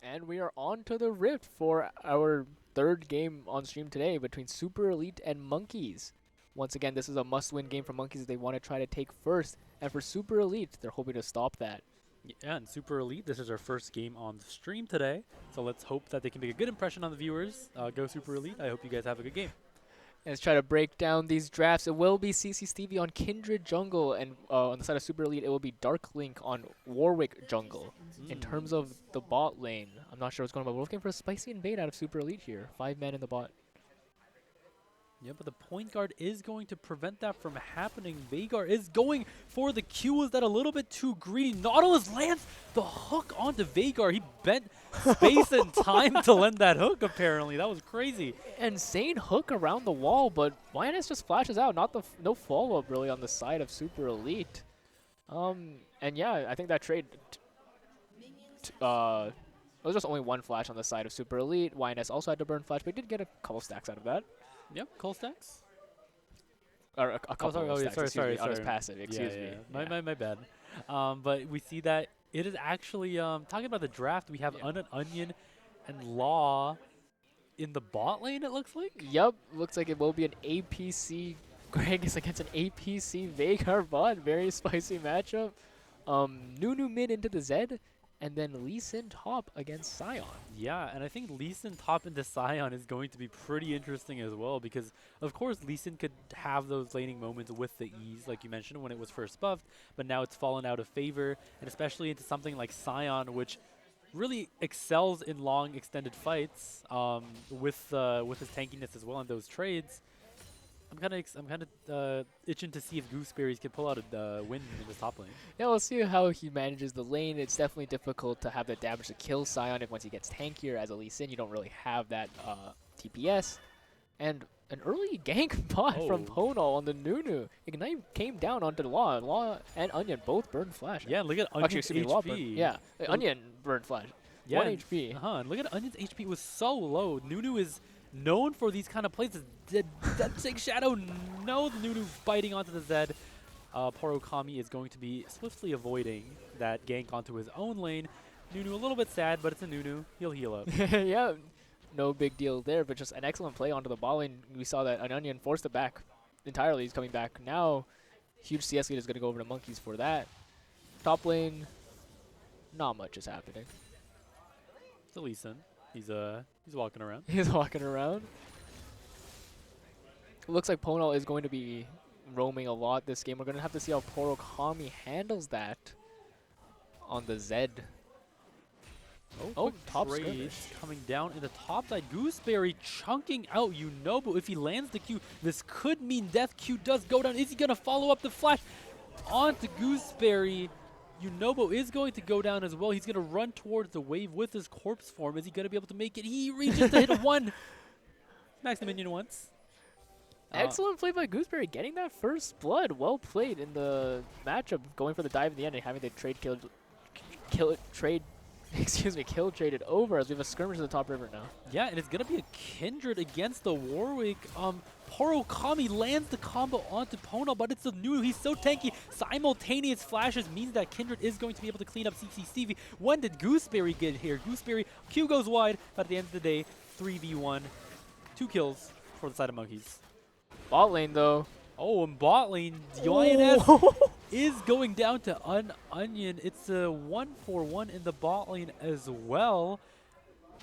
And we are on to the Rift for our third game on stream today between Super Elite and Monkeys. Once again, this is a must-win game for Monkeys. They want to try to take first. And for Super Elite, they're hoping to stop that. Yeah, and Super Elite, this is our first game on the stream today. So let's hope that they can make a good impression on the viewers. Go Super Elite. I hope you guys have a good game. Let's try to break down these drafts. It will be CC Stevie on Kindred Jungle, and on the side of Super Elite, it will be Dark Link on Warwick Jungle. In terms of the bot lane, I'm not sure what's going on, but we're looking for a spicy invade out of Super Elite here. 5 men in the bot. Yeah, but the point guard is going to prevent that from happening. Veigar is going for the Q. Is that a little bit too greedy? Nautilus lands the hook onto Veigar. He bent space and time to land that hook, apparently. That was crazy. Insane hook around the wall, but Lioness just flashes out. No follow-up, really, on the side of Super Elite. And yeah, I think that trade... it was just only one flash on the side of Super Elite. YNS also had to burn flash, but he did get a couple stacks out of that. Yep, Cole stacks. Or a couple sorry, of stacks, sorry, excuse me, on his sorry. passive, excuse me. Yeah. My bad. But we see that it is actually, talking about the draft, we have Yeah. Onion and Law in the bot lane, it looks like. Yup, looks like it will be an APC Gragas against an APC Veigar bot. Very spicy matchup. Nunu mid into the Zed, and then Lee Sin top against Sion. Yeah, and I think Lee Sin top into Sion is going to be pretty interesting as well because, of course, Lee Sin could have those laning moments with the ease, like you mentioned, when it was first buffed, but now it's fallen out of favor, and especially into something like Sion, which really excels in long, extended fights with his tankiness as well in those trades. I'm kind of itching to see if Gooseberries can pull out a win in the top lane. Yeah, we'll see how he manages the lane. It's definitely difficult to have the damage to kill Sion if once he gets tankier as a Lee Sin. You don't really have that TPS. And an early gank bot from Ponal on the Nunu. Ignite came down onto the Law. Law and Onion both burned Flash. Yeah, look at Onion's Actually, Law HP. burned, yeah, Onion burned Flash. Yeah, 1 HP. And look at Onion's HP was so low. Nunu is known for these kind of plays. Dead Shadow, no, the Nunu biting onto the Zed. Porokami is going to be swiftly avoiding that gank onto his own lane. Nunu a little bit sad, but it's a Nunu. He'll heal up. Yeah, no big deal there, but just an excellent play onto the ball lane. We saw that an Onion forced it back entirely. He's coming back now. Huge CS lead is going to go over to Monkeys for that. Top lane, not much is happening. It's a Lee Sin. He's walking around. He's walking around. It looks like Ponal is going to be roaming a lot this game. We're going to have to see how Porokami handles that on the Zed. Oh, top trade skirmish. coming down in the top side. Gooseberry chunking out Yunobo. If he lands the Q, this could mean death. Q does go down. Is he going to follow up the flash onto Gooseberry? Yunobo is going to go down as well. He's going to run towards the wave with his corpse form. Is he going to be able to make it? He reaches to hit one. Smacks the minion once. Excellent play by Gooseberry, getting that first blood. Well played in the matchup, going for the dive in the end and having the kill traded over as we have a skirmish in the top river now. Yeah, and it's going to be a Kindred against the Warwick. Porokami lands the combo onto Ponal, but it's the Nunu. He's so tanky. Simultaneous flashes means that Kindred is going to be able to clean up CC Stevie. When did Gooseberry get here? Gooseberry, Q goes wide, but at the end of the day, 3v1. 2 kills for the side of Monkeys. Bot lane though. Oh, and bot lane, Lioness is going down to Onion. It's a 1-for-1 in the bot lane as well.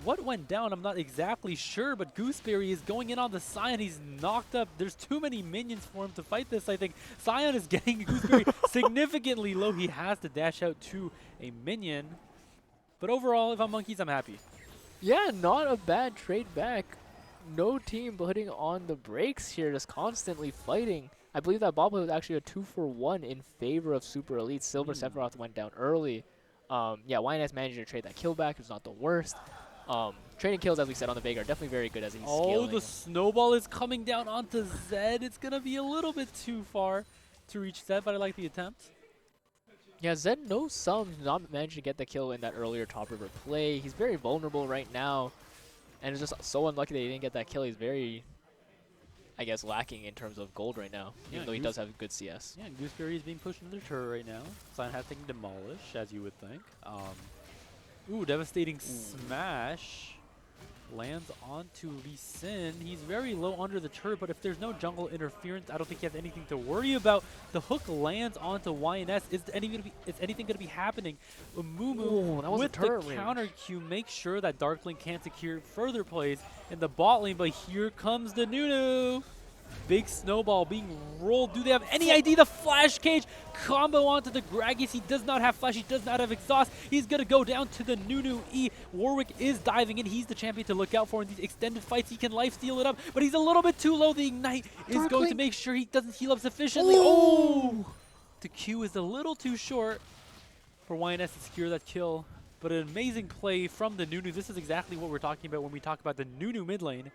What went down, I'm not exactly sure, but Gooseberry is going in on the Sion. He's knocked up. There's too many minions for him to fight this, I think. Sion is getting Gooseberry significantly low. He has to dash out to a minion. But overall, if I'm Monkeys, I'm happy. Yeah, not a bad trade back. No team putting on the brakes here, just constantly fighting. I believe that bot play was actually a 2-for-1 in favor of Super Elite. Silver Sephiroth went down early. Yeah, YNS managed to trade that kill back. It was not the worst. Trading kills, as we said, on the Veigar are definitely very good as he's scaling. Oh, the snowball is coming down onto Zed. It's going to be a little bit too far to reach Zed, but I like the attempt. Yeah, Zed knows some, not managed to get the kill in that earlier top river play. He's very vulnerable right now. And it's just so unlucky that he didn't get that kill. He's very, I guess, lacking in terms of gold right now, even though he does have good CS. Yeah, Gooseberry is being pushed into the turret right now. Sion has taken Demolish, as you would think. Ooh, devastating smash. Lands onto Lee Sin. He's very low under the turret, but if there's no jungle interference, I don't think he has anything to worry about. The hook lands onto YNS. Is anything going to be happening? Mumu with the counter Q makes sure that Darkling can't secure further plays in the bot lane, but here comes the Nunu. Big snowball being rolled. Do they have any idea? The flash cage combo onto the Gragas. He does not have flash. He does not have exhaust. He's going to go down to the Nunu E. Warwick is diving in. He's the champion to look out for in these extended fights. He can lifesteal it up, but he's a little bit too low. The Ignite is going to make sure he doesn't heal up sufficiently. Oh! The Q is a little too short for YNS to secure that kill, but an amazing play from the Nunu. This is exactly what we're talking about when we talk about the Nunu mid lane.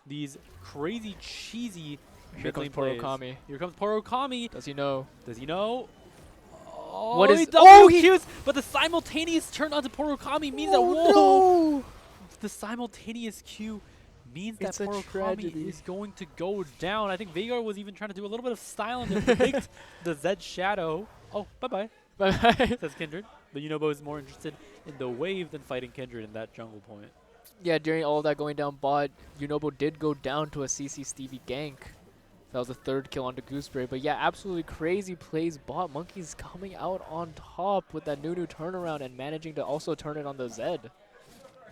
These crazy, cheesy mid lane plays. Porokami. Here comes Porokami. Does he know? Does he know? Oh, What is- he oh, Qs, but the simultaneous turn onto Porokami means that, whoa! The simultaneous Q means It's that a Porokami tragedy. is going to go down. I think Vagar was even trying to do a little bit of style and predict the Zed Shadow. Oh, bye-bye, Bye-bye. says Kindred. But Yunobo is more interested in the wave than fighting Kindred in that jungle point. Yeah, during all that going down bot, Yunobo did go down to a CC Stevie gank. That was the 3rd kill onto Gooseberry. But yeah, absolutely crazy plays bot. Monkey's coming out on top with that Nunu turnaround and managing to also turn it on the Zed.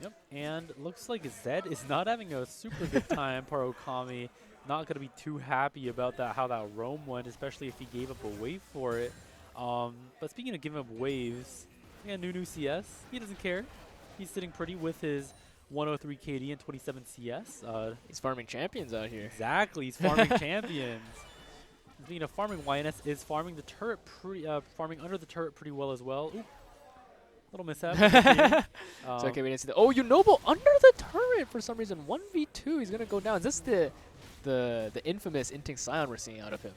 Yep, and looks like Zed is not having a super good time. Porokami not going to be too happy about that, how that roam went, especially if he gave up a wave for it. But speaking of giving up waves, yeah, Nunu CS, he doesn't care. He's sitting pretty with his 103 KD and 27 CS. He's farming champions out here. Exactly, he's farming champions. Speaking of farming, YNS is farming the turret, farming under the turret pretty well as well. Ooh, little mishap. It's okay, we didn't see that. Oh, Yunobo under the turret for some reason. 1v2, he's gonna go down. Is this the infamous Inting Scion we're seeing out of him?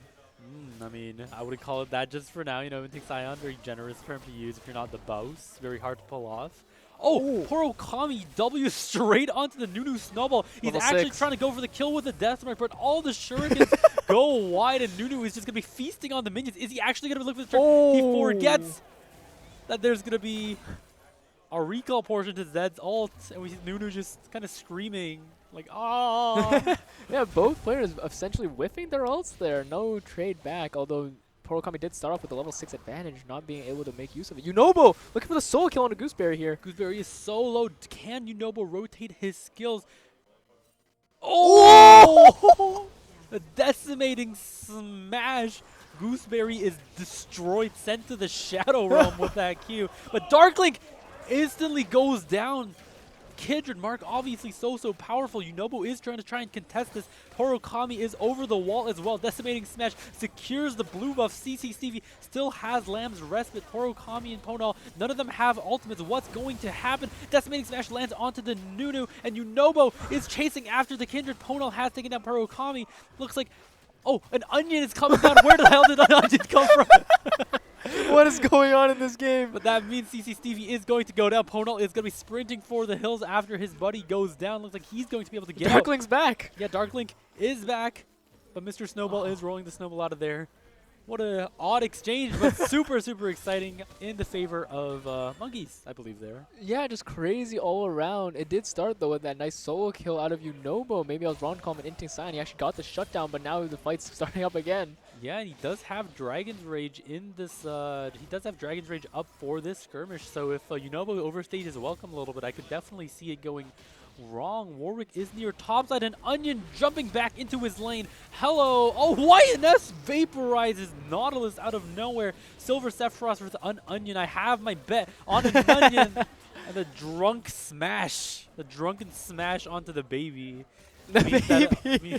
I mean, I wouldn't call it that just for now. You know, Inting Scion, very generous term to use if you're not the boss. Very hard to pull off. Oh, Porokami W straight onto the Nunu snowball. He's Level actually 6. trying to go for the kill with the death mark, but all the shurikens go wide, and Nunu is just going to be feasting on the minions. Is he actually going to look for the turn? He forgets that there's going to be a recall portion to Zed's ult, and we see Nunu just kind of screaming, like, ah. Yeah, both players essentially whiffing their ults there. No trade back, although Porokami did start off with a level 6 advantage, not being able to make use of it. Yunobo looking for the solo kill on a Gooseberry here. Gooseberry is so low. Can Yunobo rotate his skills? Oh! A decimating smash. Gooseberry is destroyed, sent to the Shadow Realm with that Q. But Darklink instantly goes down. Kindred Mark obviously so powerful. Yunobo is trying to contest this. Porokami is over the wall as well. Decimating Smash secures the blue buff. CC Stevie still has Lamb's Respite. Porokami and Ponal, none of them have ultimates. What's going to happen? Decimating Smash lands onto the Nunu, and Yunobo is chasing after the Kindred. Ponal has taken down Porokami. Looks like, oh, an onion is coming down. Where the hell did an onion come from? What is going on in this game? But that means CC Stevie is going to go down. Ponal is going to be sprinting for the hills after his buddy goes down. Looks like he's going to be able to get out. Darkling's back. Yeah, Darklink is back, but Mr. Snowball is rolling the snowball out of there. What an odd exchange, but super exciting in the favor of Monkeys, I believe there. Yeah, just crazy all around. It did start, though, with that nice solo kill out of Yunobo. Maybe I was wrong calling Inting Scion. He actually got the shutdown, but now the fight's starting up again. Yeah, and he does have Dragon's Rage in this, he does have Dragon's Rage up for this skirmish, so if Yunobo overstays his welcome a little bit, I could definitely see it going wrong. Warwick is near topside, and Onion jumping back into his lane. Hello. Oh, YNS vaporizes Nautilus out of nowhere. Silver Sephiroth versus an Onion. I have my bet on an Onion. And the drunk smash. The drunken smash onto the baby. Means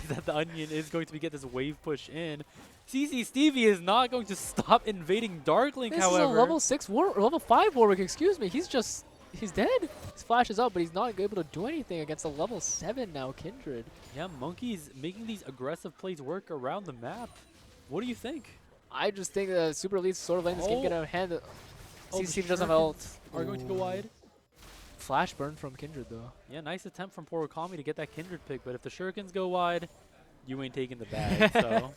that the Onion is going to get this wave push in. CC Stevie is not going to stop invading Darklink, This however. is a level 6 level 5 Warwick, excuse me. He's dead. His flash is up, but he's not able to do anything against a level 7 now Kindred. Yeah, Monkey's making these aggressive plays work around the map. What do you think? I just think the Super Elite sort of letting this game get out of hand. Oh, CC doesn't have ult. Are going to go wide. Flash burn from Kindred, though. Yeah, nice attempt from Porokami to get that Kindred pick, but if the Shurikens go wide, you ain't taking the bag, so.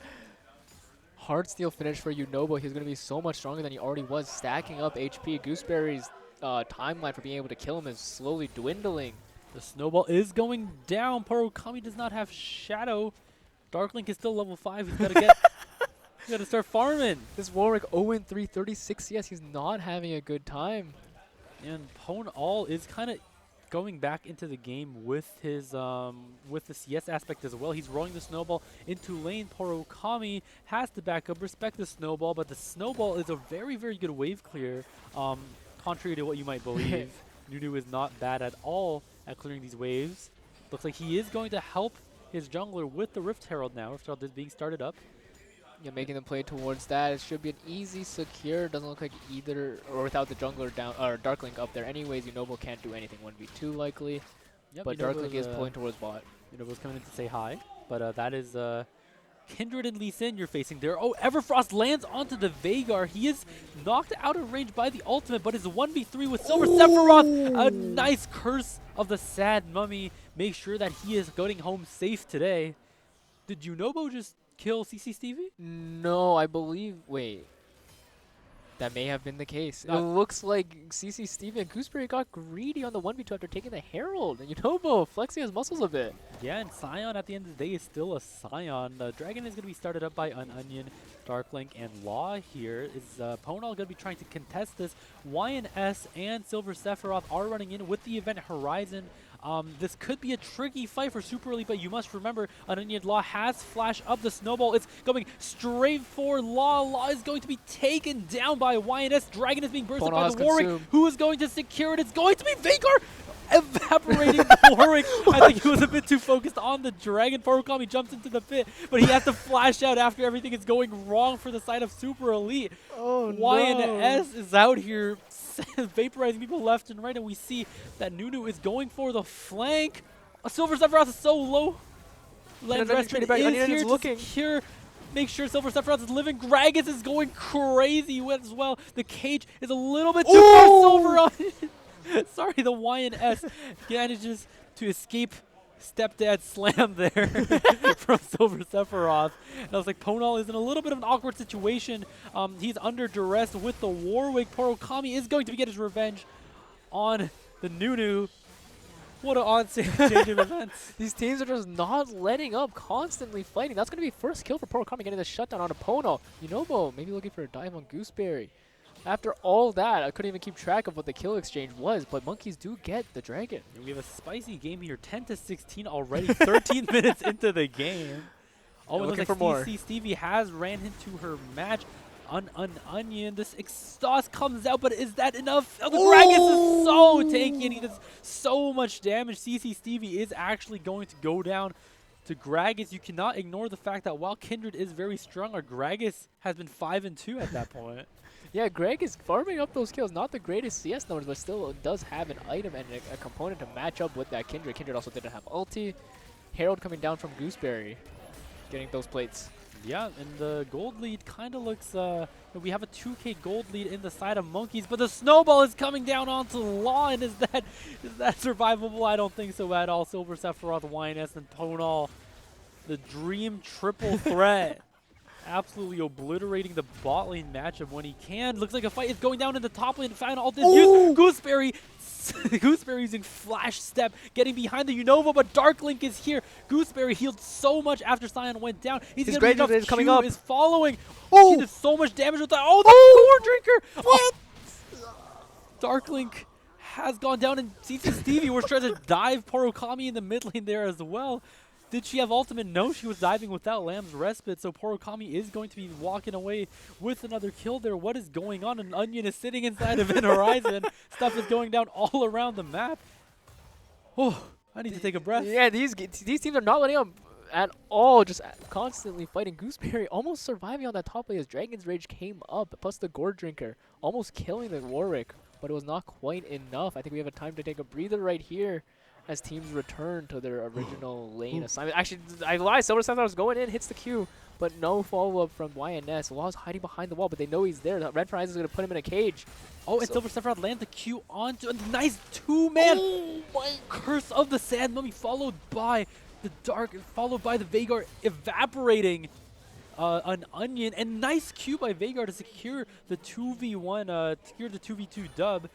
Hard steal finish for Yunobo. He's going to be so much stronger than he already was, stacking up HP. Gooseberry's timeline for being able to kill him is slowly dwindling. The snowball is going down. Porokami does not have Shadow. Darklink is still level 5. He's got to get. He's got to start farming. This Warwick 0-3, 36 CS. He's not having a good time. And Ponal is kind of going back into the game with his with the CS aspect as well. He's rolling the snowball into lane. Porokami has to back up, respect the snowball, but the snowball is a very good wave clear. Contrary to what you might believe, Nunu is not bad at all at clearing these waves. Looks like he is going to help his jungler with the Rift Herald now. Rift Herald is being started up. Yeah, making them play towards that. It should be an easy secure. Doesn't look like either, or without the jungler down, or Darklink up there. Anyways, Yunobo can't do anything 1v2 likely. Yep, But Darklink is pulling towards bot. Yunobo's coming in to say hi, but that is Kindred and Lee Sin you're facing there. Oh, Everfrost lands onto the Veigar. He is knocked out of range by the ultimate, but is 1v3 with Silver Sephiroth. A nice curse of the sad mummy. Make sure that he is going home safe today. Did Junobo just kill CC Stevie? No, I believe. Wait. That may have been the case. It looks like CC Stevie and Gooseberry got greedy on the 1v2 after taking the Herald. And Yunobo flexing his muscles a bit. Yeah, and Scion at the end of the day is still a Scion. The Dragon is going to be started up by an Onion, Darklink, and Law here. Is Ponal going to be trying to contest this? YNS and Silver Sephiroth are running in with the event Horizon. This could be a tricky fight for Super Elite, but you must remember Onion Law has flash up the snowball. It's going straight for Law. Law is going to be taken down by YNS. Dragon is being bursted by the Warwick. Who is going to secure it? It's going to be Veigar evaporating Warwick. I think he was a bit too focused on the Dragon. Porukami jumps into the pit, but he has to flash out after everything is going wrong for the side of Super Elite. Oh, YNS is out here vaporizing people left and right, and we see that Nunu is going for the flank. Silver Sephiroth is so low. Land Respite is here to secure. Make sure Silver Sephiroth is living. Gragas is going crazy as well. The cage is a little bit too far Silver on it. Sorry, the YNS manages to escape stepdad slam there from Silver Sephiroth. And I was like, Ponal is in a little bit of an awkward situation. He's under duress with the Warwick. Porokami is going to get his revenge on the Nunu. What an odd change of events. These teams are just not letting up, constantly fighting. That's going to be first kill for Porokami, getting the shutdown on a Ponal. Yunobo maybe looking for a dive on Gooseberry. After all that, I couldn't even keep track of what the kill exchange was, but Monkeys do get the Dragon. We have a spicy game here, 10-16 already, 13 minutes into the game. Oh, it looks like CC Stevie has ran into her match. Onion, this exhaust comes out, but is that enough? Oh, the Gragas is so tanky, and he does so much damage. CC Stevie is actually going to go down to Gragas. You cannot ignore the fact that while Kindred is very strong, our Gragas has been 5-2 at that point. Yeah, Greg is farming up those kills. Not the greatest CS numbers, but still does have an item and a component to match up with that Kindred. Kindred also didn't have ulti. Herald coming down from Gooseberry, getting those plates. Yeah, and the gold lead kind of looks, we have a 2k gold lead in the side of Monkeys, but the snowball is coming down onto Law, and is that survivable? I don't think so at all. Silver Sephiroth, YNS, and Ponal, the dream triple threat. Absolutely obliterating the bot lane matchup when he can. Looks like a fight is going down in the top lane. Final ult is used. Gooseberry using flash step, getting behind the Unova, but Darklink is here. Gooseberry healed so much after Scion went down. He's going to be enough. Coming up. Is following. He did so much damage with that. Oh, the core drinker. What? Darklink has gone down, and CC Stevie was trying to dive Porokami in the mid lane there as well. Did she have ultimate? No, she was diving without Lamb's Respite, so Porokami is going to be walking away with another kill there. What is going on? An Onion is sitting inside of an Horizon. Stuff is going down all around the map. Oh, I need to take a breath. Yeah, these teams are not letting up at all, just constantly fighting. Gooseberry almost surviving on that top lane as Dragon's Rage came up, plus the Gourd Drinker, almost killing the Warwick, but it was not quite enough. I think we have a time to take a breather right here as teams return to their original lane assignment. Actually, I lied. Silver Sephiroth was going in, hits the Q, but no follow-up from YNS. Law's hiding behind the wall, but they know he's there. The Red Prize is going to put him in a cage. Oh, and Silver Sephiroth lands the Q onto a nice two-man Curse of the Sand Mummy, followed by the Veigar evaporating an Onion, and nice Q by Veigar to secure the 2v1, secure the 2v2 dub.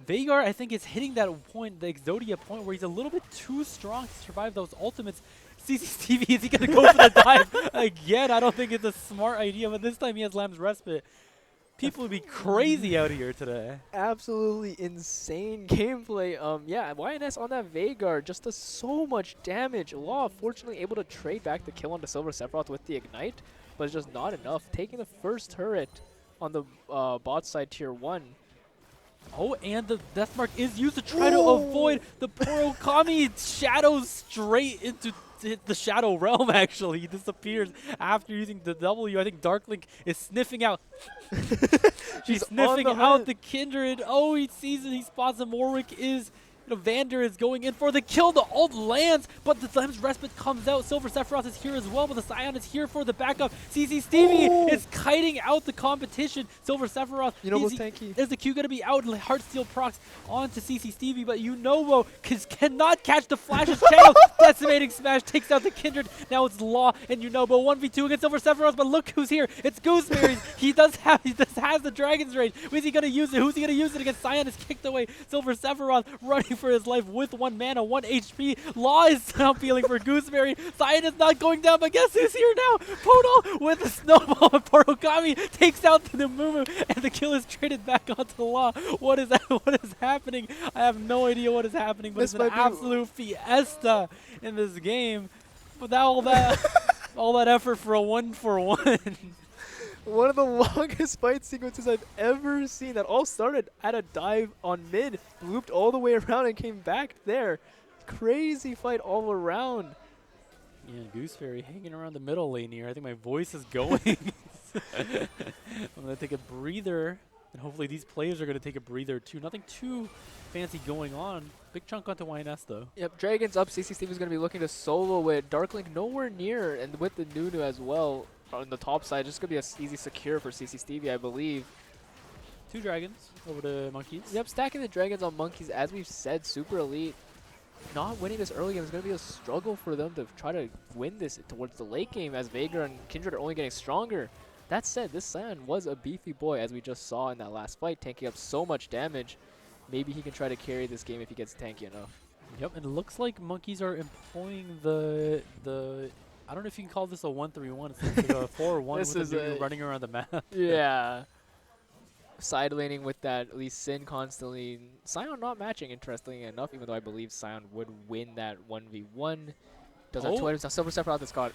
Veigar, I think, is hitting that point, the Exodia point, where he's a little bit too strong to survive those ultimates. CC Stevie, is he going to go for the dive again? I don't think it's a smart idea, but this time he has Lamb's Respite. People would be crazy out here today. Absolutely insane gameplay. Yeah, YNS on that Veigar just does so much damage. Law, fortunately, able to trade back the kill onto Silver Sephiroth with the Ignite, but it's just not enough. Taking the first turret on the bot side tier 1. Oh, and the Death Mark is used to try to avoid the Porokami shadows straight into the Shadow Realm, actually. He disappears after using the W. I think Darklink is sniffing out. She's sniffing out the Kindred. Oh, he sees it. He spots him. Warwick is Vander is going in for the kill. The ult lands, but the Lem's Respite comes out. Silver Sephiroth is here as well, but the Scion is here for the backup. CC Stevie is kiting out the competition. Silver Sephiroth, tanky. is the Q going to be out? Heartsteel procs onto CC Stevie, but Unobo cannot catch the Flash's channel. Decimating Smash takes out the Kindred. Now it's Law and Unobo 1v2 against Silver Sephiroth, but look who's here. It's Gooseberries. he does has the Dragon's Rage. Is he going to use it? Who's he going to use it against? Scion is kicked away. Silver Sephiroth running for his life with 1 mana, 1 HP. Law is now feeling for Gooseberry. Scion is not going down, but guess who's here now? Podol with a snowball. Porokami takes out the Mumu, and the kill is traded back onto Law. What is that? What is happening? I have no idea what is happening, but it's an absolute fiesta in this game. Without all that effort for a 1-for-1. One of the longest fight sequences I've ever seen that all started at a dive on mid, looped all the way around and came back there. Crazy fight all around. Yeah, Gooseberry hanging around the middle lane here. I think my voice is going. I'm going to take a breather, and hopefully these players are going to take a breather too. Nothing too fancy going on. Big chunk onto YNS though. Yep, Dragon's up. CC Steve is going to be looking to solo it. Darklink nowhere near, and with the Nunu as well. On the top side, just going to be an easy secure for CC Stevie, I believe. 2 dragons over to Monkeys. Yep, stacking the dragons on Monkeys, as we've said, super elite. Not winning this early game is going to be a struggle for them to try to win this towards the late game, as Vega and Kindred are only getting stronger. That said, this Scion was a beefy boy, as we just saw in that last fight, tanking up so much damage. Maybe he can try to carry this game if he gets tanky enough. Yep, and it looks like Monkeys are employing the I don't know if you can call this a 1-3-1. It's like a 4-1 This with is the running around the map. Yeah. Side laning with that, at least Sin constantly. Scion not matching, interestingly enough, even though I believe Scion would win that 1v1. Does have 2 items now. Silver Sephiroth has got.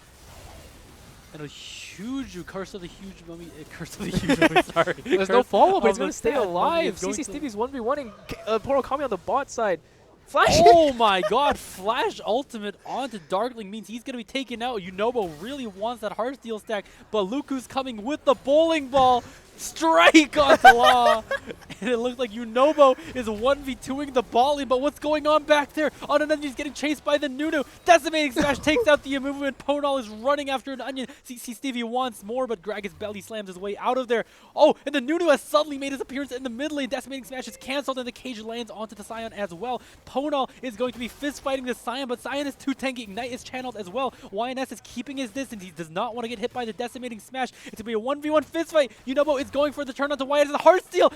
And a huge Curse of the Huge Mummy. Curse of the Huge Mummy, sorry. There's no follow, but he's of going the to stay Sad Mummy alive. is going CC to- Stevie's 1v1ing Porokami on the bot side. Flash! Oh my god, Flash ultimate onto Darkling means he's going to be taken out. Unobo really wants that Heartsteel stack, but Luku's coming with the bowling ball. Strike onto Law. And it looks like Unobo is 1v2ing the Bali, but what's going on back there? On an Onion, he's getting chased by the Nunu. Decimating Smash takes out the Amumu, and Ponal is running after an Onion. CC Stevie wants more, but Gragas belly slams his way out of there. Oh, and the Nunu has suddenly made his appearance in the mid lane. Decimating Smash is cancelled, and the cage lands onto the Scion as well. Ponal is going to be fist fighting the Scion, but Scion is too tanky. Ignite is channeled as well. YNS is keeping his distance. He does not want to get hit by the Decimating Smash. It's going to be a 1v1 fist fight. Unobo is going for the turn onto YNS. The Heartsteel.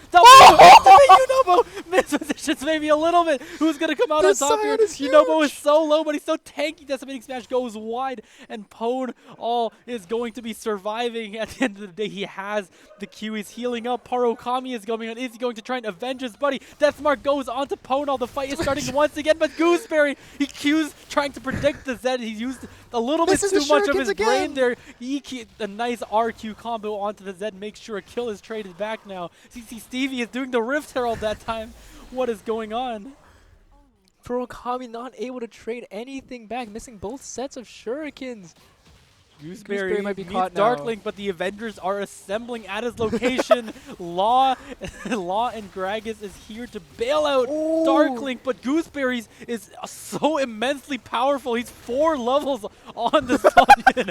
Unobo mispositions maybe a little bit. Who's going to come out on top here? Unobo is so low, but he's so tanky. Decimating Smash goes wide, and Pone all is going to be surviving. At the end of the day, he has the Q. He's healing up. Parokami is going on. Is he going to try and avenge his buddy? Deathmark goes onto Ponal. The fight is starting once again, but Gooseberry, he Q's trying to predict the Zed. He's used a little bit too much of his brain there. A nice RQ combo onto the Zed makes sure a kill is traded back now. CC Stevie is doing the Rift Herald that time. What is going on? Porokami not able to trade anything back, missing both sets of shurikens. Gooseberry might be meets caught now. Darkling, but the Avengers are assembling at his location. Law and Gragas is here to bail out Darkling, but Gooseberries is so immensely powerful. He's 4 levels on the Stallion.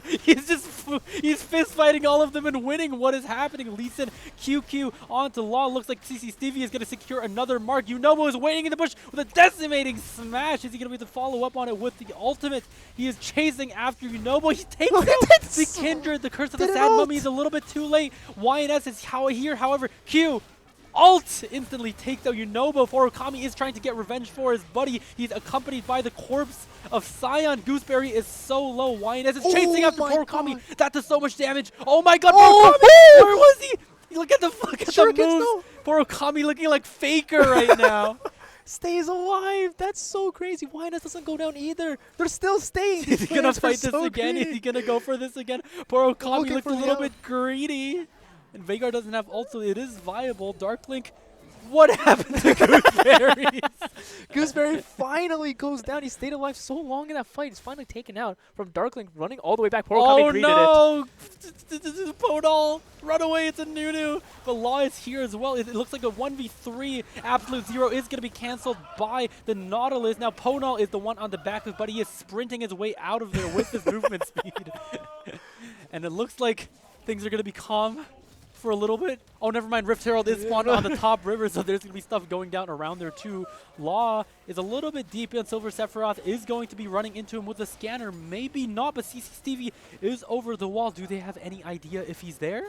He's fist fighting all of them and winning. What is happening? Lee Sin QQ onto Law. Looks like CC Stevie is going to secure another mark. Unobo is waiting in the bush with a decimating smash. Is he going to be able to follow up on it with the ultimate? He is chasing after Unobo. He takes out the Kindred. The Curse of the Sad Mummy is a little bit too late. YNS is here, however. Q ult instantly takes out Unobo. Porokami is trying to get revenge for his buddy. He's accompanied by the corpse of Scion. Gooseberry is so low. YNS is chasing after Porokami. That does so much damage. Oh my god, Porokami! Where was he? Look at the moves. Porokami looking like Faker right now. Stays alive. That's so crazy. YNS doesn't go down either. They're still staying. Is he gonna fight this again? Is he gonna go for this again? Porokami looked a little bit greedy. And Vagar doesn't have ult, so it is viable. Darklink What happened to Gooseberry? Gooseberry finally goes down. He stayed alive so long in that fight. He's finally taken out from Darkling, running all the way back. Oh greeted it. no! Podol, run away, it's a Nunu. But Law is here as well. It looks like a 1v3. Absolute Zero is going to be cancelled by the Nautilus. Now Podol is the one on the back, but he is sprinting his way out of there with his movement speed. And it looks like things are going to be calm for a little bit. Oh, never mind. Rift Herald is spawned on the top river, so there's going to be stuff going down around there too. Law is a little bit deep, and Silver Sephiroth is going to be running into him with a scanner. Maybe not, but CC Stevie is over the wall. Do they have any idea if he's there?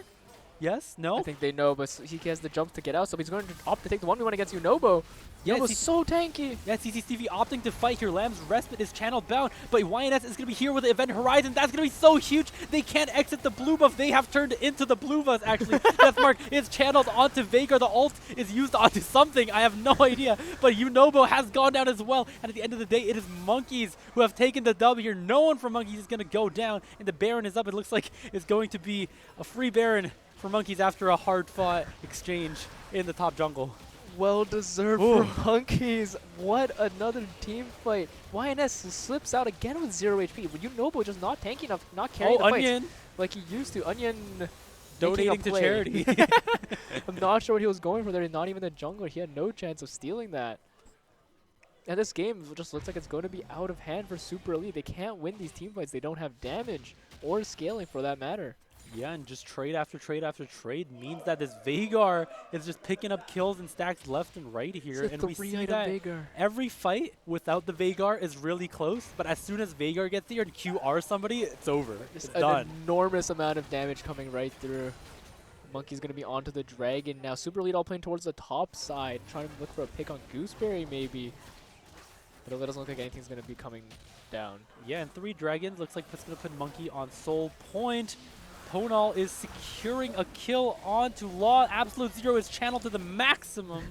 Yes? No? I think they know, but he has the jump to get out, so he's going to opt to take the 1v1 against Unobo. Yeah, Unobo's so tanky. Yeah, CC Stevie opting to fight here. Lamb's Respite is channeled down, but YNS is going to be here with the Event Horizon. That's going to be so huge. They can't exit the blue buff. They have turned into the blue buff, actually. Deathmark is channeled onto Veigar. The ult is used onto something. I have no idea, but Unobo has gone down as well. And at the end of the day, it is Monkeys who have taken the dub here. No one from Monkeys is going to go down, and the Baron is up. It looks like it's going to be a free Baron for Monkeys after a hard-fought exchange in the top jungle. Well deserved for Monkeys. What another team fight. YNS slips out again with 0 HP. But Unobo just not tanky enough, not carrying the Onion fights like he used to. Onion donating to charity. I'm not sure what he was going for there. He's not even the jungler. He had no chance of stealing that. And this game just looks like it's going to be out of hand for Super Elite. They can't win these team fights. They don't have damage or scaling for that matter. Yeah, and just trade after trade after trade means that this Veigar is just picking up kills and stacks left and right here. It's a and we see that Veigar. every fight without the Veigar is really close, but as soon as Veigar gets here and QR somebody, it's over. It's done. An enormous amount of damage coming right through. Monkey's going to be onto the Dragon now. Super Elite all playing towards the top side, trying to look for a pick on Gooseberry maybe. But it doesn't look like anything's going to be coming down. Yeah, and 3 Dragons. Looks like it's going to put Monkey on Soul Point. Ponal is securing a kill onto Law. Absolute Zero is channeled to the maximum.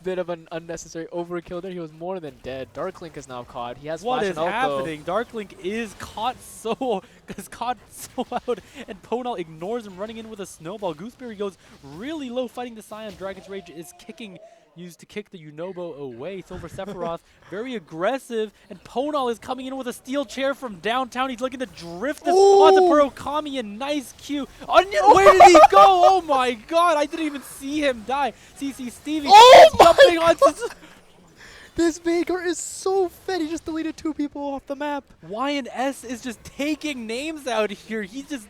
Bit of an unnecessary overkill there. He was more than dead. Darklink is now caught. He has What flash is and ult, happening? Darklink is caught so out, and Ponal ignores him, running in with a snowball. Gooseberry goes really low, fighting the Scion. Dragon's Rage is used to kick the Unobo away. Silver Sephiroth very aggressive, and Ponal is coming in with a steel chair from downtown. He's looking to drift this onto Purokami. A nice Q. Onion, where did he go? Oh my god, I didn't even see him die. CC Stevie is jumping onto... This Veigar is so fed. He just deleted 2 people off the map. YNS is just taking names out here. He just...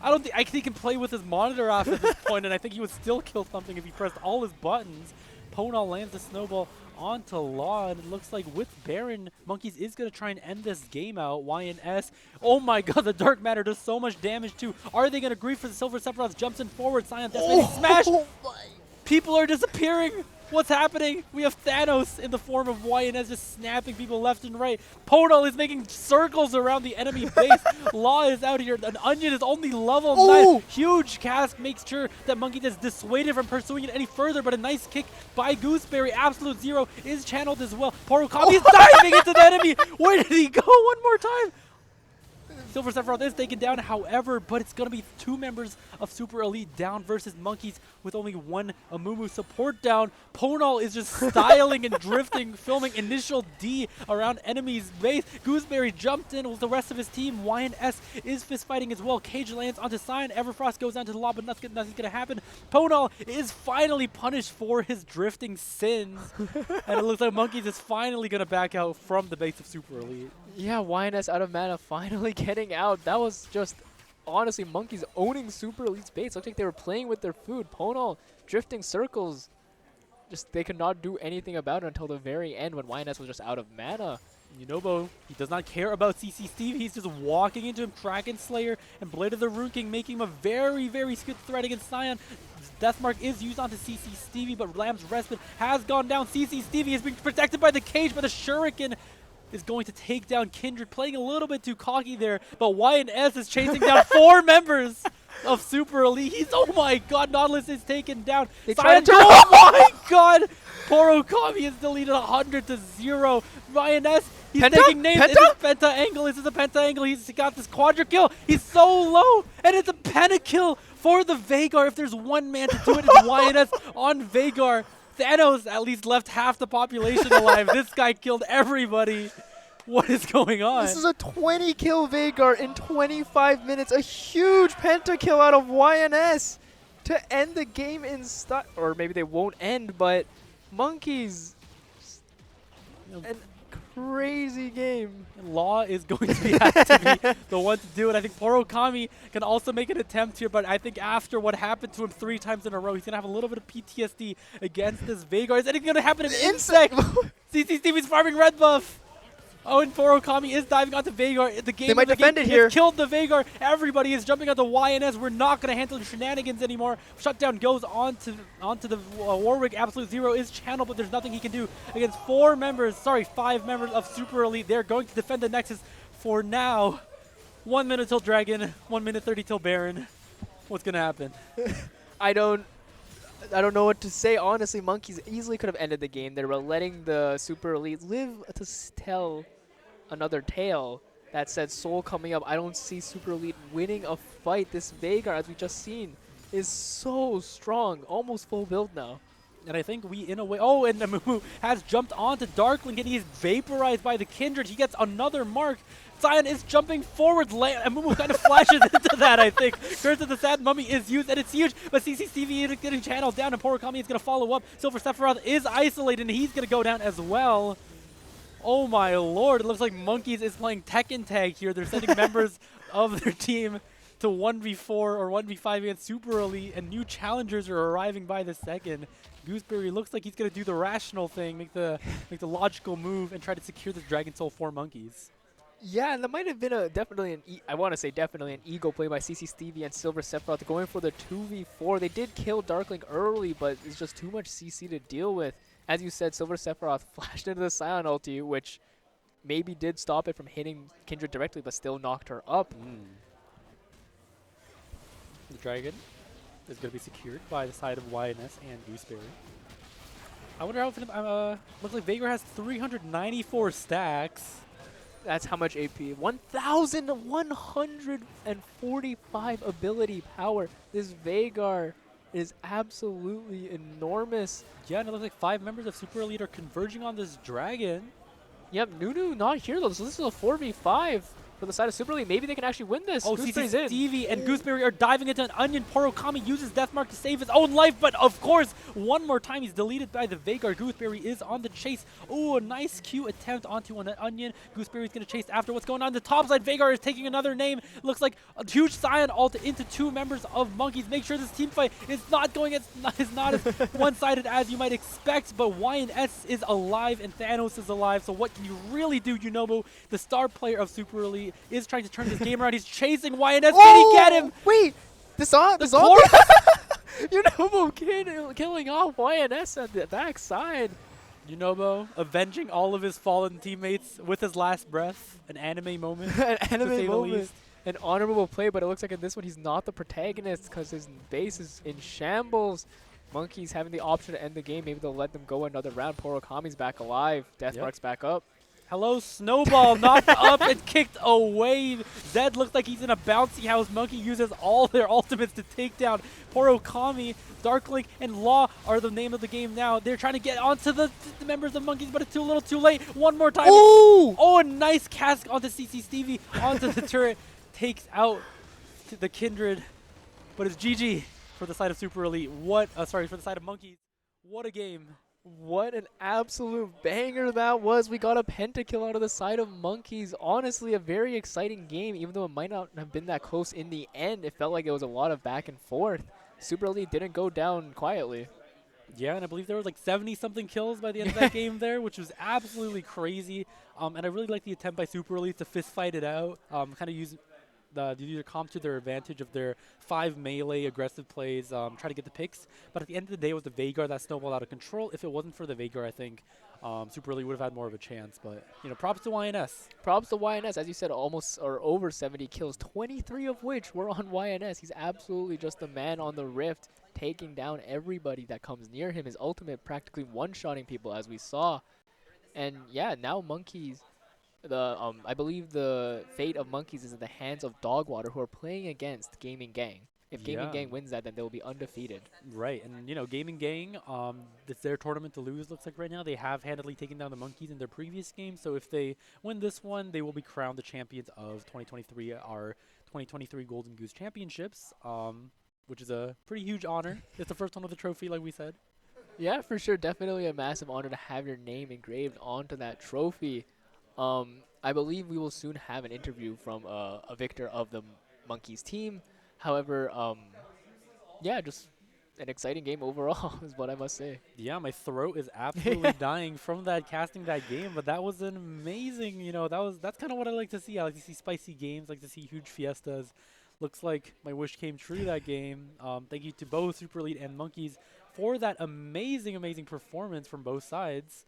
I think he can play with his monitor off at this point, and I think he would still kill something if he pressed all his buttons. Ponal lands the snowball onto Law, and it looks like with Baron, Monkeys is going to try and end this game out. YNS, oh my god, the Dark Matter does so much damage too. Are they going to grieve for the Silver Sephiroth? Jumps in forward, Scion Death smash! People are disappearing! What's happening? We have Thanos in the form of YNS just snapping people left and right. Ponal is making circles around the enemy base. Law is out here. An Onion is only level 9. Huge cask makes sure that Monkey is dissuaded from pursuing it any further, but a nice kick by Gooseberry. Absolute Zero is channeled as well. Porokami is diving into the enemy. Where did he go? One more time. Silver Sephiroth is taken down, however, but it's going to be 2 members of Super Elite down versus Monkeys with only 1 Amumu support down. Ponal is just styling and drifting, filming initial D around enemy's base. Gooseberry jumped in with the rest of his team. YNS is fist fighting as well. Cage lands onto Scion. Everfrost goes down to the lob, but nothing's going to happen. Ponal is finally punished for his drifting sins. And it looks like Monkeys is finally going to back out from the base of Super Elite. Yeah, YNS out of mana finally getting out. That was just, honestly, Monkeys owning Super Elite's base. Looked like they were playing with their food. Ponal drifting circles. Just, they could not do anything about it until the very end when YNS was just out of mana. Unobo, he does not care about CC Steve. He's just walking into him. Kraken Slayer and Blade of the Rune King making him a very, very good threat against Scion. Deathmark is used onto CC Stevie, but Lamb's Respite has gone down. CC Stevie is being protected by the cage, but the Shuriken is going to take down Kindred, playing a little bit too cocky there, but YNS is chasing down 4 members of Super Elite. Oh my god, Nautilus is taken down. Oh my god! Porokami is deleted 100 to 0. YNS, he's taking names. Is this Penta Angle? Is this a Penta Angle? He's got this quadra kill. He's so low, and it's a penta kill for the Veigar. If there's one man to do it, it's YNS on Veigar. Thanos at least left half the population alive. This guy killed everybody. What is going on? This is a 20 kill Veigar in 25 minutes. A huge pentakill out of YNS to end the game in style. Or maybe they won't end, but Monkeys. An crazy game. Law is going to have to be the one to do it. I think Porokami can also make an attempt here, but I think after what happened to him 3 times in a row, he's going to have a little bit of PTSD against this Veigar. Is anything going to happen in Insect? CCTV's farming red buff. Oh, and Porokami is diving onto Veigar. The game They might defend it here. Killed the Veigar. Everybody is jumping onto YNS. We're not going to handle the shenanigans anymore. Shutdown goes onto the Warwick. Absolute Zero is channeled, but there's nothing he can do against 5 members of Super Elite. They're going to defend the Nexus for now. 1 minute till Dragon, 1 minute 30 till Baron. What's going to happen? I don't know what to say. Honestly, Monkeys easily could have ended the game. They were letting the Super Elite live to tell another tale. That said, Soul coming up. I don't see Super Elite winning a fight. This Veigar, as we just seen, is so strong. Almost full build now. And I think we, in a way... Oh, and Amumu has jumped onto Darkling, and he is vaporized by the Kindred. He gets another mark. Zion is jumping forward. Amumu kind of flashes into that, I think. Curse of the Sad Mummy is used, and it's huge. But CCTV is getting channeled down, and Porokami is going to follow up. Silver Sephiroth is isolated, and he's going to go down as well. Oh, my lord. It looks like Monkeys is playing Tekken Tag here. They're sending members of their team to 1v4 or 1v5 against Super Elite, and new challengers are arriving by the second. Gooseberry looks like he's going to do the rational thing, make the logical move, and try to secure this Dragon Soul for Monkeys. Yeah, and that might have been I want to say definitely an ego play by CC Stevie and Silver Sephiroth going for the 2v4. They did kill Darkling early, but it's just too much CC to deal with. As you said, Silver Sephiroth flashed into the Scion ulti, which maybe did stop it from hitting Kindred directly, but still knocked her up. The Dragon is going to be secured by the side of YNS and Gooseberry. I wonder how looks like Veigar has 394 stacks. That's how much AP. 1,145 ability power. This Veigar is absolutely enormous. Yeah, and it looks like 5 members of Super Elite are converging on this Dragon. Yep, Nunu not here though, so this is a 4v5 for the side of Super Elite. Maybe they can actually win this. Oh, Gooseberry's in. Stevie and Gooseberry are diving into an Onion. Porokami uses Deathmark to save his own life, but of course, one more time he's deleted by the Veigar. Gooseberry is on the chase. Oh, a nice Q attempt onto an Onion. Gooseberry's going to chase after what's going on. The top side, Veigar is taking another name. Looks like a huge Scion ult into 2 members of Monkeys. Make sure this team fight is not going as as one-sided as you might expect, but YNS is alive and Thanos is alive. So what can you really do, Yunobo? The star player of Super Elite is trying to turn this game around. He's chasing YNS. Can he get him? Wait, this on? Yunobo killing off YNS at the backside. Yunobo avenging all of his fallen teammates with his last breath. An anime moment. An anime to say moment. The least. An honorable play, but it looks like in this one he's not the protagonist because his base is in shambles. Monkeys having the option to end the game. Maybe they'll let them go another round. Porokami's back alive. Deathmark's back up. Hello, Snowball, knocked up and kicked away. Zed looks like he's in a bouncy house. Monkey uses all their ultimates to take down Porokami. Darklink and Law are the name of the game now. They're trying to get onto the members of Monkeys, but it's a little too late. One more time. Ooh! Oh, a nice cask onto CC Stevie, onto the turret. Takes out the Kindred, but it's GG for the side of Super Elite. For the side of Monkeys. What a game. What an absolute banger that was. We got a pentakill out of the side of Monkeys. Honestly, a very exciting game, even though it might not have been that close in the end. It felt like it was a lot of back and forth. Super Elite didn't go down quietly. Yeah, and I believe there was like 70-something kills by the end of that game there, which was absolutely crazy. And I really like the attempt by Super Elite to fist fight it out, kind of use their comp to their advantage of their 5 melee aggressive plays, try to get the picks. But at the end of the day, it was the Veigar that snowballed out of control. If it wasn't for the Veigar, I think Super Elite would have had more of a chance. But, props to YNS. Props to YNS. As you said, almost or over 70 kills, 23 of which were on YNS. He's absolutely just the man on the Rift, taking down everybody that comes near him. His ultimate practically one-shotting people, as we saw. And, yeah, now Monkeys... I believe the fate of Monkeys is in the hands of Dogwater, who are playing against Gaming Gang. If Gaming Yeah. Gang wins that, then they'll be undefeated. Right, and Gaming Gang, it's their tournament to lose. Looks like right now they have handily taken down the Monkeys in their previous game. So if they win this one, they will be crowned the champions of 2023, our 2023 Golden Goose Championships, which is a pretty huge honor. It's the first one with the trophy, like we said. Yeah, for sure. Definitely a massive honor to have your name engraved onto that trophy. I believe we will soon have an interview from a victor of the Monkeys team. However, yeah, just an exciting game overall is what I must say. Yeah, my throat is absolutely dying from that casting that game, but that was an amazing, that's kind of what I like to see. I like to see spicy games, like to see huge fiestas. Looks like my wish came true that game. Thank you to both Super Elite and Monkeys for that amazing, amazing performance from both sides.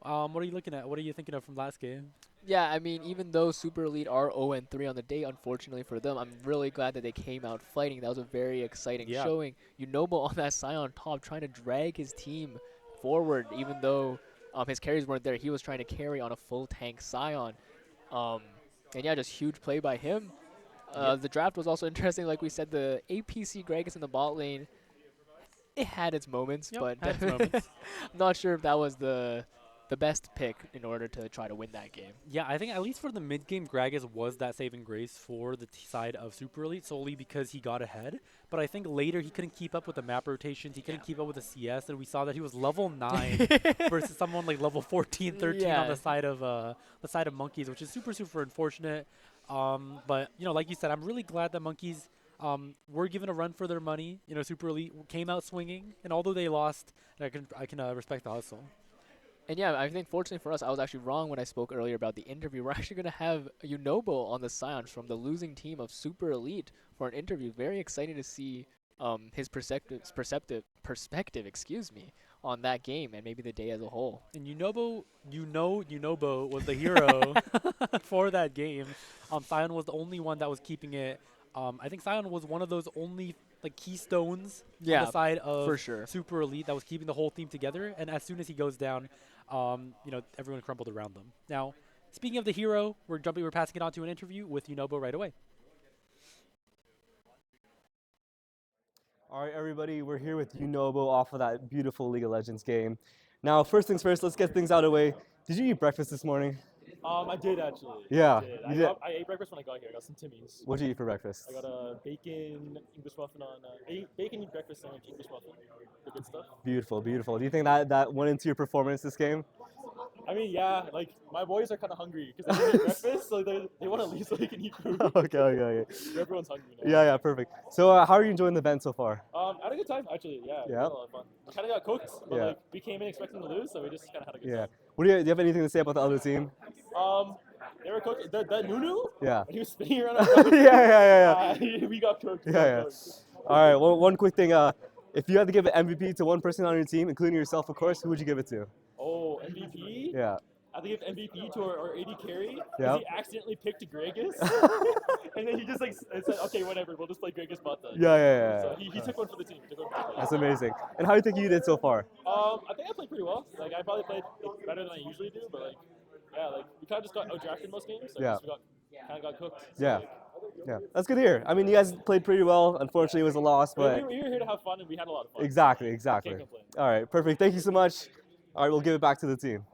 What are you looking at? What are you thinking of from last game? Yeah, I mean, even though Super Elite are 0-3 on the day, unfortunately for them, I'm really glad that they came out fighting. That was a very exciting showing. Yunobo on that Scion top trying to drag his team forward, even though his carries weren't there. He was trying to carry on a full tank Scion. And yeah, just huge play by him. The draft was also interesting. Like we said, the APC Gragas in the bot lane, it had its moments, but had its moments. I'm not sure if that was the best pick in order to try to win that game. Yeah, I think at least for the mid-game, Gragas was that saving grace for the side of Super Elite solely because he got ahead. But I think later he couldn't keep up with the map rotations. He couldn't keep up with the CS, and we saw that he was level 9 versus someone like level 14, 13 on the side of Monkeys, which is super, super unfortunate. But like you said, I'm really glad that Monkeys were given a run for their money. Super Elite came out swinging, and although they lost, I can respect the hustle. And yeah, I think fortunately for us, I was actually wrong when I spoke earlier about the interview. We're actually going to have Yunobo on the Scions from the losing team of Super Elite for an interview. Very excited to see his perspective, on that game and maybe the day as a whole. And Yunobo was the hero for that game. Sion was the only one that was keeping it. I think Sion was one of those only keystones on the side of for sure. Super Elite that was keeping the whole team together. And as soon as he goes down, everyone crumbled around them. Now, speaking of the hero, we're passing it on to an interview with Yunobo right away. All right, everybody, we're here with Yunobo off of that beautiful League of Legends game. Now, first things first, let's get things out of the way. Did you eat breakfast this morning? I did actually. Yeah, I did. I ate breakfast when I got here. I got some Timmy's. What did you eat for breakfast? I got a bacon English muffin on bacon breakfast sandwich English muffin. The good stuff. Beautiful, beautiful. Do you think that went into your performance this game? I mean, yeah. Like my boys are kind of hungry because they didn't eat breakfast, so they want to leave so they can eat food. Okay. Everyone's hungry now. Yeah, perfect. So, how are you enjoying the event so far? I had a good time actually. Yeah. It was a lot of fun. We kind of got cooked, but we came in expecting to lose, so we just kind of had a good time. Do you have anything to say about the other team? They were cooking. The Nunu? Yeah. He was spinning around. Yeah. We got cooked. All right. Well, one quick thing. If you had to give an MVP to one person on your team, including yourself, of course, who would you give it to? Oh, MVP? Yeah. I think it's MVP to our AD carry. Yeah. He accidentally picked Gragas. And then he just said, okay, whatever, we'll just play Gragas bot then. Yeah. So he took one for the team. That's amazing. And how do you think you did so far? I think I played pretty well. I probably played better than I usually do, but we kind of just got outdrafted most games. So we kind of got cooked. So Yeah, that's good to hear. I mean, you guys played pretty well. Unfortunately, it was a loss, but we were here to have fun, and we had a lot of fun. Exactly. Can't complain. All right, perfect. Thank you so much. All right, we'll give it back to the team.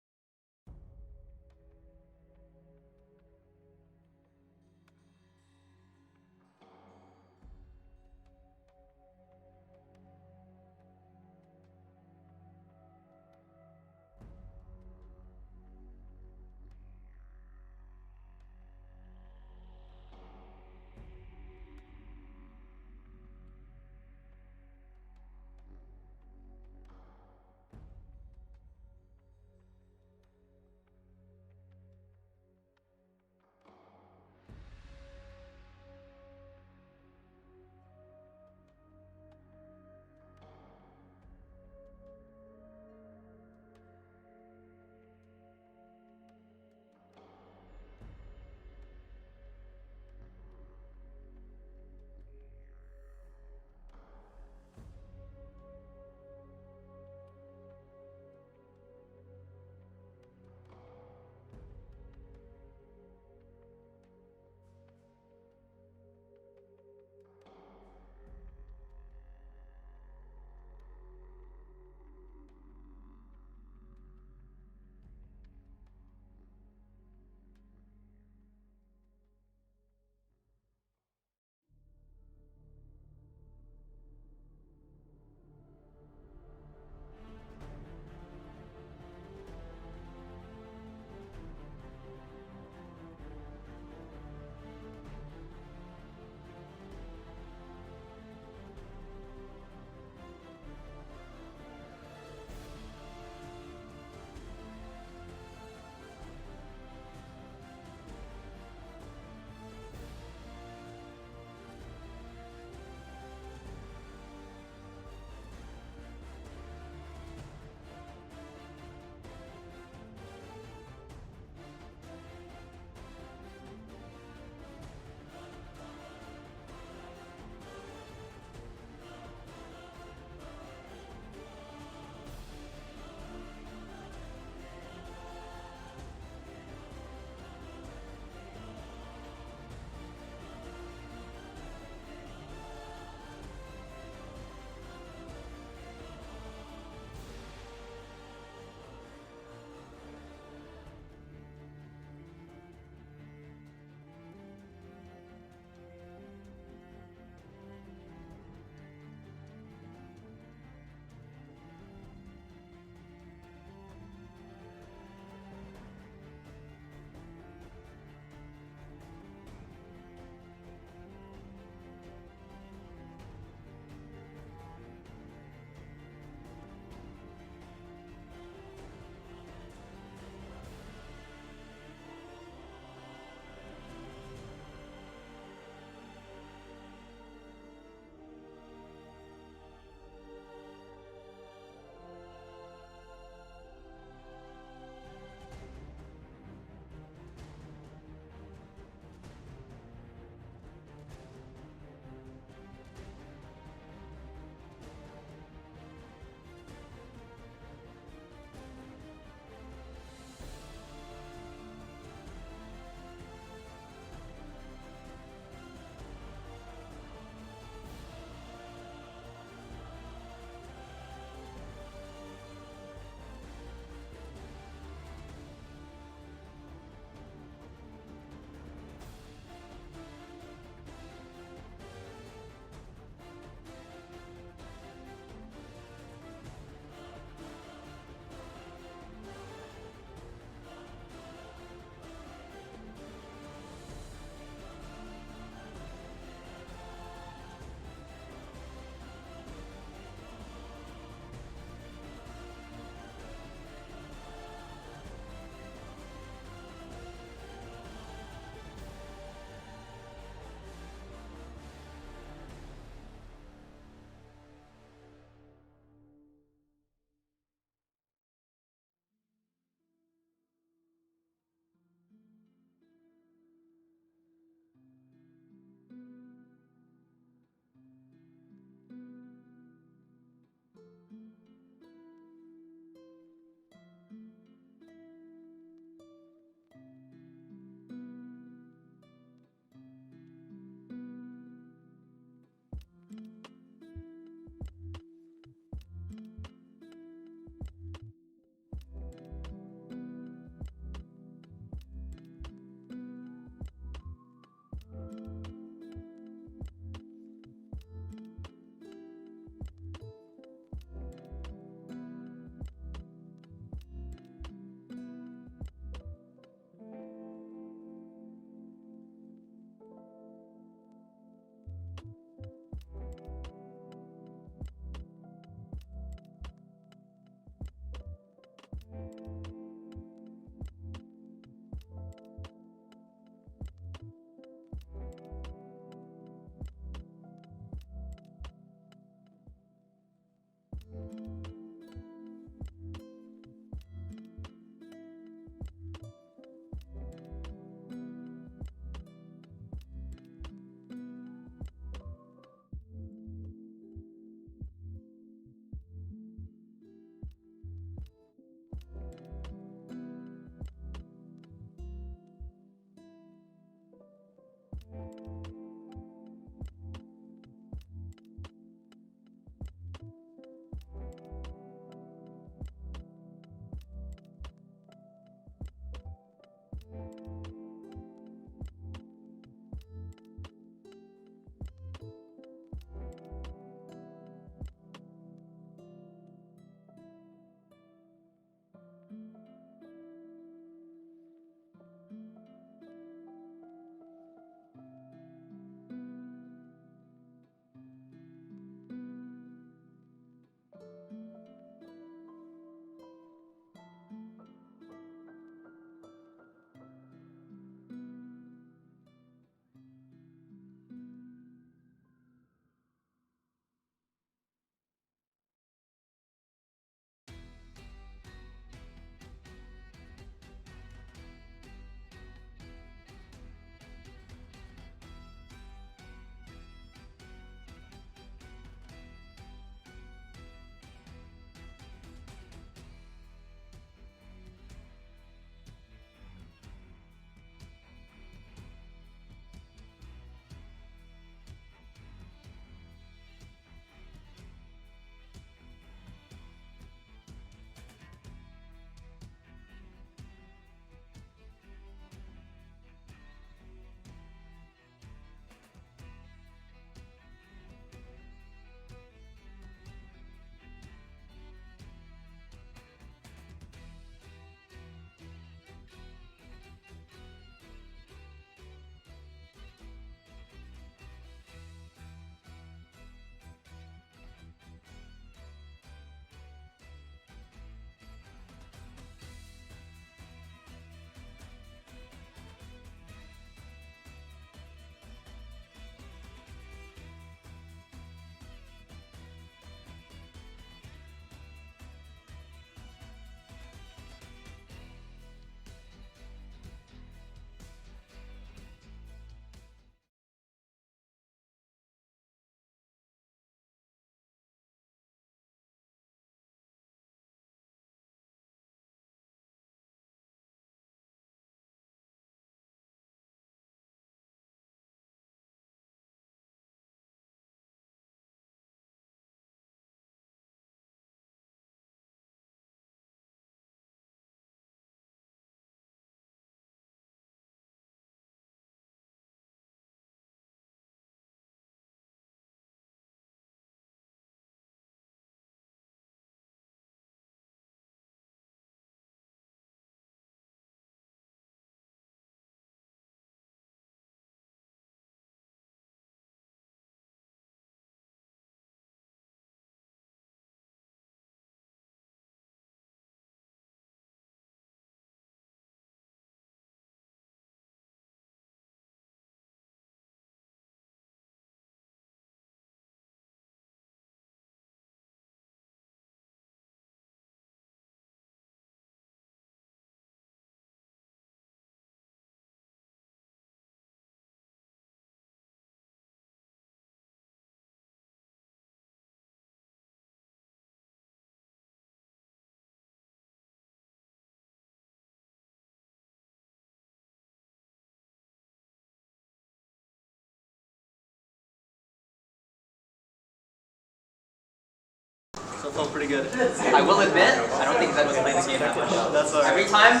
felt pretty good. I will admit, I don't think Zed was playing the game that much. That's all right. Every time.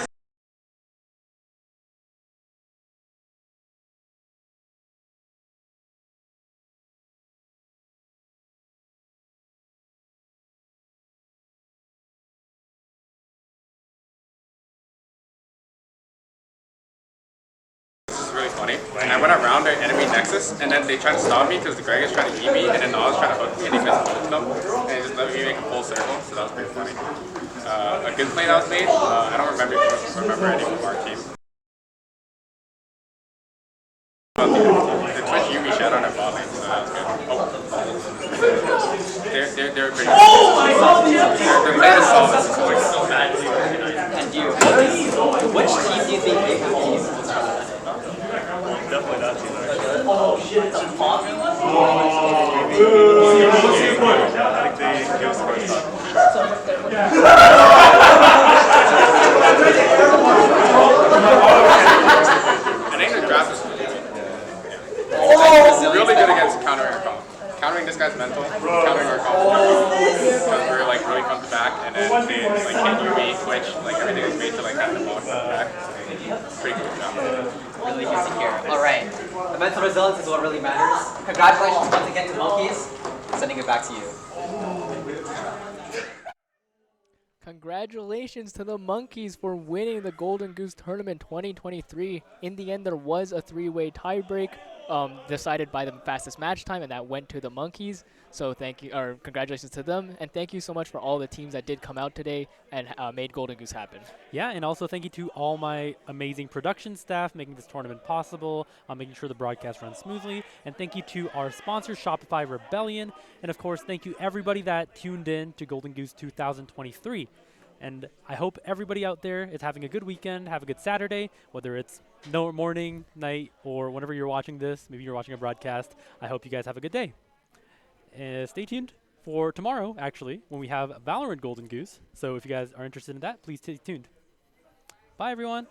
Really funny. I went around their enemy nexus, and then they tried to stop me because the Greg is trying to eat me, and then I was trying to hook me, and he missed both of them, and he just let me make a full circle, so that was pretty funny. A good play that was made, I don't remember any from our team. The Twitch Yumi shed on their bot lane, so that was good. Oh. They're pretty good. Their play is solid, so like so bad. And you, which team do you think they have to use? Definitely that team. Oh shit, it's a Poppy one? I think they give us the first time. I think the draft is really good. Really good against countering our comp. Countering this guy's mental, countering our comp. Because we're like really front to back, and then they like hit UV, Twitch, like everything is made to like kind of the back. Pretty cool job. Really good to hear. Alright, the mental resilience is what really matters. Congratulations once again to Monkeys. Sending it back to you. Congratulations to the Monkeys for winning the Golden Goose Tournament 2023. In the end, there was a 3-way tiebreak decided by the fastest match time, and that went to the Monkeys. So congratulations to them, and thank you so much for all the teams that did come out today and made Golden Goose happen. Yeah, and also thank you to all my amazing production staff making this tournament possible, making sure the broadcast runs smoothly, and thank you to our sponsor, Shopify Rebellion, and of course, thank you everybody that tuned in to Golden Goose 2023. And I hope everybody out there is having a good weekend, have a good Saturday, whether it's morning, night, or whenever you're watching this. Maybe you're watching a broadcast. I hope you guys have a good day. Stay tuned for tomorrow, actually, when we have Valorant Golden Goose. So if you guys are interested in that, please stay tuned. Bye, everyone.